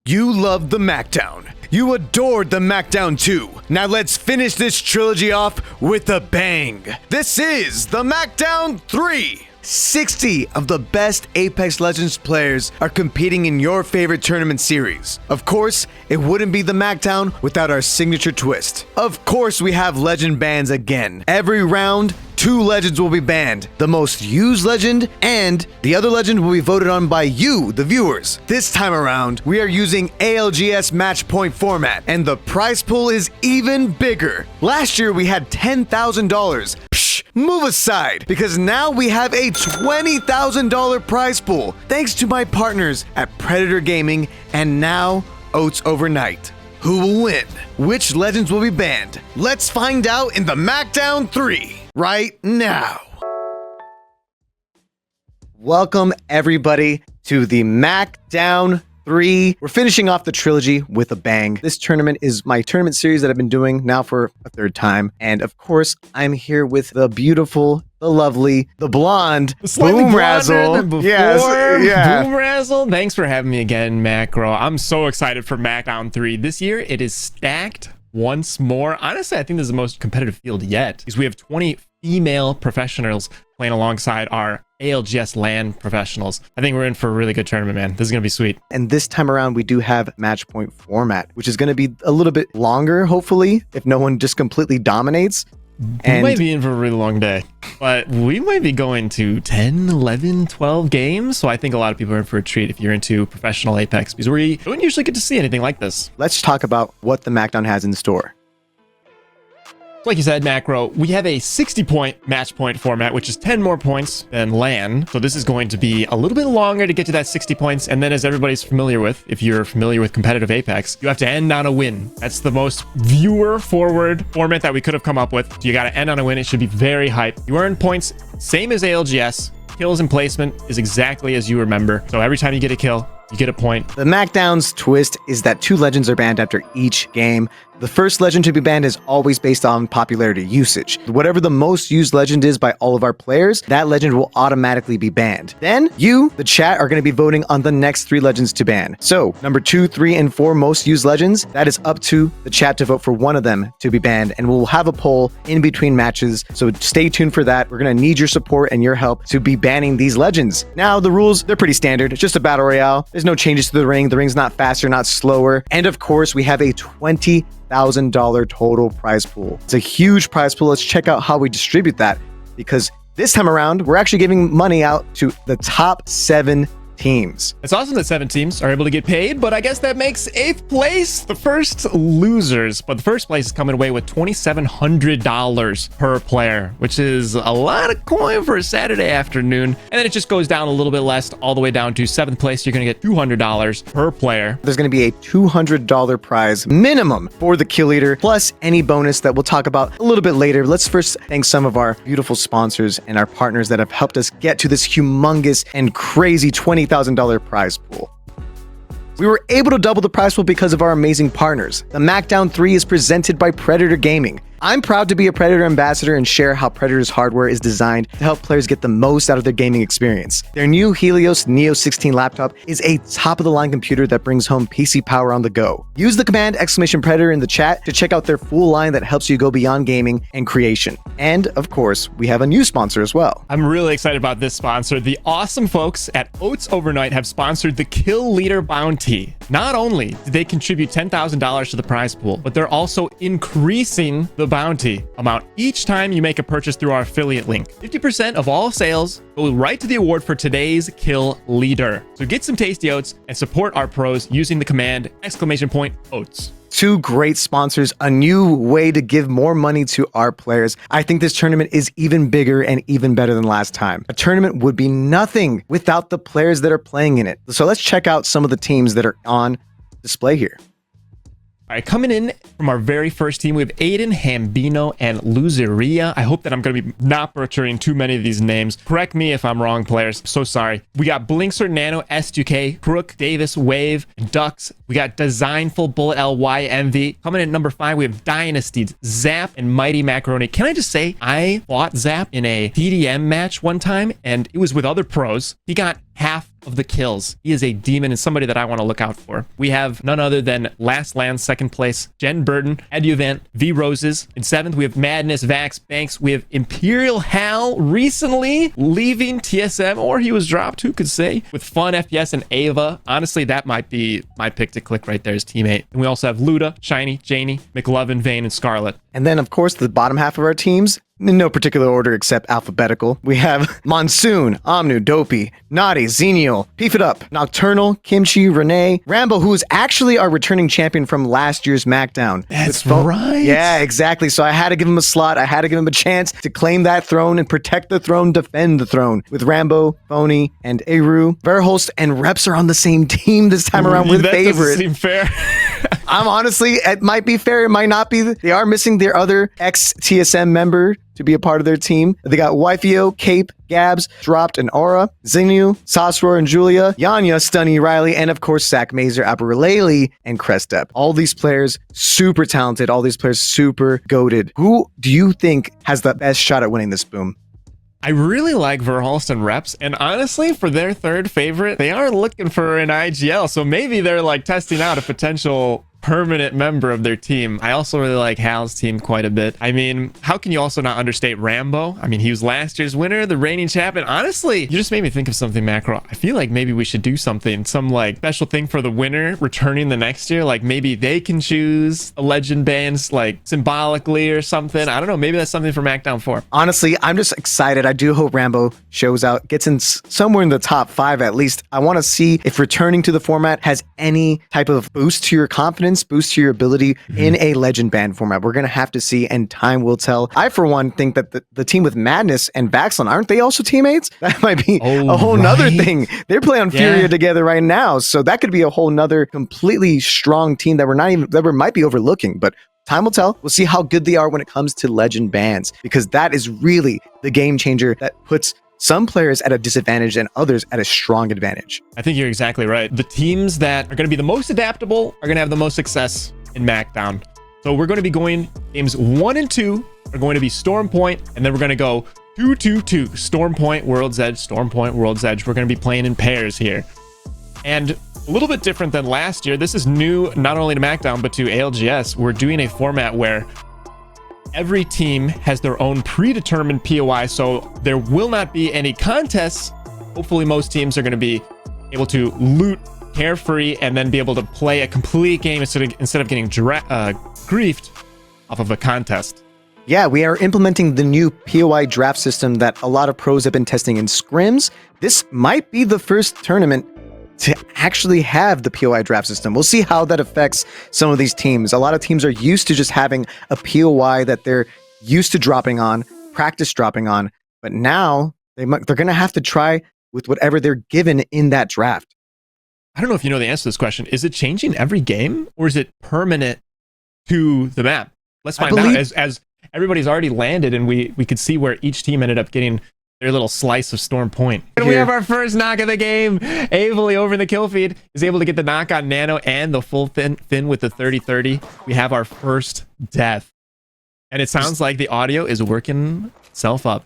You loved the Macdown. You adored the Macdown 2. Now let's finish this trilogy off with a bang. This is the Macdown 3. 60 of the best Apex Legends players are competing in your favorite tournament series. Of course, it wouldn't be the Macdown without our signature twist. Of course, we have legend bans again. Every round, 2 legends will be banned. The most used legend and the other legend will be voted on by you, the viewers. This time around, we are using ALGS match point format, and the prize pool is even bigger. Last year, we had $10,000. Move aside, because now we have a $20,000 prize pool, thanks to my partners at Predator Gaming and now Oats Overnight. Who will win? Which legends will be banned? Let's find out in the Macdown 3 right now. Welcome everybody to the Macdown 3. We're finishing off the trilogy with a bang. This tournament is my tournament series that I've been doing now for a 3rd time. And of course, I'm here with the beautiful, the lovely, the blonde, Boom Razzle. Yeah. Boom Razzle. Thanks for having me again, Macro. I'm so excited for Macdown 3. This year, it is stacked once more. Honestly, I think this is the most competitive field yet, because we have 20 female professionals playing alongside our ALGS LAN professionals. I think we're in for a really good tournament, man. This is going to be sweet. And this time around, we do have match point format, which is going to be a little bit longer, hopefully, if no one just completely dominates. We might be in for a really long day, but we might be going to 10, 11, 12 games. So I think a lot of people are in for a treat if you're into professional Apex, because we don't usually get to see anything like this. Let's talk about what the Macdown has in store. Like you said, Macro, we have a 60-point match point format, which is 10 more points than LAN. So this is going to be a little bit longer to get to that 60 points. And then, as everybody's familiar with, if you're familiar with competitive Apex, you have to end on a win. That's the most viewer-forward format that we could have come up with. So you got to end on a win. It should be very hype. You earn points, same as ALGS. Kills and placement is exactly as you remember. So every time you get a kill, you get a point. The Macdown's twist is that 2 legends are banned after each game. The first legend to be banned is always based on popularity usage. Whatever the most used legend is by all of our players, that legend will automatically be banned. Then you, the chat, are going to be voting on the next 3 legends to ban. So number 2, 3, and 4 most used legends, that is up to the chat to vote for one of them to be banned. And we'll have a poll in between matches. So stay tuned for that. We're going to need your support and your help to be banning these legends. Now the rules, they're pretty standard. It's just a battle royale. There's no changes to the ring. The ring's not faster, not slower. And of course, we have a $20,000 total prize pool. It's a huge prize pool. Let's check out how we distribute that, because this time around, we're actually giving money out to the top 7 teams. It's awesome that 7 teams are able to get paid, but I guess that makes 8th place the first losers. But the first place is coming away with $2,700 per player, which is a lot of coin for a Saturday afternoon. And then it just goes down a little bit less, all the way down to 7th place. You're going to get $200 per player. There's going to be a $200 prize minimum for the kill leader, plus any bonus that we'll talk about a little bit later. Let's first thank some of our beautiful sponsors and our partners that have helped us get to this humongous and crazy $20,000 prize pool. We were able to double the prize pool because of our amazing partners. The Macdown 3 is presented by Predator Gaming. I'm proud to be a Predator ambassador and share how Predator's hardware is designed to help players get the most out of their gaming experience. Their new Helios Neo 16 laptop is a top-of-the-line computer that brings home PC power on the go. Use the command !Predator in the chat to check out their full line that helps you go beyond gaming and creation. And of course, we have a new sponsor as well. I'm really excited about this sponsor. The awesome folks at Oats Overnight have sponsored the Kill Leader Bounty. Not only did they contribute $10,000 to the prize pool, but they're also increasing the bounty amount each time you make a purchase through our affiliate link. 50% of all sales go right to the award for today's Kill Leader. So get some tasty oats and support our pros using the command !Oats. 2 great sponsors, a new way to give more money to our players. I think this tournament is even bigger and even better than last time. A tournament would be nothing without the players that are playing in it. So let's check out some of the teams that are on display here. All right, coming in from our very first team, we have Aiden, Hambino, and Luzeria. I hope that I'm going to be not butchering too many of these names. Correct me if I'm wrong, players. So sorry. We got Blinkster, Nano, S2K, Crook, Davis, Wave, Ducks. We got Designful, Bullet, LY, MV. Coming in at number 5, we have Dynasties, Zap, and Mighty Macaroni. Can I just say, I fought Zap in a TDM match one time, and it was with other pros. He got half of the kills. He is a demon and somebody that I want to look out for. We have none other than Last Land, second place, Jen Burton, Eduvant, V Roses. In seventh, we have Madness, Vax, Banks. We have Imperial Hal recently leaving TSM, or he was dropped, who could say, with Fun, FPS, and Ava. Honestly, that might be my pick to click right there as teammate. And we also have Luda, Shiny, Janie, McLovin, Vane, and Scarlet. And then, of course, the bottom half of our teams, in no particular order except alphabetical. We have Monsoon, Omnu, Dopey, Naughty, Xenial, Beef It Up, Nocturnal, Kimchi, Renee, Rambo, who is actually our returning champion from last year's Smackdown. That's right. Yeah, exactly. So I had to give him a slot. I had to give him a chance to claim that throne and protect the throne, defend the throne. With Rambo, Phony, and Eru, Verholst, and Reps are on the same team this time around with that Favorite. Doesn't seem fair. I'm honestly, it might be fair, it might not be. They are missing their other ex-TSM member to be a part of their team. They got Wifeo, Cape, Gabs, Dropped, and Aura, Xenu, Sosror and Julia, Yanya, Stunny, Riley, and of course, Sack Mazer, Aberlele, and Crestep. All these players super talented, all these players super goated. Who do you think has the best shot at winning this boom? I really like Verholst and Reps, and honestly, for their third favorite, they are looking for an IGL, so maybe they're like testing out a potential permanent member of their team. I also really like Hal's team quite a bit. I mean, how can you also not understate Rambo? I mean, he was last year's winner, the reigning champion. Honestly, you just made me think of something, Macro. I feel like maybe we should do something, some like special thing for the winner returning the next year. Like maybe they can choose a legend bands like symbolically or something. I don't know. Maybe that's something for Macdown 4. Honestly, I'm just excited. I do hope Rambo shows out, gets in somewhere in the top 5 at least. I want to see if returning to the format has any type of boost to your confidence, boost to your ability in a legend band format. We're going to have to see, and time will tell. I, for one, think that the team with Madness and Vaxlin, aren't they also teammates? That might be a whole nother thing. They're playing on Furia together right now, so that could be a whole nother completely strong team that we might be overlooking, but time will tell. We'll see how good they are when it comes to legend bands, because that is really the game changer that puts some players at a disadvantage and others at a strong advantage. I think you're exactly right. The teams that are going to be the most adaptable are going to have the most success in Macdown. So we're going to be going games 1 and 2 are going to be Storm Point, and then we're going to go 2-2-2. Storm Point, World's Edge, Storm Point, World's Edge. We're going to be playing in pairs here. And a little bit different than last year. This is new not only to Macdown, but to ALGS. We're doing a format where every team has their own predetermined POI, so there will not be any contests. Hopefully most teams are going to be able to loot carefree and then be able to play a complete game instead of getting griefed off of a contest. Yeah, we are implementing the new POI draft system that a lot of pros have been testing in scrims. This might be the first tournament to actually have the POI draft system. We'll see how that affects some of these teams. A lot of teams are used to just having a POI that they're used to dropping on, practice dropping on, but now they're going to have to try with whatever they're given in that draft. I don't know if you know the answer to this question. Is it changing every game, or is it permanent to the map? Let's find out. As everybody's already landed, and we could see where each team ended up getting their little slice of Storm Point. And we have our first knock of the game. Avely over in the kill feed is able to get the knock on Nano and the full Finn with the 30-30. We have our first death. And it sounds like the audio is working itself up.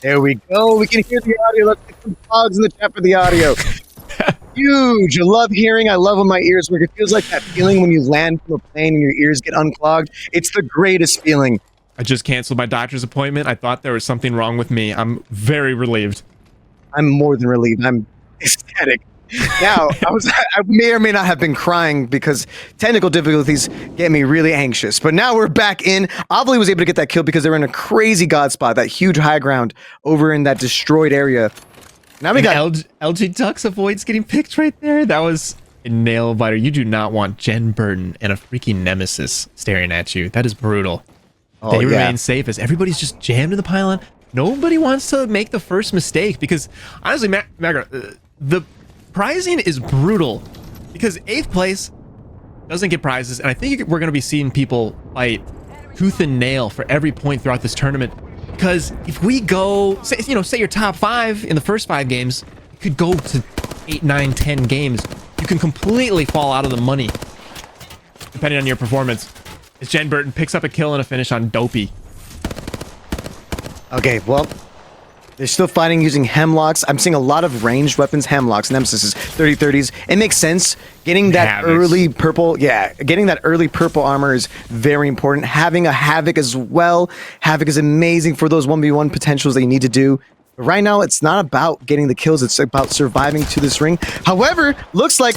There we go. We can hear the audio. Let's get some plugs in the chat for the audio. Huge. I love hearing. I love when my ears work. It feels like that feeling when you land from a plane and your ears get unclogged. It's the greatest feeling. I just canceled my doctor's appointment. I thought there was something wrong with me. I'm very relieved. I'm more than relieved. I'm ecstatic. Now, I may or may not have been crying because technical difficulties get me really anxious. But now we're back in. Avely was able to get that kill because they were in a crazy god spot, that huge high ground over in that destroyed area. Now we got LG Tux avoids getting picked right there. That was a nail biter. You do not want Jen Burton and a freaking nemesis staring at you. That is brutal. They remain safe as everybody's just jammed in the pylon. Nobody wants to make the first mistake because, honestly, the prizing is brutal because 8th place doesn't get prizes, and I think we're going to be seeing people fight tooth and nail for every point throughout this tournament. Because if we go, say your top 5 in the first 5 games, you could go to 8, 9, 10 games. You can completely fall out of the money depending on your performance. As Jen Burton picks up a kill and a finish on Dopey. Okay, well, They're still fighting using hemlocks. I'm seeing a lot of ranged weapons, hemlocks, nemesis, 30-30s. It makes sense. Getting that early purple, getting that early purple armor is very important. Having a Havoc as well. Havoc is amazing for those 1v1 potentials that you need to do. But right now, it's not about getting the kills. It's about surviving to this ring. However, looks like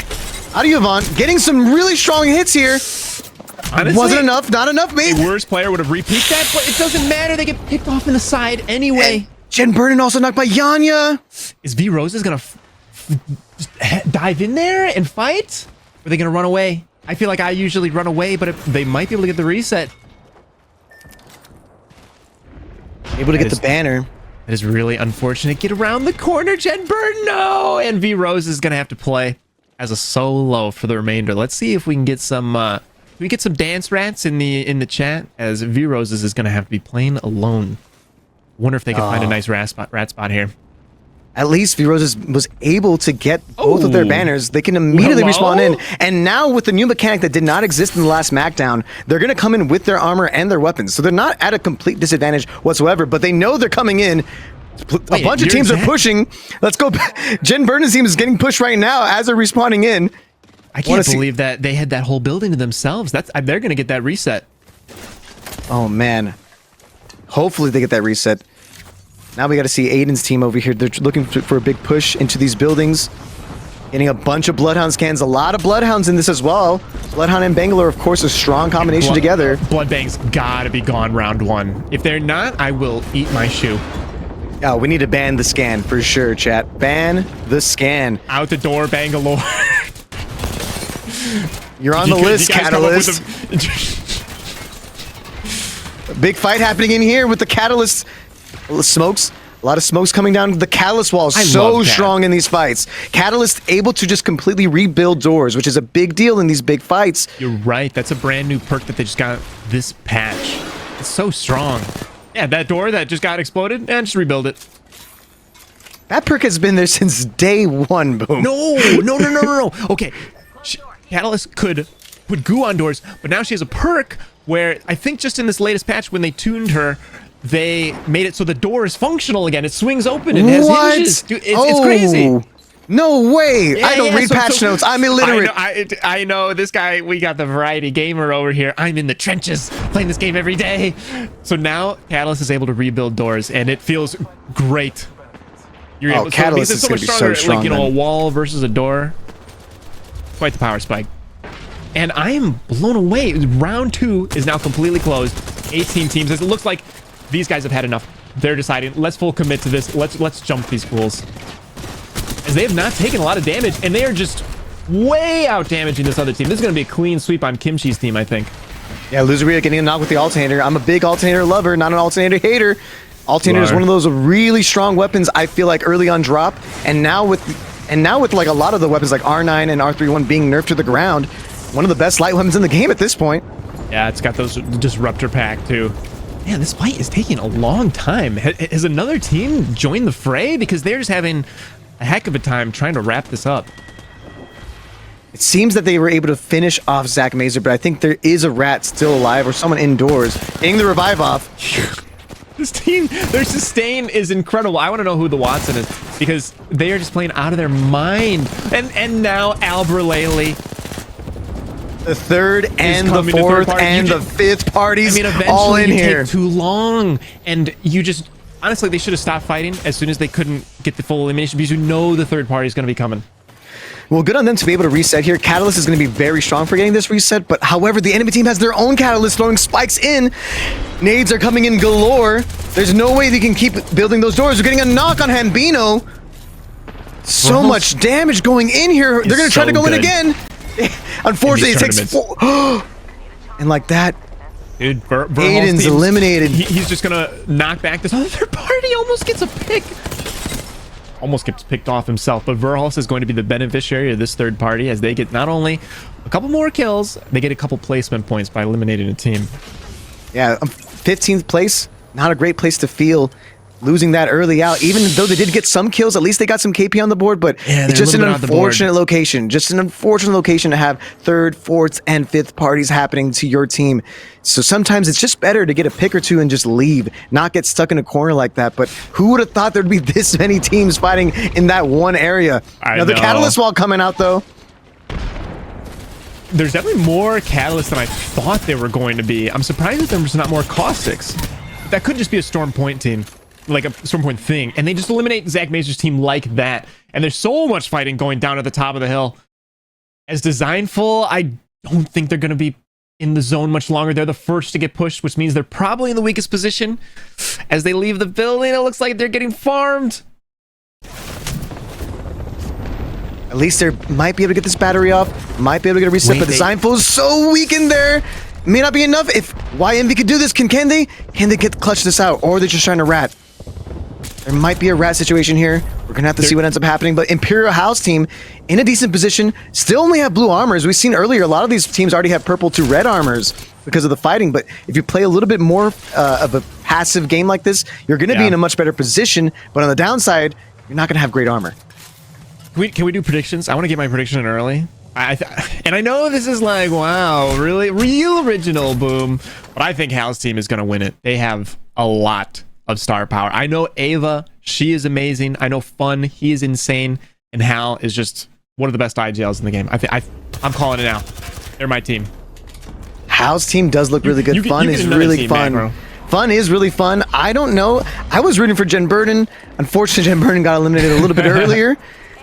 Adiovan getting some really strong hits here. Honestly, wasn't enough. Not enough, maybe. A worse player would have repeated that, but it doesn't matter. They get picked off in the side anyway. And Jen Burden also knocked by Yanya. Is V Roses gonna just dive in there and fight? Or are they gonna run away? I feel like I usually run away, but they might be able to get the reset. Able to get the banner. That is really unfortunate. Get around the corner, Jen Burden. No, and V Rose is gonna have to play as a solo for the remainder. Let's see if we can get some. We get some dance rats in the chat, as V Roses is gonna have to be playing alone. Wonder if they can find a nice rat spot here. At least V-Roses was able to get both of their banners. They can immediately respawn in. And now with the new mechanic that did not exist in the last Smackdown, they're going to come in with their armor and their weapons. So they're not at a complete disadvantage whatsoever, but they know they're coming in. A bunch of teams are pushing. Let's go. Jen Burden's team is getting pushed right now as they're respawning in. I can't believe that they had that whole building to themselves. They're going to get that reset. Oh, man. Hopefully they get that reset. Now we got to see Aiden's team over here. They're looking for a big push into these buildings. Getting a bunch of Bloodhound scans. A lot of Bloodhounds in this as well. Bloodhound and Bangalore, of course, a strong combination together. Bloodbang's got to be gone round one. If they're not, I will eat my shoe. Oh, we need to ban the scan for sure, chat. Ban the scan. Out the door, Bangalore. You're on the list, Catalyst. Big fight happening in here with the Catalyst. Smokes. A lot of smokes coming down. The Catalyst wall is so strong in these fights. Catalyst able to just completely rebuild doors, which is a big deal in these big fights. You're right. That's a brand new perk that they just got this patch. It's so strong. Yeah, that door that just got exploded, and just rebuild it. That perk has been there since day one, Boom. No. Okay. Catalyst could put goo on doors, but now she has a perk where I think just in this latest patch when they tuned her, they made it so the door is functional again. It swings open and has hinges. Dude, it's crazy. No way. I don't read patch notes. I'm illiterate. I know. This guy, we got the variety gamer over here. I'm in the trenches playing this game every day. So now Catalyst is able to rebuild doors, and it feels great. You're able, Catalyst is going to be so strong. Like, you know, a wall versus a door. Quite the power spike. And I am blown away. Round 2 is now completely closed. 18 teams. It looks like these guys have had enough. They're deciding, let's full commit to this. Let's jump these fools. As they have not taken a lot of damage, and they are just way out damaging this other team. This is going to be a clean sweep on Kimchi's team, I think. Yeah, Loseria getting a knock with the alternator. I'm a big alternator lover, not an alternator hater. Alternator is one of those really strong weapons, I feel like, early on drop. And now with like a lot of the weapons like R9 and R31 being nerfed to the ground, one of the best light weapons in the game at this point. Yeah, it's got those disruptor pack too. Man, this fight is taking a long time. Has another team joined the fray? Because they're just having a heck of a time trying to wrap this up. It seems that they were able to finish off Zach Mazer, but I think there is a rat still alive or someone indoors getting the revive off. This team, their sustain is incredible. I want to know who the Watson is, because they are just playing out of their mind. And now Albralele. The third and the fourth and the fifth parties, I mean, all in here. Take too long, and you just honestly, they should have stopped fighting as soon as they couldn't get the full elimination, because you know the third party is going to be coming. Well, good on them to be able to reset here. Catalyst is going to be very strong for getting this reset, but however, the enemy team has their own Catalyst throwing spikes in. Nades are coming in galore. There's no way they can keep building those doors. They're getting a knock on Hambino. So much damage going in here. They're going to try to go in again. Unfortunately, it takes 4. And like that, dude, Aiden's eliminated. He's just going to knock back this other party. Almost gets a pick. Almost gets picked off himself, but Verhulst is going to be the beneficiary of this third party, as they get not only a couple more kills, they get a couple placement points by eliminating a team. Yeah, 15th place, not a great place to feel. losing that early out. Even though they did get some kills, at least they got some KP on the board, but Yeah, it's just an they're a little bit off the board. unfortunate location. Just an unfortunate location to have third, fourth, and fifth parties happening to your team. So sometimes it's just better to get a pick or two and just leave, not get stuck in a corner like that. But who would have thought there'd be this many teams fighting in that one area? Now the Catalyst wall coming out though. There's definitely more catalysts than I thought there were going to be. I'm surprised that there's not more caustics. That could just be a Storm Point team, like a Storm Point thing, and they just eliminate Zach Mazur's team like that. And there's so much fighting going down at the top of the hill. As Designful, I don't think they're going to be in the zone much longer. They're the first to get pushed, which means they're probably in the weakest position. As they leave the building, it looks like they're getting farmed. At least they might be able to get this battery off, might be able to get a reset, but Designful is so weak in there. May not be enough. If YMV could do this, can they? Can they get clutch this out, or are they just trying to rat? There might be a rat situation here. We're gonna have to see what ends up happening, but Imperial House team in a decent position, still only have blue armors. We've seen earlier, a lot of these teams already have purple to red armors because of the fighting, but if you play a little bit more of a passive game like this, you're gonna be in a much better position, but on the downside, you're not gonna have great armor. Can we do predictions? I want to get my prediction in early. And I know this is like, wow, really real original, boom. But I think Hal's team is going to win it. They have a lot of star power. I know Ava, she is amazing. I know Fun, he is insane. And Hal is just one of the best IGLs in the game. I'm calling it now. They're my team. Hal's team does look really good. Fun is really fun. Fun is really fun. I don't know. I was rooting for Jen Burden. Unfortunately, Jen Burden got eliminated a little bit earlier.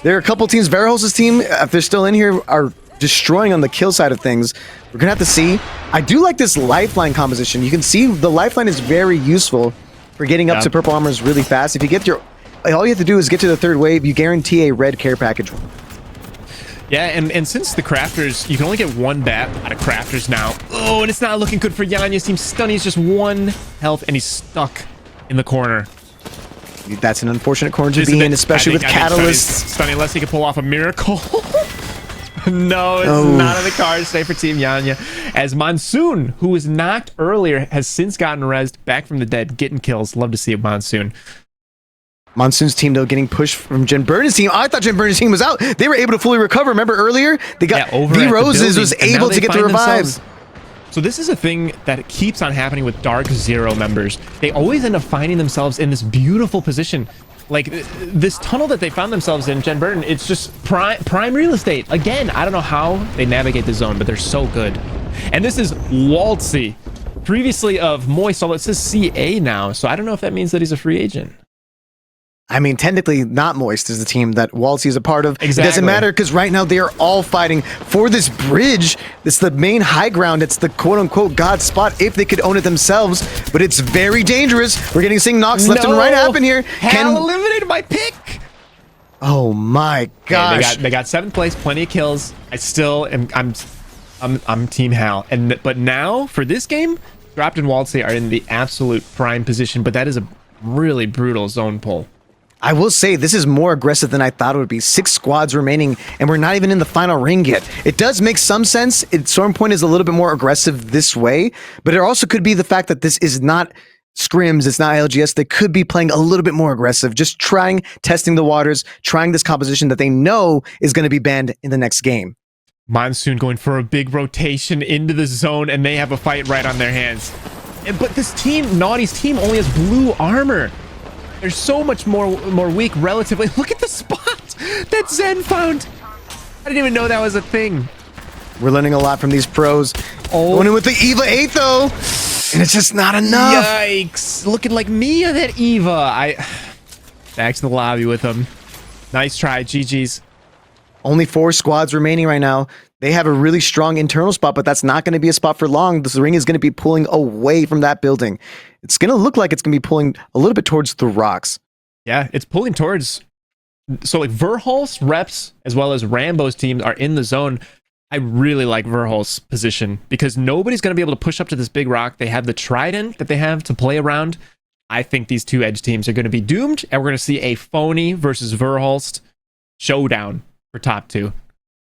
There are a couple teams. Verholz's team, if they're still in here, are destroying on the kill side of things. We're gonna have to see. I do like this lifeline composition. You can see the lifeline is very useful for getting up to purple armors really fast. If you get your, all you have to do is get to the third wave. You guarantee a red care package. Yeah, and since the crafters, you can only get one bat out of crafters now. Oh, and it's not looking good for Yanya's team. Stunny's just 1 health, and he's stuck in the corner. That's an unfortunate corner to be in, especially with Catalyst. Stunny, unless he can pull off a miracle. No, it's not in the cards. Stay for Team Yanya. As Monsoon, who was knocked earlier, has since gotten rezzed back from the dead, getting kills. Love to see it, Monsoon. Monsoon's team, though, getting pushed from Jen Burden's team. I thought Jen Burden's team was out. They were able to fully recover. Remember earlier? They got V Roses was able to get the revives. So this is a thing that keeps on happening with Dark Zero members. They always end up finding themselves in this beautiful position. Like this tunnel that they found themselves in, Jen Burden, it's just prime real estate. Again, I don't know how they navigate the zone, but they're so good. And this is Waltzy, previously of Moist, although it says CA now. So I don't know if that means that he's a free agent. I mean, technically, not Moist is the team that Waltzy is a part of. Exactly. It doesn't matter because right now they are all fighting for this bridge. It's the main high ground. It's the quote-unquote God spot if they could own it themselves. But it's very dangerous. We're getting seeing knocks left and right happen here. Hal eliminated my pick. Oh my gosh! They got 7th place, plenty of kills. I still am. I'm Team Hal. But now for this game, Dropped and Waltzy are in the absolute prime position. But that is a really brutal zone pull. I will say this is more aggressive than I thought it would be. 6 squads remaining, and we're not even in the final ring yet. It does make some sense. Storm Point is a little bit more aggressive this way, but it also could be the fact that this is not scrims, it's not LGS. They could be playing a little bit more aggressive, just testing the waters, trying this composition that they know is going to be banned in the next game. Monsoon going for a big rotation into the zone, and they have a fight right on their hands. But this team, Naughty's team, only has blue armor. They're so much more weak relatively. Look at the spot that Zen found. I didn't even know that was a thing. We're learning a lot from these pros. Going in with the Eva 8 though, and it's just not enough. Yikes! Looking like me on that Eva. Back to the lobby with them. Nice try, GG's. Only 4 squads remaining right now. They have a really strong internal spot, but that's not going to be a spot for long. This ring is going to be pulling away from that building. It's going to look like it's going to be pulling a little bit towards the rocks. Yeah, it's pulling towards... So like Verholz, Reps, as well as Rambo's teams are in the zone. I really like Verholz's position because nobody's going to be able to push up to this big rock. They have the Trident that they have to play around. I think these 2 edge teams are going to be doomed, and we're going to see a Phony versus Verholz showdown for top 2.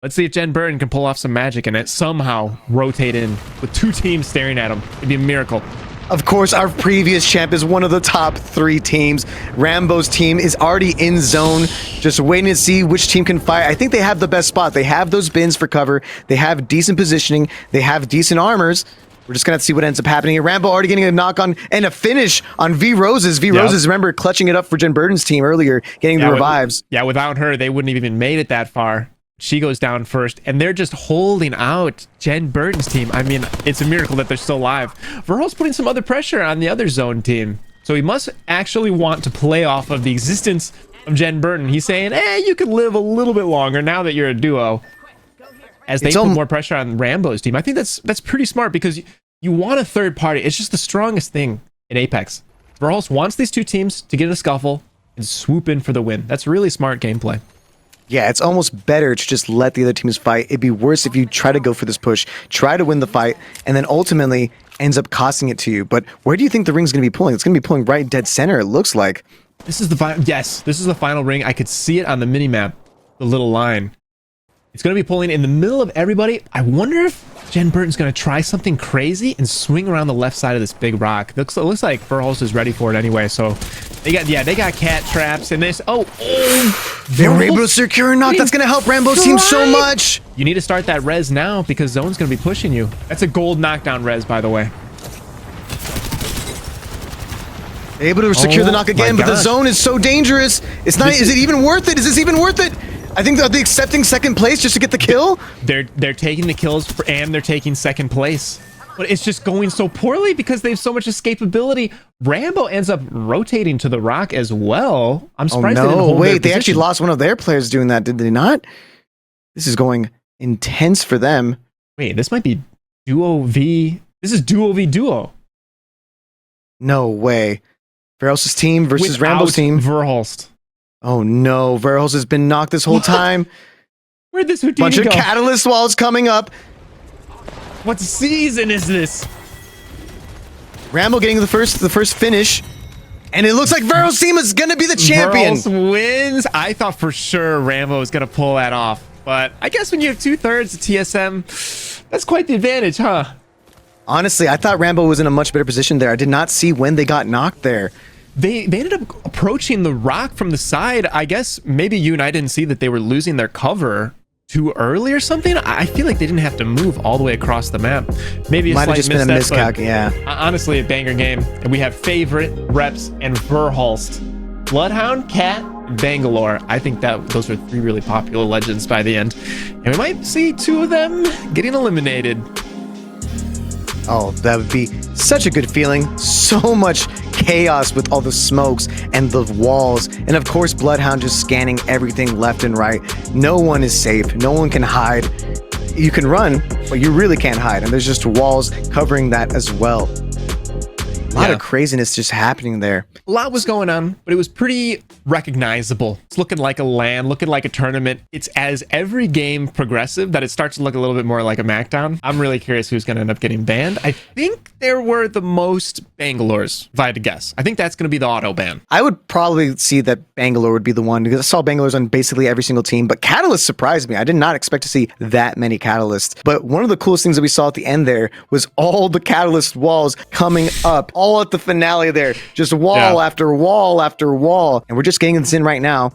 Let's see if Jen Burden can pull off some magic and it somehow rotate in with 2 teams staring at him. It'd be a miracle. Of course, our previous champ is one of the top 3 teams. Rambo's team is already in zone, just waiting to see which team can fight. I think they have the best spot. They have those bins for cover. They have decent positioning. They have decent armors. We're just going to see what ends up happening here. Rambo already getting a knock on and a finish on V Roses. V Roses, remember, clutching it up for Jen Burden's team earlier, getting the revives. Without her, they wouldn't have even made it that far. She goes down first, and they're just holding out Jen Burden's team. I mean, it's a miracle that they're still alive. Verhol's putting some other pressure on the other zone team. So he must actually want to play off of the existence of Jen Burden. He's saying, hey, you could live a little bit longer now that you're a duo. As they put more pressure on Rambo's team. I think that's pretty smart because you want a third party. It's just the strongest thing in Apex. Verholst wants these two teams to get in a scuffle and swoop in for the win. That's really smart gameplay. Yeah, it's almost better to just let the other teams fight. It'd be worse if you try to go for this push, try to win the fight, and then ultimately ends up costing it to you. But where do you think the ring's going to be pulling? It's going to be pulling right dead center, it looks like. This is the final. Yes, this is the final ring. I could see it on the minimap, the little line. It's going to be pulling in the middle of everybody. I wonder if Jen Burton's going to try something crazy and swing around the left side of this big rock. It looks like Verholst is ready for it anyway. So they got cat traps and this. They were able to secure a knock. That's going to help Rambo's team so much. You need to start that res now because zone's going to be pushing you. That's a gold knockdown res, by the way. Able to secure the knock again, but the zone is so dangerous. It's not. Is it even worth it? Is this even worth it? I think they're accepting second place just to get the kill. They're taking the kills and they're taking second place. But it's just going so poorly because they have so much escapability. Rambo ends up rotating to the rock as well. I'm surprised they didn't hold their position. They actually lost one of their players doing that, did they not? This is going intense for them. Wait, this might be duo v. This is duo v duo. No way. Verholst's team versus Rambo's team. Verholst. Oh no, Verholst has been knocked this whole time. Where'd this Houdini go? Bunch of catalyst walls coming up. What season is this? Rambo getting the first finish. And it looks like Verholst's team is gonna be the champion. Verholst wins. I thought for sure Rambo was gonna pull that off. But I guess when you have 2/3 of TSM, that's quite the advantage, huh? Honestly, I thought Rambo was in a much better position there. I did not see when they got knocked there. They ended up approaching the rock from the side. I guess maybe you and I didn't see that they were losing their cover too early or something. I feel like they didn't have to move all the way across the map. Maybe a might have slight just been a miscalc, yeah. Honestly, a banger game. And we have Favorite, Reps, and Verholst. Bloodhound, Cat, Bangalore. I think that those are 3 really popular legends by the end. And we might see 2 of them getting eliminated. Oh, that would be such a good feeling. So much chaos with all the smokes and the walls. And of course, Bloodhound just scanning everything left and right. No one is safe. No one can hide. You can run, but you really can't hide. And there's just walls covering that as well. A lot of craziness just happening there. A lot was going on, but it was pretty recognizable. It's looking like a LAN, looking like a tournament. It's as every game progressive that it starts to look a little bit more like a macdown. I'm really curious who's going to end up getting banned. I think there were the most Bangalores, if I had to guess. I think that's going to be the auto ban. I would probably see that Bangalore would be the one because I saw Bangalores on basically every single team, but Catalyst surprised me. I did not expect to see that many Catalysts. But one of the coolest things that we saw at the end there was all the Catalyst walls coming up, all at the finale there, just wall after wall after wall. And we're just getting this in right now.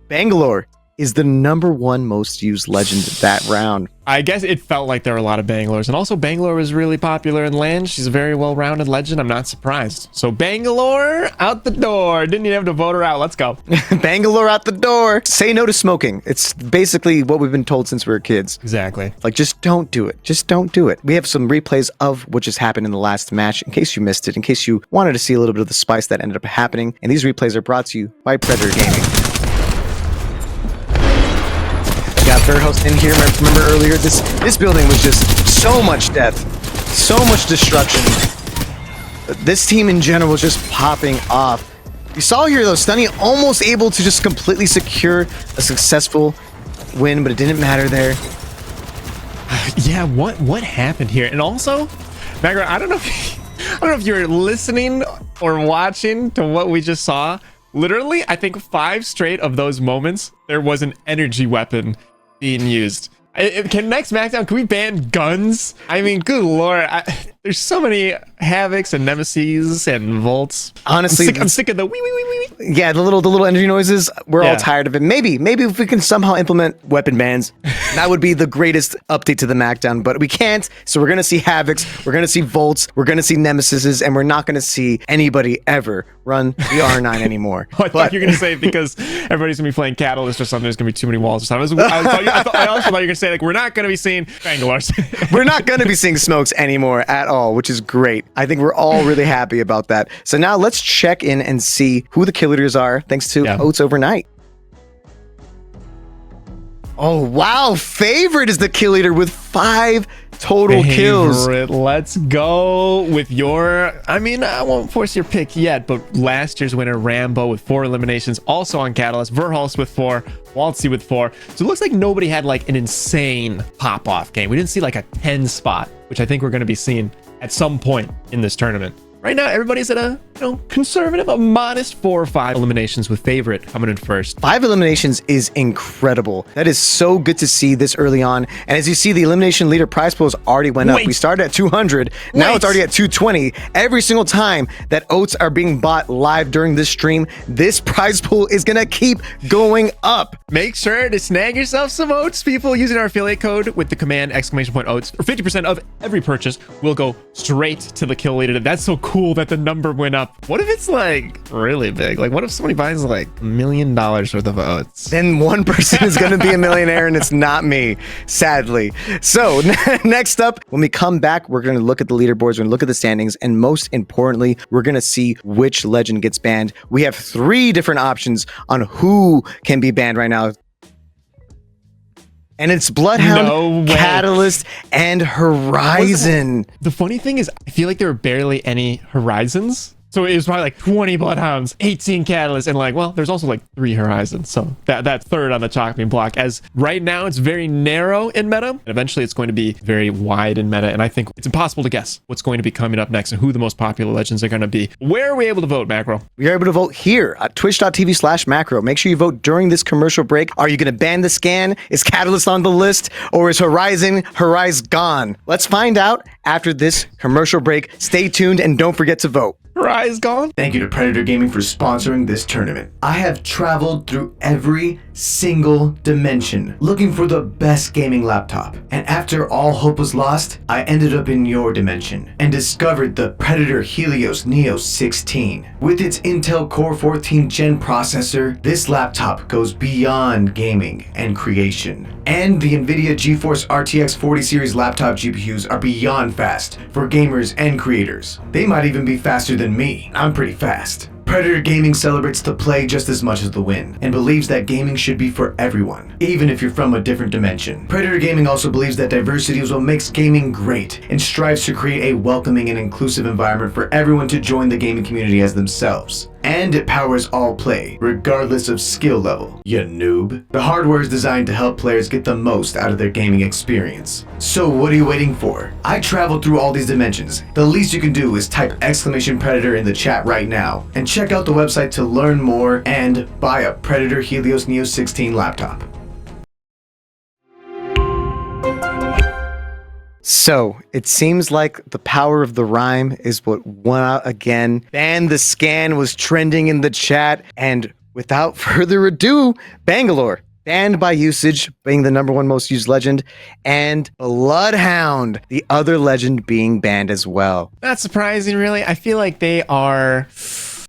Bangalore is the #1 most used legend that round. I guess it felt like there were a lot of Bangalores. And also Bangalore was really popular in LAN. She's a very well-rounded legend. I'm not surprised. So Bangalore out the door. Didn't even have to vote her out. Let's go. Bangalore out the door. Say no to smoking. It's basically what we've been told since we were kids. Exactly. Like, just don't do it. Just don't do it. We have some replays of what just happened in the last match, in case you missed it, in case you wanted to see a little bit of the spice that ended up happening. And these replays are brought to you by Predator Gaming. Got Verholst in here. Remember earlier, this building was just so much death, so much destruction. This team in general was just popping off. You saw here though, Stunny almost able to just completely secure a successful win, but it didn't matter there. Yeah, what happened here? And also, Magro, I don't know if you're listening or watching to what we just saw. Literally, I think 5 straight of those moments, there was an energy weapon being used. Can next Smackdown, can we ban guns? I mean, good lord. There's so many Havocs and Nemesis and Volts. Honestly, I'm sick of the wee wee wee wee. Yeah, the little energy noises. We're all tired of it. Maybe if we can somehow implement weapon bans, that would be the greatest update to the Macdown. But we can't. So we're gonna see Havocs, we're gonna see Volts, we're gonna see Nemesises, and we're not gonna see anybody ever run the R9 anymore. I thought you were gonna say because everybody's gonna be playing Catalyst or something. There's gonna be too many walls or something. I also thought you were gonna say like we're not gonna be seeing Bangalores. We're not gonna be seeing smokes anymore at all, which is great. I think we're all really happy about that. So now let's check in and see who the kill leaders are thanks to Oats Overnight. Oh, wow. Favorite is the kill leader with 5 total kills. Let's go with your... I mean, I won't force your pick yet, but last year's winner, Rambo, with 4 eliminations, also on Catalyst. Verhulst with 4. Waltzy with 4. So it looks like nobody had like an insane pop-off game. We didn't see like a 10 spot, which I think we're going to be seeing at some point in this tournament. Right now, everybody's at a conservative, a modest 4 or 5 eliminations with Favorite coming in first. 5 eliminations is incredible. That is so good to see this early on. And as you see, the elimination leader prize pools already went up. We started at 200. Now it's already at 220. Every single time that oats are being bought live during this stream, this prize pool is going to keep going up. Make sure to snag yourself some oats, people, using our affiliate code with the command !oats, or 50% of every purchase will go straight to the kill leader. That's so cool that the number went up. What if it's like really big? Like what if somebody buys like $1 million worth of oats? Then one person is going to be a millionaire and it's not me, sadly. So next up, when we come back, we're going to look at the leaderboards, we're going to look at the standings, and most importantly, we're going to see which legend gets banned. We have 3 different options on who can be banned right now. And it's Bloodhound, Catalyst, and Horizon. The funny thing is, I feel like there were barely any Horizons. So it was probably like 20 Bloodhounds, 18 Catalysts, and like, well, there's also like 3 Horizons. So that third on the chopping block. As right now, it's very narrow in meta. And eventually, it's going to be very wide in meta. And I think it's impossible to guess what's going to be coming up next and who the most popular legends are going to be. Where are we able to vote, Macro? We are able to vote here at twitch.tv/macro. Make sure you vote during this commercial break. Are you going to ban the scan? Is Catalyst on the list? Or is Horizon gone? Let's find out after this commercial break. Stay tuned and don't forget to vote. Rise gone. Thank you to Predator Gaming for sponsoring this tournament. I have traveled through every single dimension looking for the best gaming laptop. And after all hope was lost, I ended up in your dimension and discovered the Predator Helios Neo 16. With its Intel Core 14 Gen processor, this laptop goes beyond gaming and creation. And the NVIDIA GeForce RTX 40 series laptop GPUs are beyond fast for gamers and creators. They might even be faster than me. I'm pretty fast. Predator Gaming celebrates the play just as much as the win, and believes that gaming should be for everyone, even if you're from a different dimension. Predator Gaming also believes that diversity is what makes gaming great, and strives to create a welcoming and inclusive environment for everyone to join the gaming community as themselves. And it powers all play, regardless of skill level, you noob. The hardware is designed to help players get the most out of their gaming experience. So what are you waiting for? I traveled through all these dimensions. The least you can do is type !Predator in the chat right now, and check out the website to learn more and buy a Predator Helios Neo 16 laptop. So, it seems like the power of the rhyme is what won out again. Ban the scan was trending in the chat, and without further ado, Bangalore, banned by usage, being the #1 most used legend, and Bloodhound, the other legend, being banned as well. Not surprising, really. I feel like they are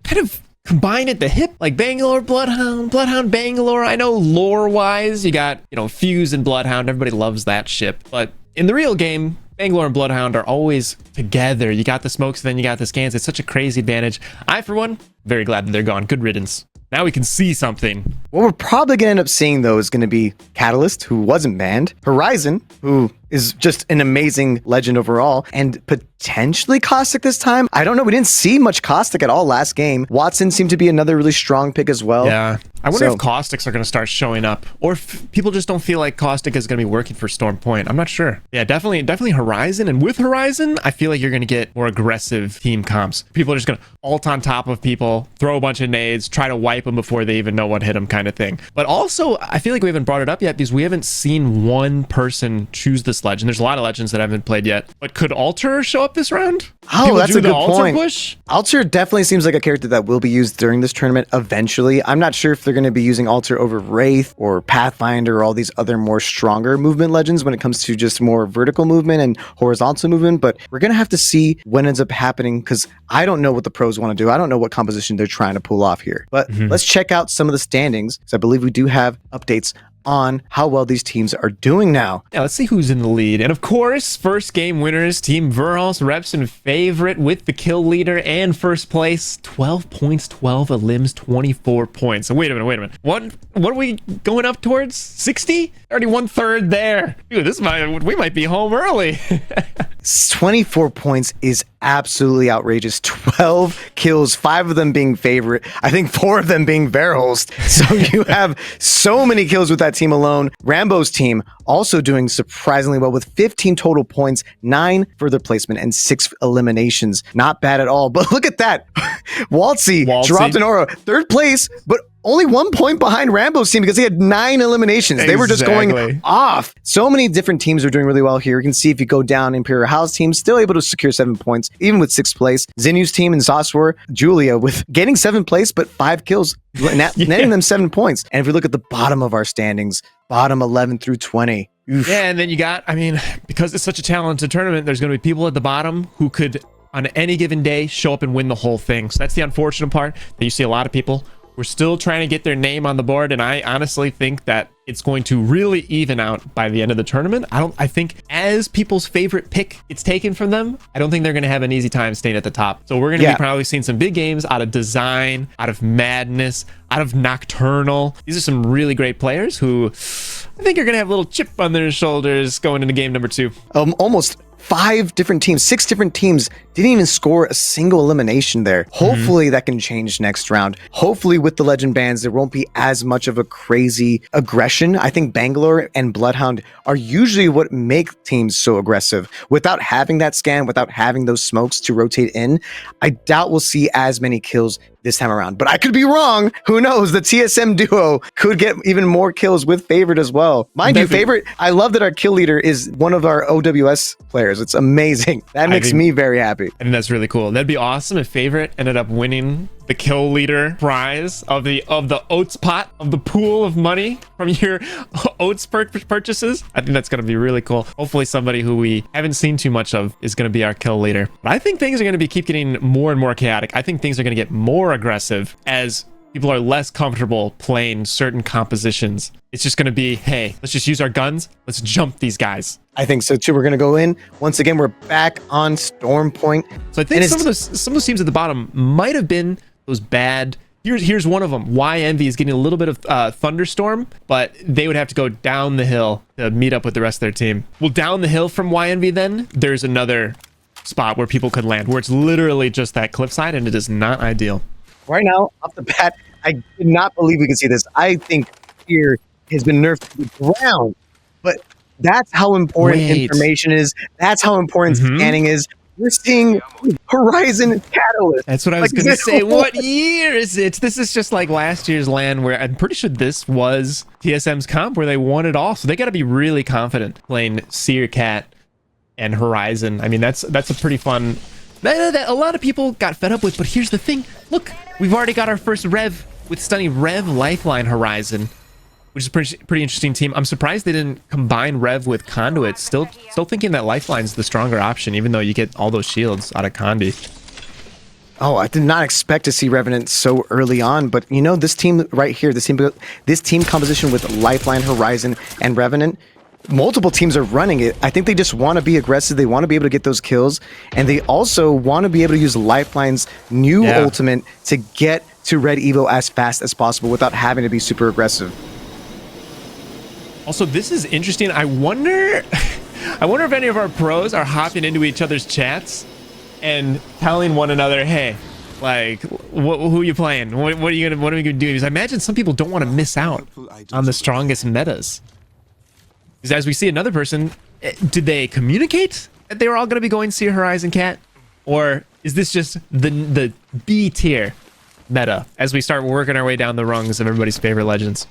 kind of combined at the hip, like Bangalore, Bloodhound, Bangalore. I know lore-wise, you got, Fuse and Bloodhound. Everybody loves that ship, but in the real game, Bangalore and Bloodhound are always together. You got the smokes, then you got the scans. It's such a crazy advantage. I, for one, very glad that they're gone. Good riddance. Now we can see something. What we're probably going to end up seeing, though, is going to be Catalyst, who wasn't banned, Horizon, who is just an amazing legend overall, and potentially Caustic this time. I don't know. We didn't see much Caustic at all last game. Watson seemed to be another really strong pick as well. Yeah. I wonder if Caustics are going to start showing up, or if people just don't feel like Caustic is going to be working for Storm Point. I'm not sure. Yeah, definitely Horizon. And with Horizon, I feel like you're going to get more aggressive team comps. People are just going to ult on top of people, throw a bunch of nades, try to wipe them before they even know what hit them kind of thing. But also, I feel like we haven't brought it up yet because we haven't seen one person choose the this legend. There's a lot of legends that I haven't played yet. But could Alter show up this round? Oh, People that's do a good the Alter point. push? Alter definitely seems like a character that will be used during this tournament eventually. I'm not sure if they're going to be using Alter over Wraith or Pathfinder or all these other more stronger movement legends when it comes to just more vertical movement and horizontal movement, but we're going to have to see what ends up happening because I don't know what the pros want to do. I don't know what composition they're trying to pull off here. But let's check out some of the standings because I believe we do have updates on how well these teams are doing now. Yeah, let's see who's in the lead. And of course, first game winners, Team Verhulst, reps and favorite with the kill leader and first place, 12 points, 12 elims, 24 points. So wait a minute. What are we going up towards? 60? Already 1/3 there. Dude, we might be home early. 24 points is absolutely outrageous. 12 kills, 5 of them being favorite. I think 4 of them being Verhulst. So you have so many kills with that team alone. Rambo's team also doing surprisingly well with 15 total points, 9 further placement, and 6 eliminations. Not bad at all. But look at that. Waltzy dropped an aura. 3rd place, but only 1 point behind Rambo's team because he had 9 eliminations. They were just going off. So many different teams are doing really well here. You can see if you go down, Imperial House team still able to secure 7 points, even with 6th place. Xinyu's team and Zoswar, Julia with getting 7th place, but 5 kills, netting them 7 points. And if we look at the bottom of our standings, bottom 11 through 20. Oof. Yeah, and then you got, because it's such a talented tournament, there's going to be people at the bottom who could, on any given day, show up and win the whole thing. So that's the unfortunate part, that you see a lot of people. We're still trying to get their name on the board, and I honestly think that it's going to really even out by the end of the tournament. I think as people's favorite pick gets taken from them, I don't think they're going to have an easy time staying at the top. So we're going to be probably seeing some big games out of Design, out of Madness, out of Nocturnal. These are some really great players who I think are going to have a little chip on their shoulders going into game number 2. Almost 5 different teams, 6 different teams didn't even score a single elimination there. Hopefully that can change next round. Hopefully with the legend bans, there won't be as much of a crazy aggression. I think Bangalore and Bloodhound are usually what make teams so aggressive. Without having that scan, without having those smokes to rotate in, I doubt we'll see as many kills this time around. But I could be wrong. Who knows? The TSM duo could get even more kills with Favorite as well. Mind you, Favorite, I love that our kill leader is one of our OWS players. It's amazing. That makes me very happy. I think that's really cool. That'd be awesome if Favorite ended up winning the kill leader prize of the oats pot, of the pool of money from your oats purchases. I think that's going to be really cool. Hopefully somebody who we haven't seen too much of is going to be our kill leader. But I think things are going to keep getting more and more chaotic. I think things are going to get more aggressive as people are less comfortable playing certain compositions. It's just going to be, hey, let's just use our guns. Let's jump these guys. I think so too. We're going to go in. Once again, we're back on Storm Point. So I think some of those teams at the bottom might have been those bad. Here's one of them. YMV is getting a little bit of Thunderstorm, but they would have to go down the hill to meet up with the rest of their team. Well, down the hill from YMV then, there's another spot where people could land, where it's literally just that cliffside, and it is not ideal. Right now, off the bat, I did not believe we could see this. I think fear has been nerfed to the ground, but that's how important information is. That's how important scanning is. We're seeing Horizon Catalyst. That's what I was going to say. What year is it? This is just like last year's LAN, where I'm pretty sure this was TSM's comp where they won it all. So they got to be really confident playing Seer Cat and Horizon. I mean, that's a pretty fun. That a lot of people got fed up with. But here's the thing. Look, we've already got our first Rev with stunning Rev Lifeline Horizon, which is a pretty interesting team. I'm surprised they didn't combine Rev with Conduit. Still thinking that Lifeline's the stronger option, even though you get all those shields out of Condi. Oh, I did not expect to see Revenant so early on, but you know, this team right here, this team composition with Lifeline, Horizon, and Revenant, multiple teams are running it. I think they just want to be aggressive. They want to be able to get those kills, and they also want to be able to use Lifeline's new ultimate to get to Red Evo as fast as possible without having to be super aggressive. Also, this is interesting. I wonder if any of our pros are hopping into each other's chats and telling one another, hey, like, who are you playing? What are we gonna do? Because I imagine some people don't want to miss out on the strongest metas. Because as we see another person, did they communicate that they were all going to be going Seer Horizon Cat? Or is this just the B tier meta as we start working our way down the rungs of everybody's favorite legends?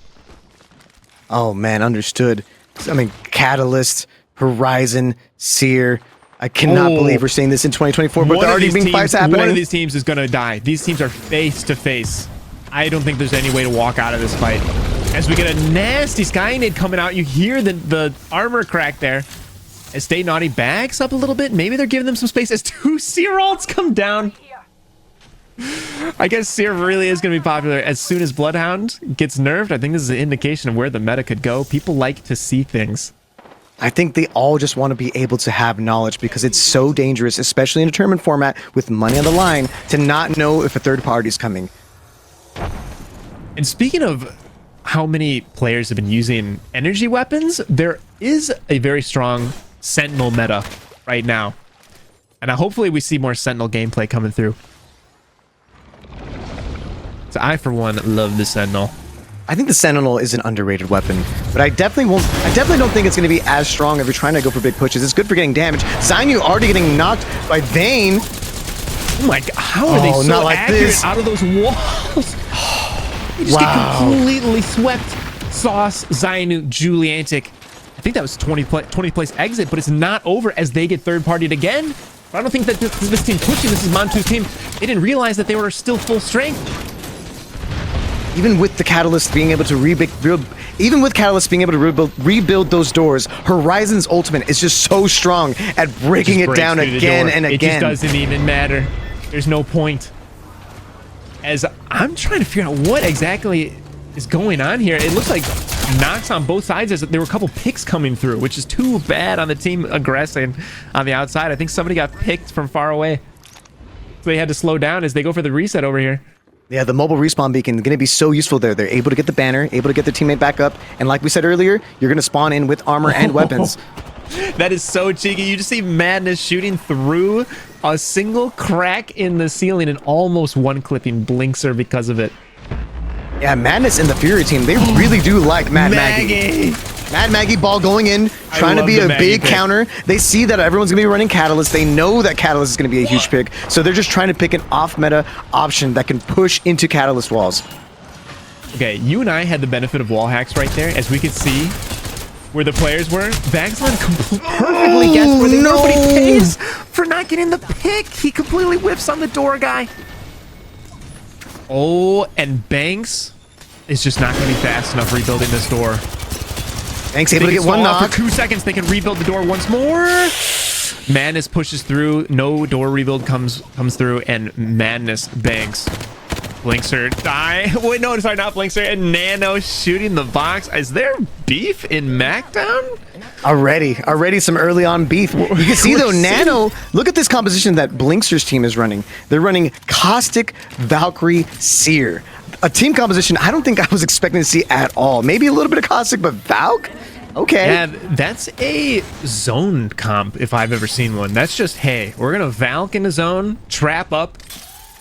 Oh man, understood. I mean, Catalyst, Horizon, Seer. I cannot believe we're seeing this in 2024, but there are already being fights happening. One of these teams is going to die. These teams are face to face. I don't think there's any way to walk out of this fight. As we get a nasty Skynet coming out, you hear the armor crack there. As Stay Naughty backs up a little bit, maybe they're giving them some space as 2 Seer ults come down. I guess Seer really is going to be popular. As soon as Bloodhound gets nerfed, I think this is an indication of where the meta could go. People like to see things. I think they all just want to be able to have knowledge because it's so dangerous, especially in a tournament format with money on the line, to not know if a third party is coming. And speaking of how many players have been using energy weapons, there is a very strong Sentinel meta right now. And hopefully we see more Sentinel gameplay coming through. So I, for one, love the Sentinel. I think the Sentinel is an underrated weapon, but I definitely don't think it's going to be as strong if you're trying to go for big pushes. It's good for getting damage. Zainu already getting knocked by Vayne. Oh my god, how are they so accurate out of those walls? You just get completely swept. Sauce, Zainu, Juliantic. I think that was 20th place exit, but it's not over as they get third-partied again. But I don't think that this team pushing, this is Montu's team. They didn't realize that they were still full strength. Even with the Catalyst being able to rebuild those doors, Horizon's ultimate is just so strong at breaking it down again and again. It just doesn't even matter. There's no point. As I'm trying to figure out what exactly is going on here. It looks like knocks on both sides as there were a couple picks coming through, which is too bad on the team aggressing on the outside. I think somebody got picked from far away. So they had to slow down as they go for the reset over here. Yeah, the mobile respawn beacon is going to be so useful there. They're able to get the banner, able to get their teammate back up. And like we said earlier, you're going to spawn in with armor and weapons. That is so cheeky. You just see Madness shooting through a single crack in the ceiling and almost one-clipping Blinkser because of it. Yeah, Madness and the Fury team, they really do like Mad Maggie. Mad Maggie ball going in, trying to be a big counter. They see that everyone's going to be running Catalyst. They know that Catalyst is going to be a huge pick. So they're just trying to pick an off-meta option that can push into Catalyst walls. Okay, you and I had the benefit of wall hacks right there, as we could see where the players were. Vagslon perfectly guessed where they were, but he pays for not getting the pick. He completely whiffs on the door guy. Oh, and Banks is just not going to be fast enough rebuilding this door. Banks able to get one knock. For 2 seconds, they can rebuild the door once more. Madness pushes through. No door rebuild comes through, and Madness banks. Blinkser die. Wait, no, sorry, not Blinkser. And Nano shooting the box. Is there beef in Macdown? Already some early on beef. You can see though, Nano, look at this composition that Blinkster's team is running. They're running Caustic, Valkyrie, Seer. A team composition I don't think I was expecting to see at all. Maybe a little bit of Caustic, but Valk? Okay. Yeah, that's a zone comp if I've ever seen one. That's just, hey, we're going to Valk in the zone, trap up,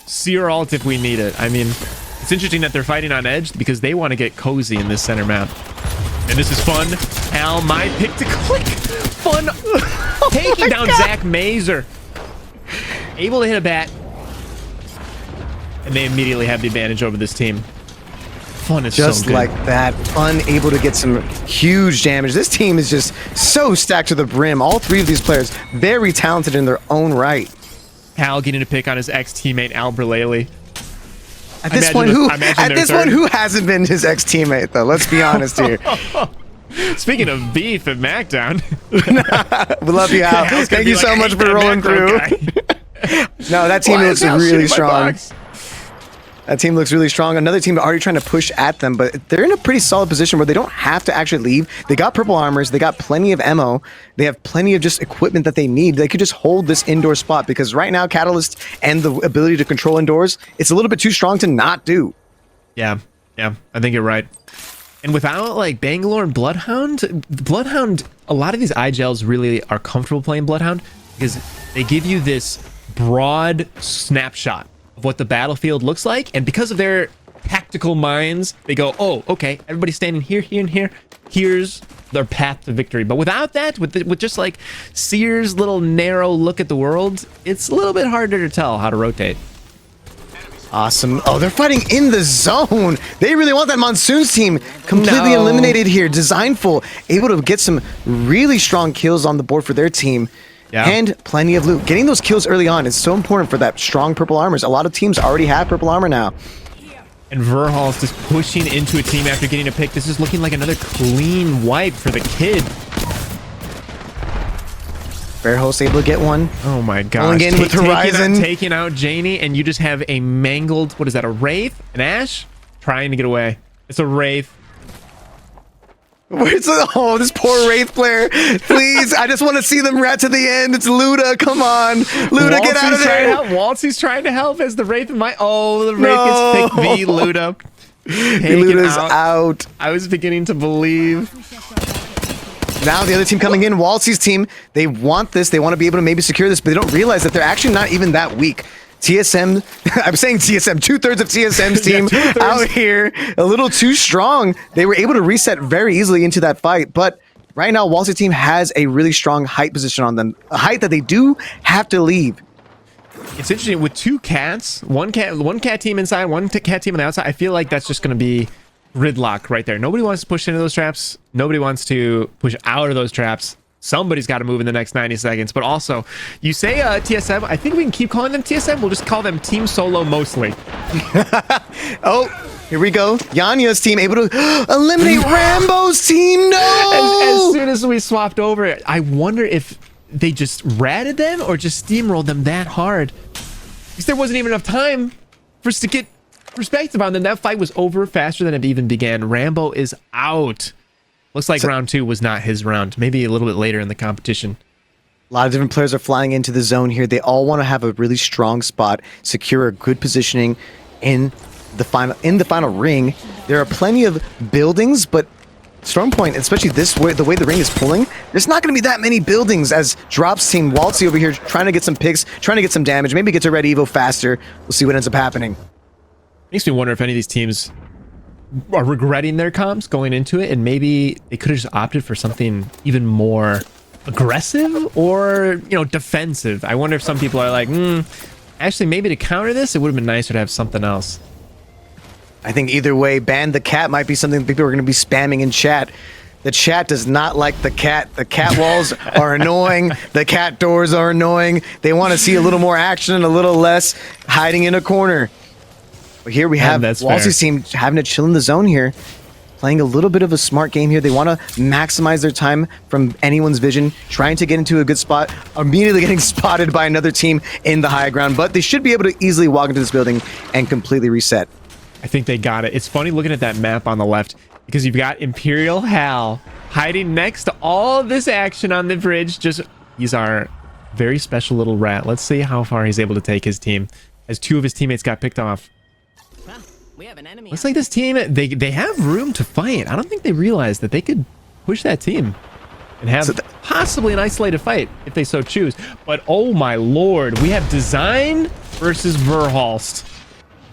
Seer ult if we need it. I mean, it's interesting that they're fighting on edge because they want to get cozy in this center map. And this is fun. Al, my pick to click. Fun. Taking down Zach Mazer. Able to hit a bat. And they immediately have the advantage over this team. Fun is just so good. Like that. Fun, able to get some huge damage. This team is just so stacked to the brim. All three of these players, very talented in their own right. Hal getting a pick on his ex-teammate, Al Bralele. At this point, who hasn't been his ex-teammate, though? Let's be honest here. Speaking of beef at Macdown. We love you, Al. Thank you so much for rolling through. No, that team looks really strong. That team looks really strong. Another team already trying to push at them, but they're in a pretty solid position where they don't have to actually leave. They got purple armors. They got plenty of ammo. They have plenty of just equipment that they need. They could just hold this indoor spot because right now, Catalyst and the ability to control indoors, it's a little bit too strong to not do. Yeah, I think you're right. And without like Bangalore and Bloodhound, a lot of these iGels really are comfortable playing Bloodhound because they give you this broad snapshot of what the battlefield looks like, and because of their tactical minds, they go, oh, okay, everybody's standing here, here, and here. Here's their path to victory. But without that, with just like Seer's little narrow look at the world, it's a little bit harder to tell how to rotate. Awesome. Oh, they're fighting in the zone. They really want that Monsoons team completely eliminated here. Designful, able to get some really strong kills on the board for their team. Yeah. And plenty of loot. Getting those kills early on is so important for that strong purple armors. A lot of teams already have purple armor now. And Verhal's just pushing into a team after getting a pick. This is looking like another clean wipe for the kid. Verhal's able to get one. Oh my gosh. Going in with Horizon. Taking out Janie, and you just have a mangled, what is that, a Wraith? An Ash? Trying to get away. It's a Wraith. Where's the, oh, this poor Wraith player. Please, I just want to see them rat to the end. It's Luda. Come on. Luda, get out of there. Waltzy's trying to help as the Wraith in my... Oh, the Wraith gets picked. V, Luda. Luda's out. I was beginning to believe. Now the other team coming in, Waltzy's team, they want this. They want to be able to maybe secure this, but they don't realize that they're actually not even that weak. TSM, I'm saying TSM, 2/3 of TSM's team out here, a little too strong. They were able to reset very easily into that fight, but right now, Waltzy's team has a really strong height position on them, a height that they do have to leave. It's interesting, with two cats, one cat team inside, one cat team on the outside, I feel like that's just going to be gridlock right there. Nobody wants to push into those traps. Nobody wants to push out of those traps. Somebody's got to move in the next 90 seconds. But also, you say TSM, I think we can keep calling them TSM. We'll just call them Team Solo mostly. Oh, here we go. Yanya's team able to eliminate Rambo's team. No! As soon as we swapped over, I wonder if they just ratted them or just steamrolled them that hard. Because there wasn't even enough time for us to get perspective on them. That fight was over faster than it even began. Rambo is out. Looks like round 2 was not his round. Maybe a little bit later in the competition. A lot of different players are flying into the zone here. They all want to have a really strong spot, secure a good positioning in the final ring. There are plenty of buildings, but Storm Point, especially this way, the way the ring is pulling, there's not going to be that many buildings as Drop's team, Waltzy over here, trying to get some picks, trying to get some damage, maybe get to Red Evo faster. We'll see what ends up happening. Makes me wonder if any of these teams are regretting their comps going into it, and maybe they could have just opted for something even more aggressive or, you know, defensive. I wonder if some people are like, actually, maybe to counter this, it would have been nicer to have something else. I think either way, ban the cat might be something people are going to be spamming in chat. The chat does not like the cat. The cat walls are annoying. The cat doors are annoying. They want to see a little more action and a little less hiding in a corner. But here we have Waltzy's team having to chill in the zone here, playing a little bit of a smart game here. They want to maximize their time from anyone's vision, trying to get into a good spot, immediately getting spotted by another team in the high ground, but they should be able to easily walk into this building and completely reset. I think they got it. It's funny looking at that map on the left, because you've got Imperial Hal hiding next to all of this action on the bridge. He's our very special little rat. Let's see how far he's able to take his team, as 2 of his teammates got picked off. We have an enemy. Looks like this team, they have room to fight. I don't think they realized that they could push that team and have possibly an isolated fight if they so choose. But oh my lord, we have Design versus Verhalst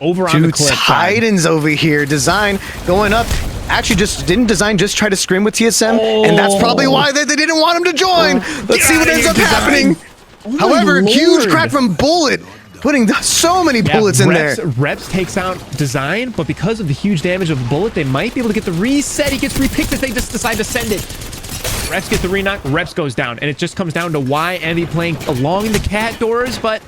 over on the cliff. Titans over here. Design going up. Actually, didn't Design just try to scrim with TSM? And that's probably why they didn't want him to join. Let's see what ends up happening. However, huge crack from Bullet, putting so many bullets in there. Reps takes out Design, but because of the huge damage of Bullet, they might be able to get the reset. He gets repicked if they just decide to send it. Reps get the re-knock, Reps goes down, and it just comes down to why Envy playing along the cat doors, but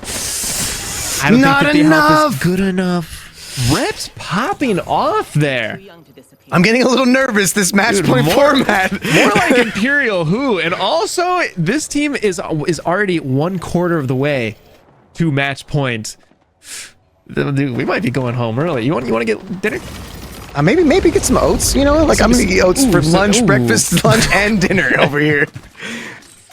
I don't think that the help is good enough. Reps popping off there. I'm getting a little nervous, this match point format. More like Imperial Who, and also this team is already 1/4 of the way to match point. Dude, we might be going home early. You want to get dinner? Maybe get some oats, you know? Like, I'm gonna eat oats for lunch, breakfast, lunch, and dinner over here.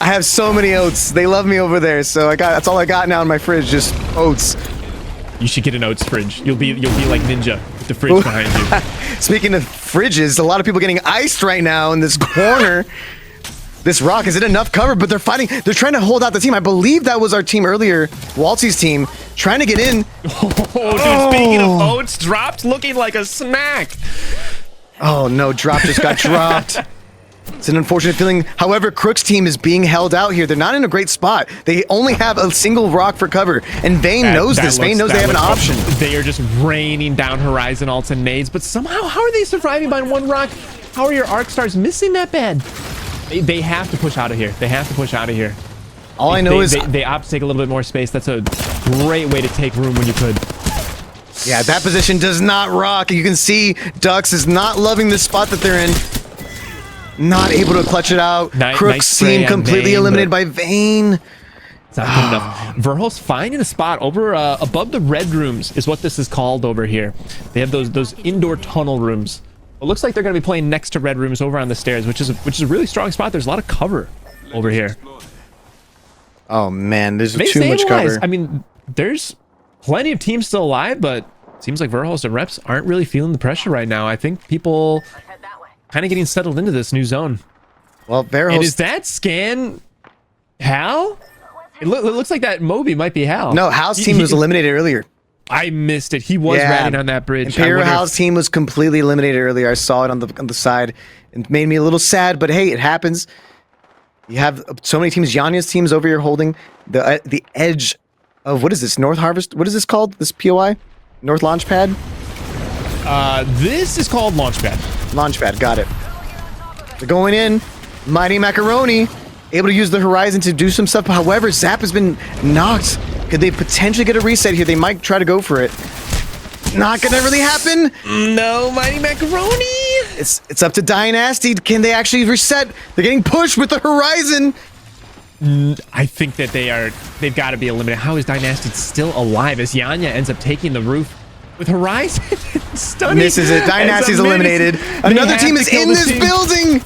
I have so many oats. They love me over there, so that's all I got now in my fridge, just oats. You should get an oats fridge. You'll be like Ninja with the fridge behind you. Speaking of fridges, a lot of people getting iced right now in this corner. This rock, is it enough cover? But they're fighting. They're trying to hold out the team. I believe that was our team earlier, Waltzy's team, trying to get in. Dude, speaking of oats, dropped looking like a smack. Oh no, Drop just got dropped. It's an unfortunate feeling. However, Crook's team is being held out here. They're not in a great spot. They only have a single rock for cover. And Vayne knows this. Vayne knows they have an option. They are just raining down Horizon ults and nades, but somehow, how are they surviving by one rock? How are your arc stars missing that bad? They have to push out of here. They have to push out of here. All I know is... They opt to take a little bit more space. That's a great way to take room when you could. Yeah, that position does not rock. You can see Dux is not loving the spot that they're in. Not able to clutch it out. Crook's team completely eliminated by Vayne. It's not good enough. Verhulst finding a spot over above the red rooms is what this is called over here. They have those indoor tunnel rooms. It looks like they're going to be playing next to red rooms over on the stairs, which is a really strong spot. There's a lot of cover over here. Oh man, there's too much cover. I mean, there's plenty of teams still alive, but it seems like Verhulst and Reps aren't really feeling the pressure right now. I think people kind of getting settled into this new zone. Well, Verhulst... And is that Scan Hal? It looks like that Moby might be Hal. No, Hal's team was eliminated earlier. I missed it. He was riding on that bridge. Imperial Hal's team was completely eliminated earlier. I saw it on the side. It made me a little sad, but hey, it happens. You have so many teams. Yanya's team is over here holding the edge of, what is this, North Harvest? What is this called? This POI? North Launchpad? This is called Launchpad. Launchpad, got it. They're going in. Mighty Macaroni able to use the Horizon to do some stuff. However, Zap has been knocked. Could they potentially get a reset here? They might try to go for it. Not gonna really happen. No, Mighty Macaroni. It's up to Dynasty. Can they actually reset? They're getting pushed with the Horizon. I think that they've got to be eliminated. How is Dynasty still alive as Yanya ends up taking the roof with Horizon? Stunning. Misses it. Dynasty's eliminated. Another team is in this building.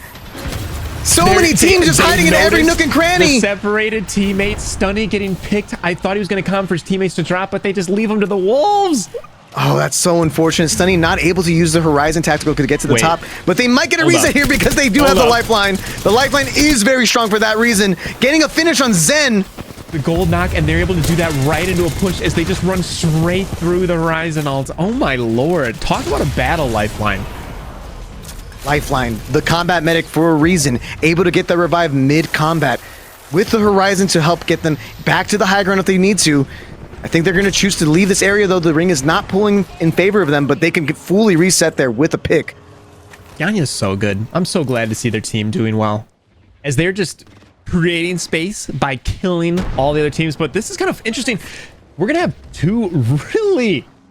So many teams just hiding in every nook and cranny. The separated teammates. Stunny getting picked. I thought he was going to come for his teammates to drop, but they just leave him to the wolves. Oh, that's so unfortunate. Stunny not able to use the Horizon tactical to get to the top, but they might get a reset here because they do have the lifeline. The lifeline is very strong for that reason. Getting a finish on Zen. The gold knock, and they're able to do that right into a push as they just run straight through the Horizon ults. Oh my lord. Talk about a battle lifeline. Lifeline, the combat medic for a reason, able to get the revive mid-combat with the Horizon to help get them back to the high ground if they need to. I think they're going to choose to leave this area, though the ring is not pulling in favor of them, but they can fully reset there with a pick. Yanya's so good. I'm so glad to see their team doing well, as they're just creating space by killing all the other teams. But this is kind of interesting. We're going to have two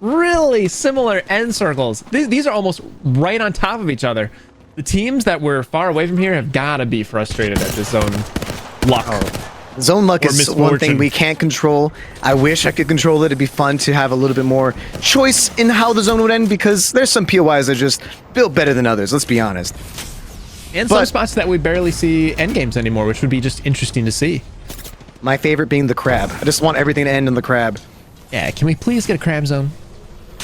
really similar end circles. These are almost right on top of each other. The teams that were far away from here have got to be frustrated at this zone luck. Zone luck is one thing we can't control. I wish I could control it. It'd be fun to have a little bit more choice in how the zone would end, because there's some POIs that just built better than others, let's be honest. And some spots that we barely see endgames anymore, which would be just interesting to see. My favorite being the crab. I just want everything to end in the crab. Yeah, can we please get a crab zone?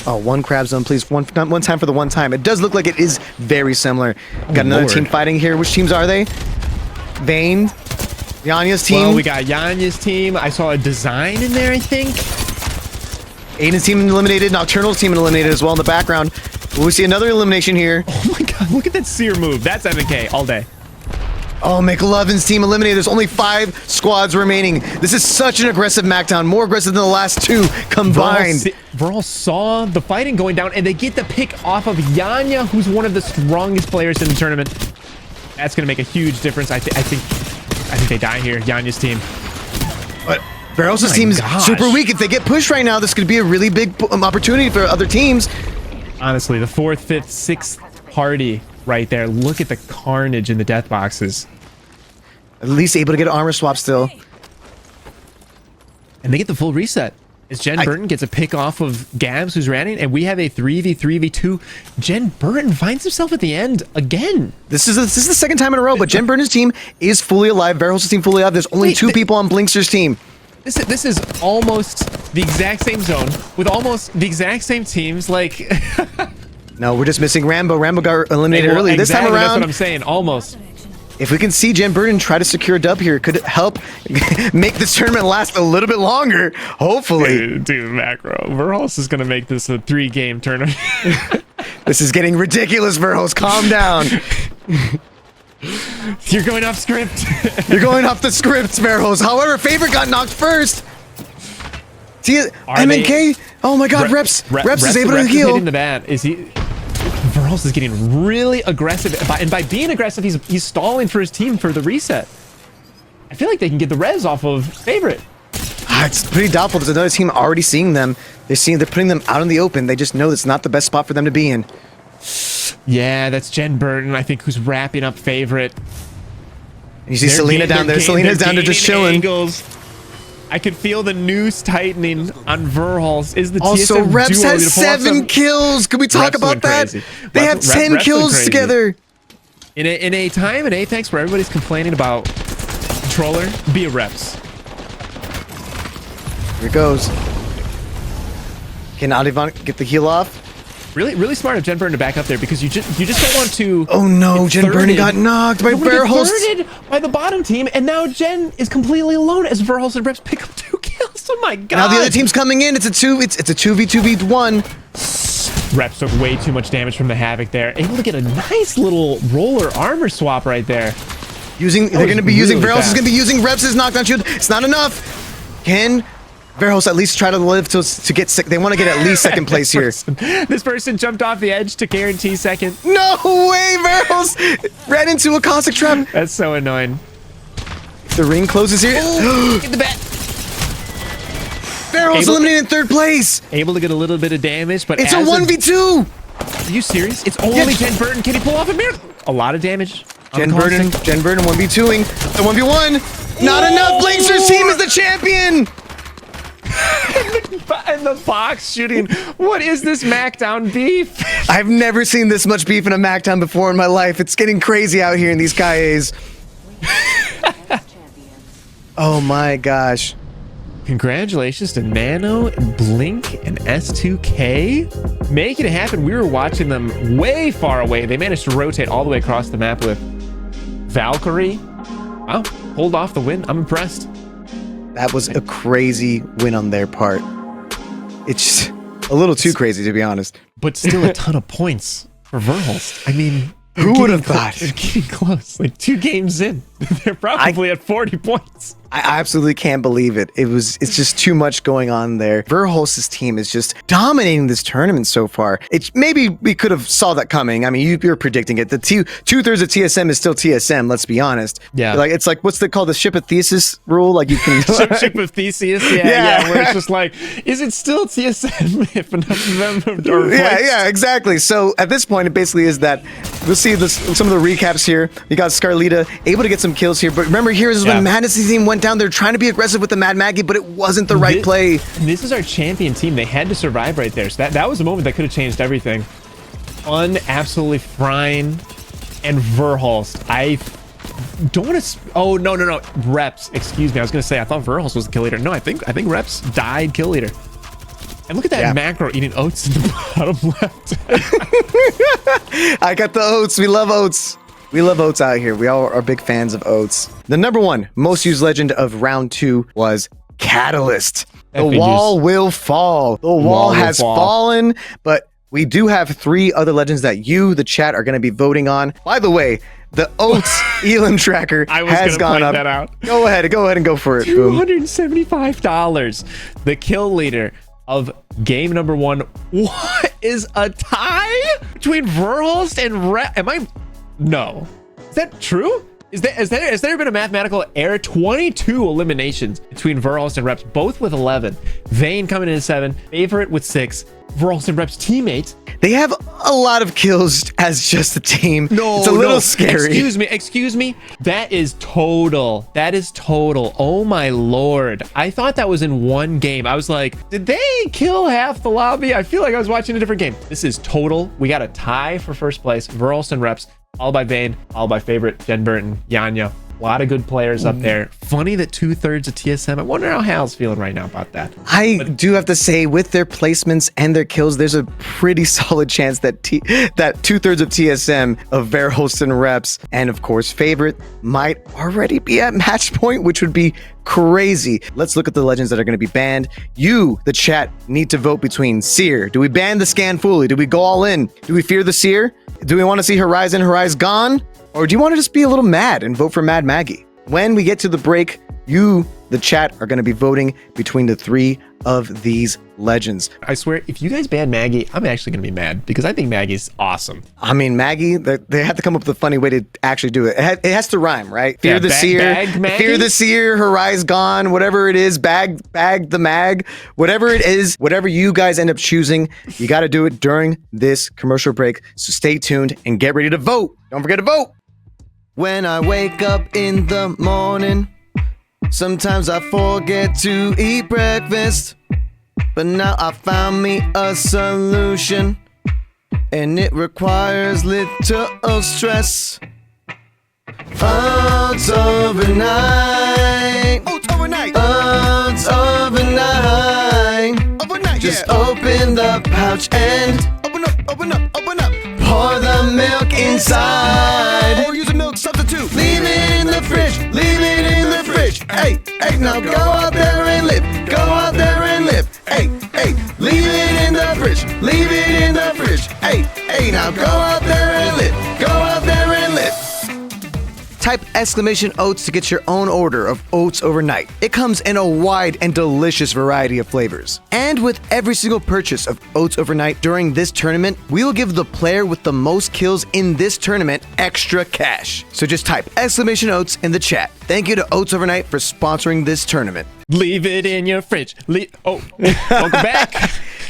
Oh, one crab zone, please. One time for the one time. It does look like it is very similar. Got another team fighting here. Which teams are they? Vayne. Yanya's team. Well, we got Yanya's team. I saw a design in there, I think. Aiden's team eliminated. Nocturnal's team eliminated as well in the background. We see another elimination here. Oh my god, look at that seer move. That's MK all day. Oh, McLovin's team eliminated. There's only 5 squads remaining. This is such an aggressive Macdown. More aggressive than the last 2 combined. Verhulst saw the fighting going down, and they get the pick off of Yanya, who's one of the strongest players in the tournament. That's going to make a huge difference. I think they die here, Yanya's team. But Verhulst's team is super weak. If they get pushed right now, this could be a really big opportunity for other teams. Honestly, the 4th, 5th, 6th party right there. Look at the carnage in the death boxes. At least able to get an armor swap still. And they get the full reset. As Jen Burton gets a pick off of Gabs, who's running, and we have a 3v3v2. Jen Burton finds himself at the end again. This is the second time in a row, but Jen Burton's team is fully alive. Verhulst's team fully alive. There's only 2 people on Blinkster's team. This is almost the exact same zone with almost the exact same teams. Like, no, we're just missing Rambo. Rambo got eliminated early. Exactly, this time around, that's what I'm saying. Almost. If we can see Jen Burton try to secure a dub here, it could help make this tournament last a little bit longer. Hopefully. Dude, Macro. Verhulst is going to make this a 3-game tournament. This is getting ridiculous, Verhulst. Calm down. You're going off script. You're going off the script, Verhost. However, Favorite got knocked first. See it? MNK? Oh my god, Reps is able to heal. Hitting the bat. Is he? Verhost is getting really aggressive. And by being aggressive, he's stalling for his team for the reset. I feel like they can get the res off of Favorite. It's pretty doubtful. There's another team already seeing them. They're putting them out in the open. They just know it's not the best spot for them to be in. Yeah, that's Jen Burton, I think, who's wrapping up Favorite. You see Selena down there. Selena's down there just chilling. Angles. I could feel the noose tightening on Verhulst. Is the also, TSM Reps duo has 7 kills. Can we talk Reps about that? crazy. They have 10 kills together. In a time in Apex where everybody's complaining about controller, be a Reps. Here it goes. Can Adivan get the heal off? Really smart of Jen Burton to back up there because you just don't want to. Oh no, Jen Burton got knocked by Verhulst. By the bottom team, and now Jen is completely alone as Verhulst and Reps pick up 2 kills. Oh my god! Now the other team's coming in. It's a 2v2v1. Reps took way too much damage from the Havoc there. Able to get a nice little roller armor swap right there. They're going to be using Verhulst is going to be using Reps' knockdown shield. It's not enough. Can Verhulst at least try to live to get sick? They want to get at least second place here. This person jumped off the edge to guarantee second. No way, Verhulst ran into a caustic trap. That's so annoying. The ring closes here. Get the bat. Verhulst eliminated in 3rd place. Able to get a little bit of damage, but it's a 1v2. Are you serious? It's only Jen Burton. Can he pull off a miracle? A lot of damage. Jen Burton 1v2ing. The 1v1. Not enough. Blinkster's team is the champion. And the box shooting. What is this Macdown beef? I've never seen this much beef in a Macdown before in my life. It's getting crazy out here in these KAs. Oh my gosh. Congratulations to Nano, Blink, and S2K. Making it happen. We were watching them way far away. They managed to rotate all the way across the map with Valkyrie. Wow, pulled off the win. I'm impressed. That was a crazy win on their part. It's just a little too crazy, to be honest. But still a ton of points for Verhulst. I mean, who would have thought? They're getting close. Like 2 games in. They're probably at 40 points. I absolutely can't believe it. It's just too much going on there. Verhulst's team is just dominating this tournament so far. Maybe we could have saw that coming. I mean, you're predicting it. The 2/3 of TSM is still TSM. Let's be honest. Yeah. Like it's like what's it called? The ship of Theseus rule. Like you can ship of Theseus. Yeah. Where it's just like, is it still TSM if enough of them are replaced? Yeah, exactly. So at this point, it basically is that we'll see some of the recaps here. You got Scarlita able to get some kills here, but remember, here's when Madness's team went down. They're trying to be aggressive with the Mad Maggie, but it wasn't the right play. This is our champion team. They had to survive right there. So that was a moment that could have changed everything. Absolutely frying. And Verhulst. I don't want to. Oh no. Reps. Excuse me. I was gonna say I thought Verhulst was the kill leader. No, I think Reps died kill leader. And look at that macro eating oats in the bottom left. I got the oats. We love oats. We love oats out here. We all are big fans of oats. The #1 most used legend of round 2 was Catalyst. The wall will fall. The wall has fallen, but we do have 3 other legends that you, the chat, are going to be voting on. By the way, the oats Elam tracker has gone up. That out. Go ahead and go for it. $275. The kill leader of game #1. What is a tie between Verhulst and No. Is that true? Has there been a mathematical error? 22 eliminations between Verhulst and Reps, both with 11. Vayne coming in at 7. Favorite with 6. Verhulst and Reps teammates. They have a lot of kills as just a team. No, it's a little scary. Excuse me. That is total. Oh my lord. I thought that was in one game. I was like, did they kill half the lobby? I feel like I was watching a different game. This is total. We got a tie for first place. Verhulst and Reps. Followed by Vayne, followed by Favorite, Jen Burton, Yanya. A lot of good players up there. Funny that 2/3 of TSM. I wonder how Hal's feeling right now about that. I do have to say, with their placements and their kills, there's a pretty solid chance that that 2/3 of TSM of Verhulst and Reps, and of course Favorite, might already be at match point, which would be crazy. Let's look at the legends that are going to be banned. You, the chat, need to vote between Seer. Do we ban the Scan fully? Do we go all in? Do we fear the Seer? Do we want to see Horizon gone? Or do you want to just be a little mad and vote for Mad Maggie? When we get to the break, you, the chat, are going to be voting between the 3 of these legends. I swear, if you guys ban Maggie, I'm actually going to be mad because I think Maggie's awesome. I mean, Maggie, they have to come up with a funny way to actually do it. It has to rhyme, right? Fear the seer, fear the seer, her eyes gone, whatever it is, bag the mag, whatever it is, whatever you guys end up choosing, you got to do it during this commercial break. So stay tuned and get ready to vote. Don't forget to vote. When I wake up in the morning, sometimes I forget to eat breakfast, but now I found me a solution, and it requires little stress. Oats overnight. Oats overnight. Oats overnight. Overnight. Just open the pouch and open up. Pour the milk inside. Or use a milk substitute. Leave it in the fridge. Leave it in the fridge. Hey, now go out there and live. Go out there and live. Hey, leave it in the fridge. Leave it in the fridge. Hey, now go out there and live. Go out there and live. Type !oats to get your own order of Oats Overnight. It comes in a wide and delicious variety of flavors. And with every single purchase of Oats Overnight during this tournament, we will give the player with the most kills in this tournament extra cash. So just type !oats in the chat. Thank you to Oats Overnight for sponsoring this tournament. Leave it in your fridge. Welcome back.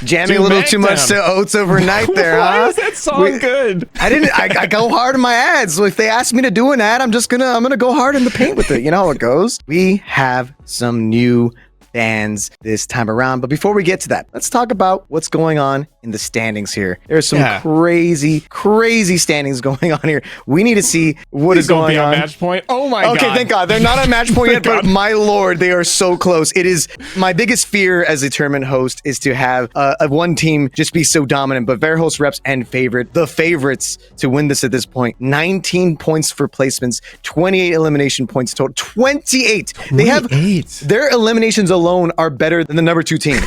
Jamming a little too much to Oats Overnight there, huh? Why is that song good? I go hard in my ads. So if they ask me to do an ad, I'm gonna go hard in the paint with it. You know how it goes. We have some new bans this time around. But before we get to that, let's talk about what's going on in the standings here. There's some crazy standings going on here. We need to see what is going on. Match point. Oh my god. Okay, thank God. They're not on match point yet, but my lord, they are so close. It is my biggest fear as a tournament host is to have one team just be so dominant, but Verhost reps and the favorites to win this at this point. 19 points for placements, 28 elimination points total. 28. They have their eliminations alone are better than the number 2 team.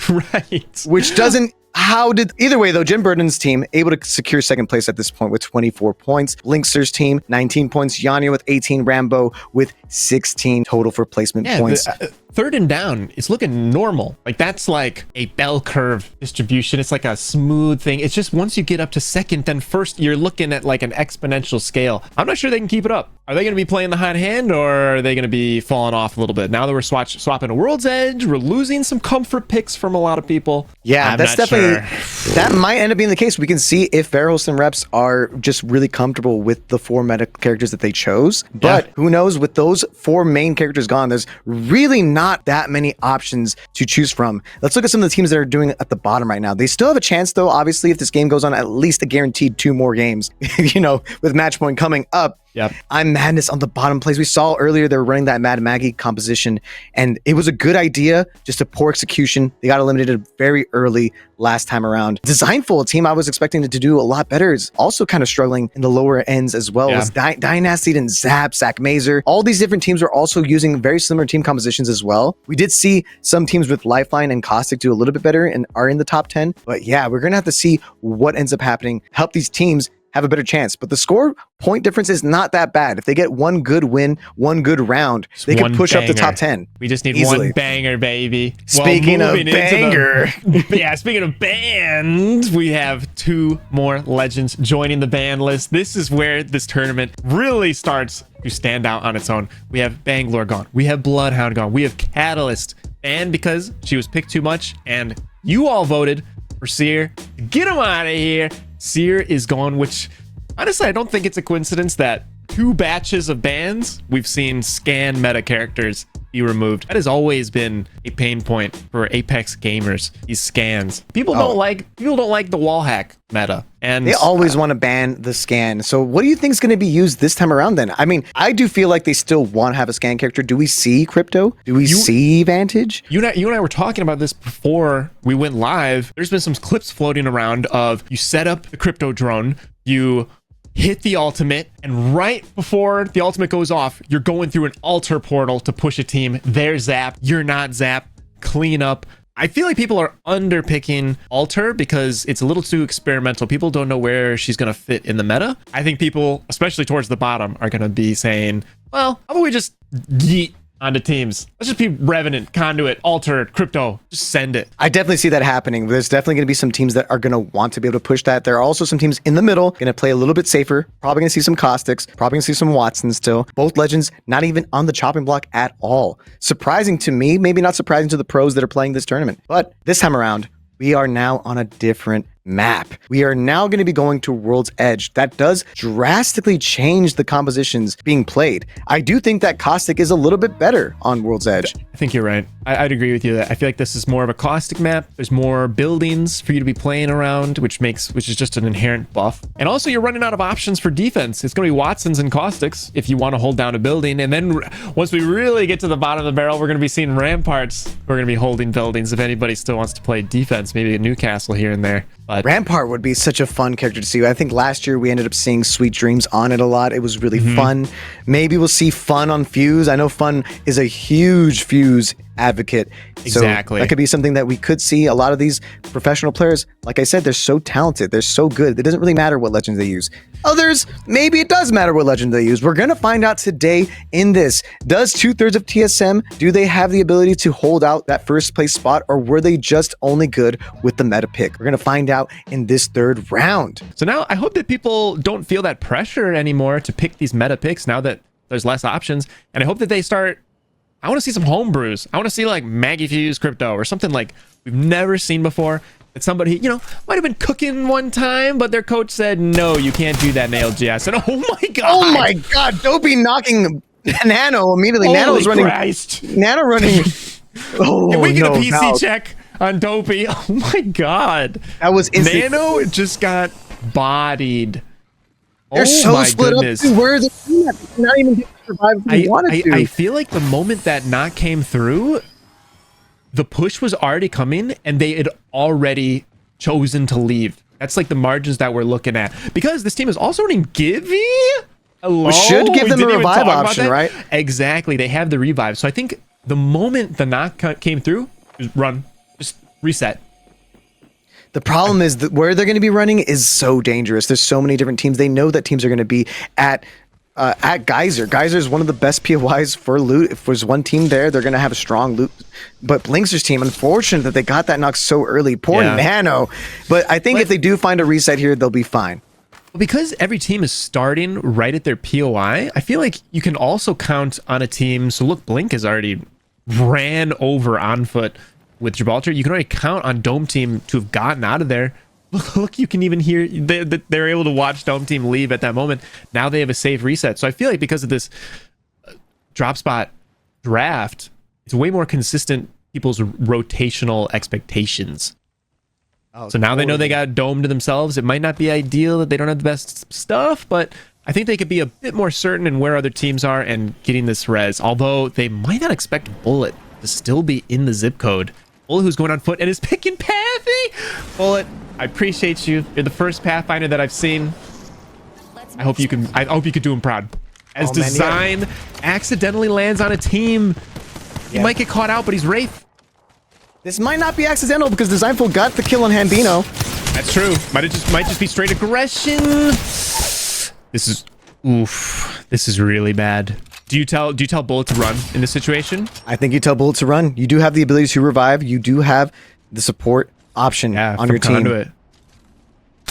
Right. Which doesn't either way though, Jim Burden's team able to secure second place at this point with 24 points. Linkster's team 19 points, Yanya with 18, Rambo with 16 total for placement points. Third and down, it's looking normal. Like that's like a bell curve distribution. It's like a smooth thing. It's just once you get up to second, then first you're looking at like an exponential scale. I'm not sure they can keep it up. Are they going to be playing the hot hand or are they going to be falling off a little bit? Now that we're swapping a World's Edge, we're losing some comfort picks from a lot of people. Yeah, that's definitely, that might end up being the case. We can see if Verhost and Reps are just really comfortable with the 4 meta characters that they chose. But who knows, with those 4 main characters gone, there's really not that many options to choose from. Let's look at some of the teams that are doing at the bottom right now. They still have a chance though, obviously, if this game goes on at least a guaranteed 2 more games, with match point coming up. Yep. I'm Madness on the bottom place. We saw earlier they're running that Mad Maggie composition, and it was a good idea, just a poor execution. They got eliminated very early last time around. Designful, a team I was expecting it to do a lot better, is also kind of struggling in the lower ends as well. As Dynasty and Zap, Sack Mazer. All these different teams are also using very similar team compositions as well. We did see some teams with Lifeline and Caustic do a little bit better and are in the top 10. But yeah, we're going to have to see what ends up happening. Help these teams have a better chance. But the score point difference is not that bad. If they get one good win, one good round, they can push up the top 10. We just need easily. one banger, baby. Speaking of banger. Speaking of bands, we have 2 more legends joining the ban list. This is where this tournament really starts to stand out on its own. We have Bangalore gone. We have Bloodhound gone. We have Catalyst banned because she was picked too much, and you all voted for Seer. Get him out of here. Seer is gone, which honestly, I don't think it's a coincidence that 2 batches of bans, we've seen scan meta characters be removed. That has always been a pain point for Apex gamers, these scans. People don't like the wall hack meta. And they always want to ban the scan. So what do you think is going to be used this time around then? I mean, I do feel like they still want to have a scan character. Do we see Crypto? Do we see Vantage? You and I were talking about this before we went live. There's been some clips floating around of you set up the Crypto drone, you hit the ultimate, and right before the ultimate goes off, you're going through an altar portal to push a team. They're Zap, you're not Zap. Clean up. I feel like people are underpicking Alter because it's a little too experimental. People don't know where she's going to fit in the meta. I think people, especially towards the bottom, are going to be saying, well, how about we just yeet onto teams? Let's just be Revenant, Conduit, Alter, Crypto. Just send it. I definitely see that happening. There's definitely going to be some teams that are going to want to be able to push that. There are also some teams in the middle going to play a little bit safer. Probably going to see some Caustics. Probably going to see some Watsons still. Both Legends not even on the chopping block at all. Surprising to me, maybe not surprising to the pros that are playing this tournament. But this time around, we are now on a different map. We are now going to be going to World's Edge. That does drastically change the compositions being played. I do think that Caustic is a little bit better on World's Edge. I think you're right. I'd agree with you that I feel like this is more of a Caustic map. There's more buildings for you to be playing around, which is just an inherent buff. And also you're running out of options for defense. It's going to be Watsons and Caustics if you want to hold down a building. And then once we really get to the bottom of the barrel, we're going to be seeing Ramparts. We're going to be holding buildings if anybody still wants to play defense, maybe a Newcastle here and there. But Rampart would be such a fun character to see. I think last year we ended up seeing Sweet Dreams on it a lot. It was really fun. Maybe we'll see Fun on Fuse. I know Fun is a huge Fuse advocate. Exactly. So that could be something that we could see. A lot of these professional players, like I said, they're so talented. They're so good. It doesn't really matter what legends they use. Others, maybe it does matter what legend they use. We're going to find out today in this. Does 2/3 of TSM, do they have the ability to hold out that first place spot, or were they just only good with the meta pick? We're going to find out in this third round. So now I hope that people don't feel that pressure anymore to pick these meta picks now that there's less options. And I hope that they start, I want to see some homebrews. I want to see like Maggie Fuse Crypto or something like we've never seen before. That somebody, might have been cooking one time, but their coach said, no, you can't do that in ALGS. And oh my God. Oh my God. Dopey knocking Nano immediately. Holy Nano's running. Christ. Nano running. Oh, Can we get no, a PC no. check on Dopey? Oh my God. That was instant. Nano just got bodied. They're so my split goodness. up. Where are the team at? They're not even getting to survive if they wanted to. I feel like the moment that knock came through, the push was already coming and they had already chosen to leave. That's like the margins that we're looking at. Because this team is also running Givey. Hello? We should give them a didn't even revive talk about option, that. right? Exactly. They have the revive. So I think the moment the knock came through, just run. Just reset. The problem is that where they're going to be running is so dangerous. There's so many different teams. They know that teams are going to be at Geyser. Geyser is one of the best POIs for loot. If there's one team there, they're going to have a strong loot. But Blinkster's team, unfortunate that they got that knock so early. Poor Nano. But I think if they do find a reset here, they'll be fine. Because every team is starting right at their POI, I feel like you can also count on a team. So look, Blink has already ran over on foot with Gibraltar. You can already count on Dome Team to have gotten out of there. Look, you can even hear they're able to watch Dome Team leave at that moment. Now they have a safe reset. So I feel like because of this drop spot draft, it's way more consistent people's rotational expectations. Oh, so now they know they got Dome to themselves. It might not be ideal that they don't have the best stuff, but I think they could be a bit more certain in where other teams are and getting this res. Although they might not expect Bullet to still be in the zip code. Bullet, who's going on foot and is picking Pathy. Bullet, I appreciate you. You're the first Pathfinder that I've seen. I hope you could do him proud. As Design accidentally lands on a team, he might get caught out, but he's Wraith. This might not be accidental because Designful got the kill on Hambino. That's true. Might just be straight aggression. This is really bad. Do you tell Bullet to run in this situation? I think you tell Bullet to run. You do have the ability to revive. You do have the support option on your team. Conduit.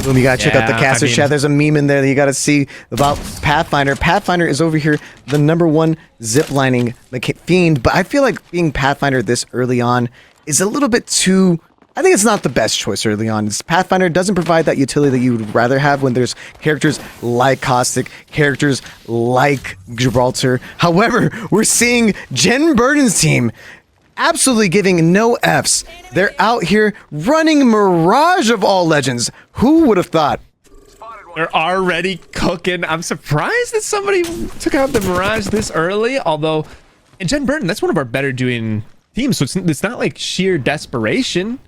Boom, you gotta check out the caster chat. There's a meme in there that you gotta see about Pathfinder. Pathfinder is over here, the #1 ziplining fiend, but I feel like being Pathfinder this early on is a little bit too... I think it's not the best choice early on. Pathfinder doesn't provide that utility that you would rather have when there's characters like Caustic, characters like Gibraltar. However, we're seeing Jen Burden's team absolutely giving no Fs. They're out here running Mirage of all legends. Who would have thought? They're already cooking. I'm surprised that somebody took out the Mirage this early. Although, and Jen Burden, that's one of our better doing teams. So it's not like sheer desperation.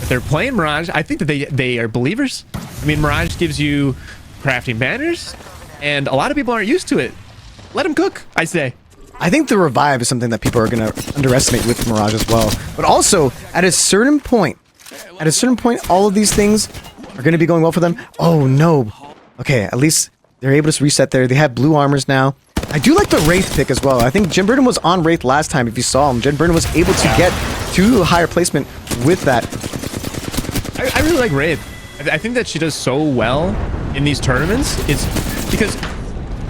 They're playing Mirage. I think that they are believers. I mean, Mirage gives you crafting banners, and a lot of people aren't used to it. Let them cook, I say. I think the revive is something that people are going to underestimate with Mirage as well. But also, at a certain point, all of these things are going to be going well for them. Oh, no. Okay, at least they're able to reset there. They have blue armors now. I do like the Wraith pick as well. I think Jim Burden was on Wraith last time. If you saw him, Jim Burden was able to get to a higher placement with that. I really like Wraith. I think that she does so well in these tournaments. It's because